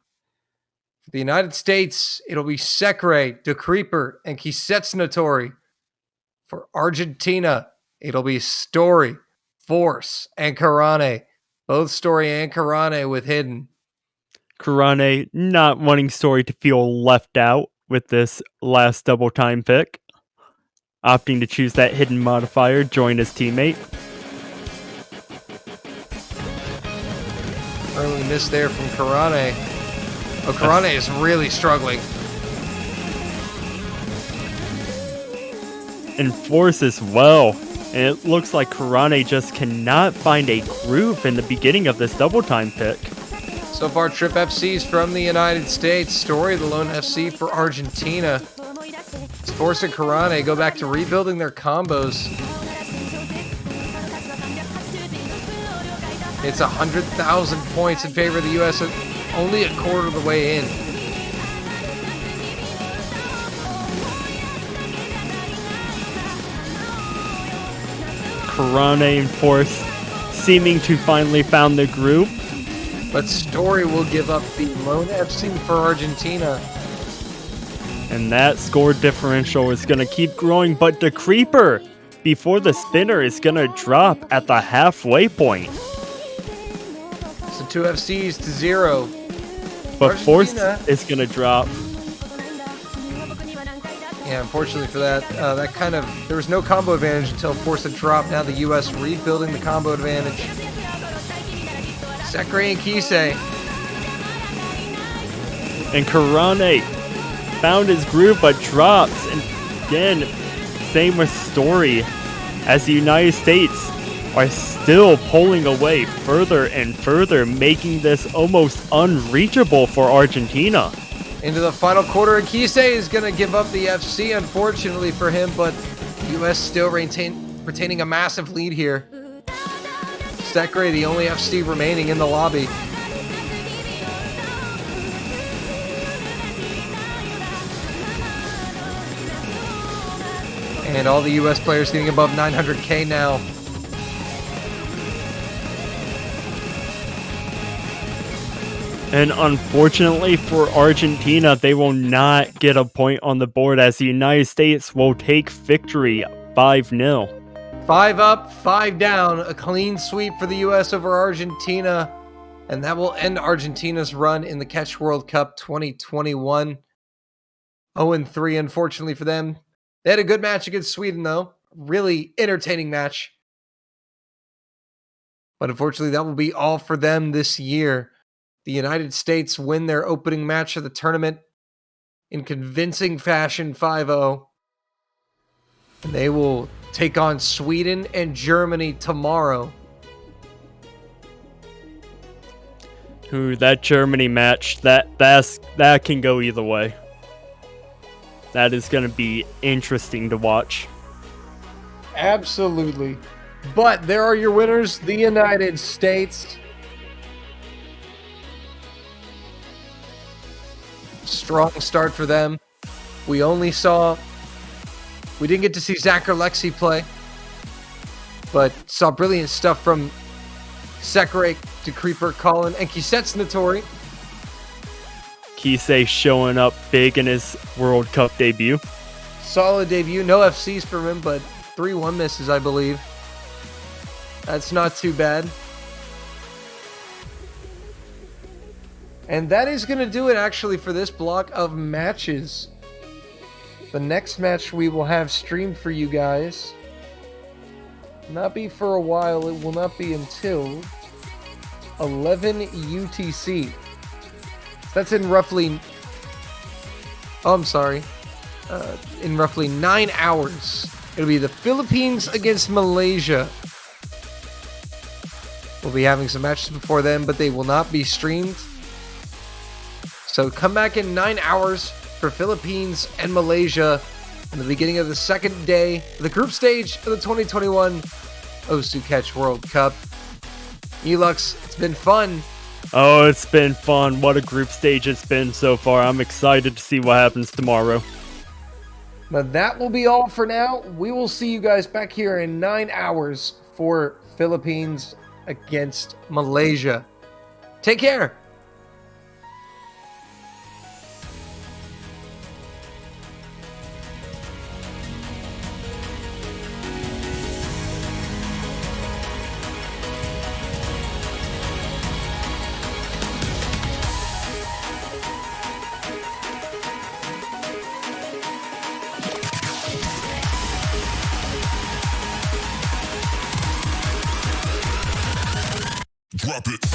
For the United States, it'll be Sekre, De Creeper, and Kisetsunotori. For Argentina, it'll be Story, Force, and Karane. Both Story and Karane with Hidden. Karane not wanting Story to feel left out with this last double time pick, opting to choose that hidden modifier, join his teammate. Early miss there from Karane. Oh, Karane is really struggling. And Force as well. And it looks like Karane just cannot find a groove in the beginning of this double time pick. So far, trip FCs from the United States. Story, the lone FC for Argentina. Force and Karane go back to rebuilding their combos. It's 100,000 points in favor of the U.S. Only a quarter of the way in. Karane and Force seeming to finally found the groove. But Story will give up the lone FC for Argentina. And that score differential is going to keep growing, but the Creeper, before the spinner, is going to drop at the halfway point. So 2 FCs to 0. But Argentina, Force is going to drop. Yeah, unfortunately for that, there was no combo advantage until Force had dropped. Now the U.S. rebuilding the combo advantage. Sekre and Kisei. And Karane found his groove but drops. And again, same with Story, as the United States are still pulling away further and further, making this almost unreachable for Argentina. Into the final quarter, and Kisei is going to give up the FC, unfortunately for him, but the U.S. still retaining a massive lead here. Sekre, the only FC remaining in the lobby. And all the U.S. players getting above 900k now. And unfortunately for Argentina, they will not get a point on the board, as the United States will take victory 5-0. 5 up, 5 down. A clean sweep for the U.S. over Argentina. And that will end Argentina's run in the Catch World Cup 2021. 0-3, unfortunately for them. They had a good match against Sweden, though. Really entertaining match. But unfortunately, that will be all for them this year. The United States win their opening match of the tournament in convincing fashion, 5-0. And they will take on Sweden and Germany tomorrow. Ooh, that Germany match, that can go either way. That is going to be interesting to watch. Absolutely. But there are your winners, the United States. Strong start for them. We didn't get to see Zach or Lexi play, but saw brilliant stuff from Sekirei to Creeper, Colin, and Kisets Notori. Kisei showing up big in his World Cup debut. Solid debut. No FCs from him, but 3-1 misses, I believe. That's not too bad. And that is going to do it, actually, for this block of matches. The next match we will have streamed for you guys not be for a while. It will not be until 11 UTC. That's in roughly... Oh, I'm sorry. In roughly 9 hours. It'll be the Philippines against Malaysia. We'll be having some matches before then, but they will not be streamed. So come back in 9 hours for Philippines and Malaysia in the beginning of the second day, the group stage of the 2021 Osu Catch World Cup. Elux, it's been fun. Oh, it's been fun. What a group stage it's been so far. I'm excited to see what happens tomorrow. But that will be all for now. We will see you guys back here in 9 hours for Philippines against Malaysia. Take care. Drop it.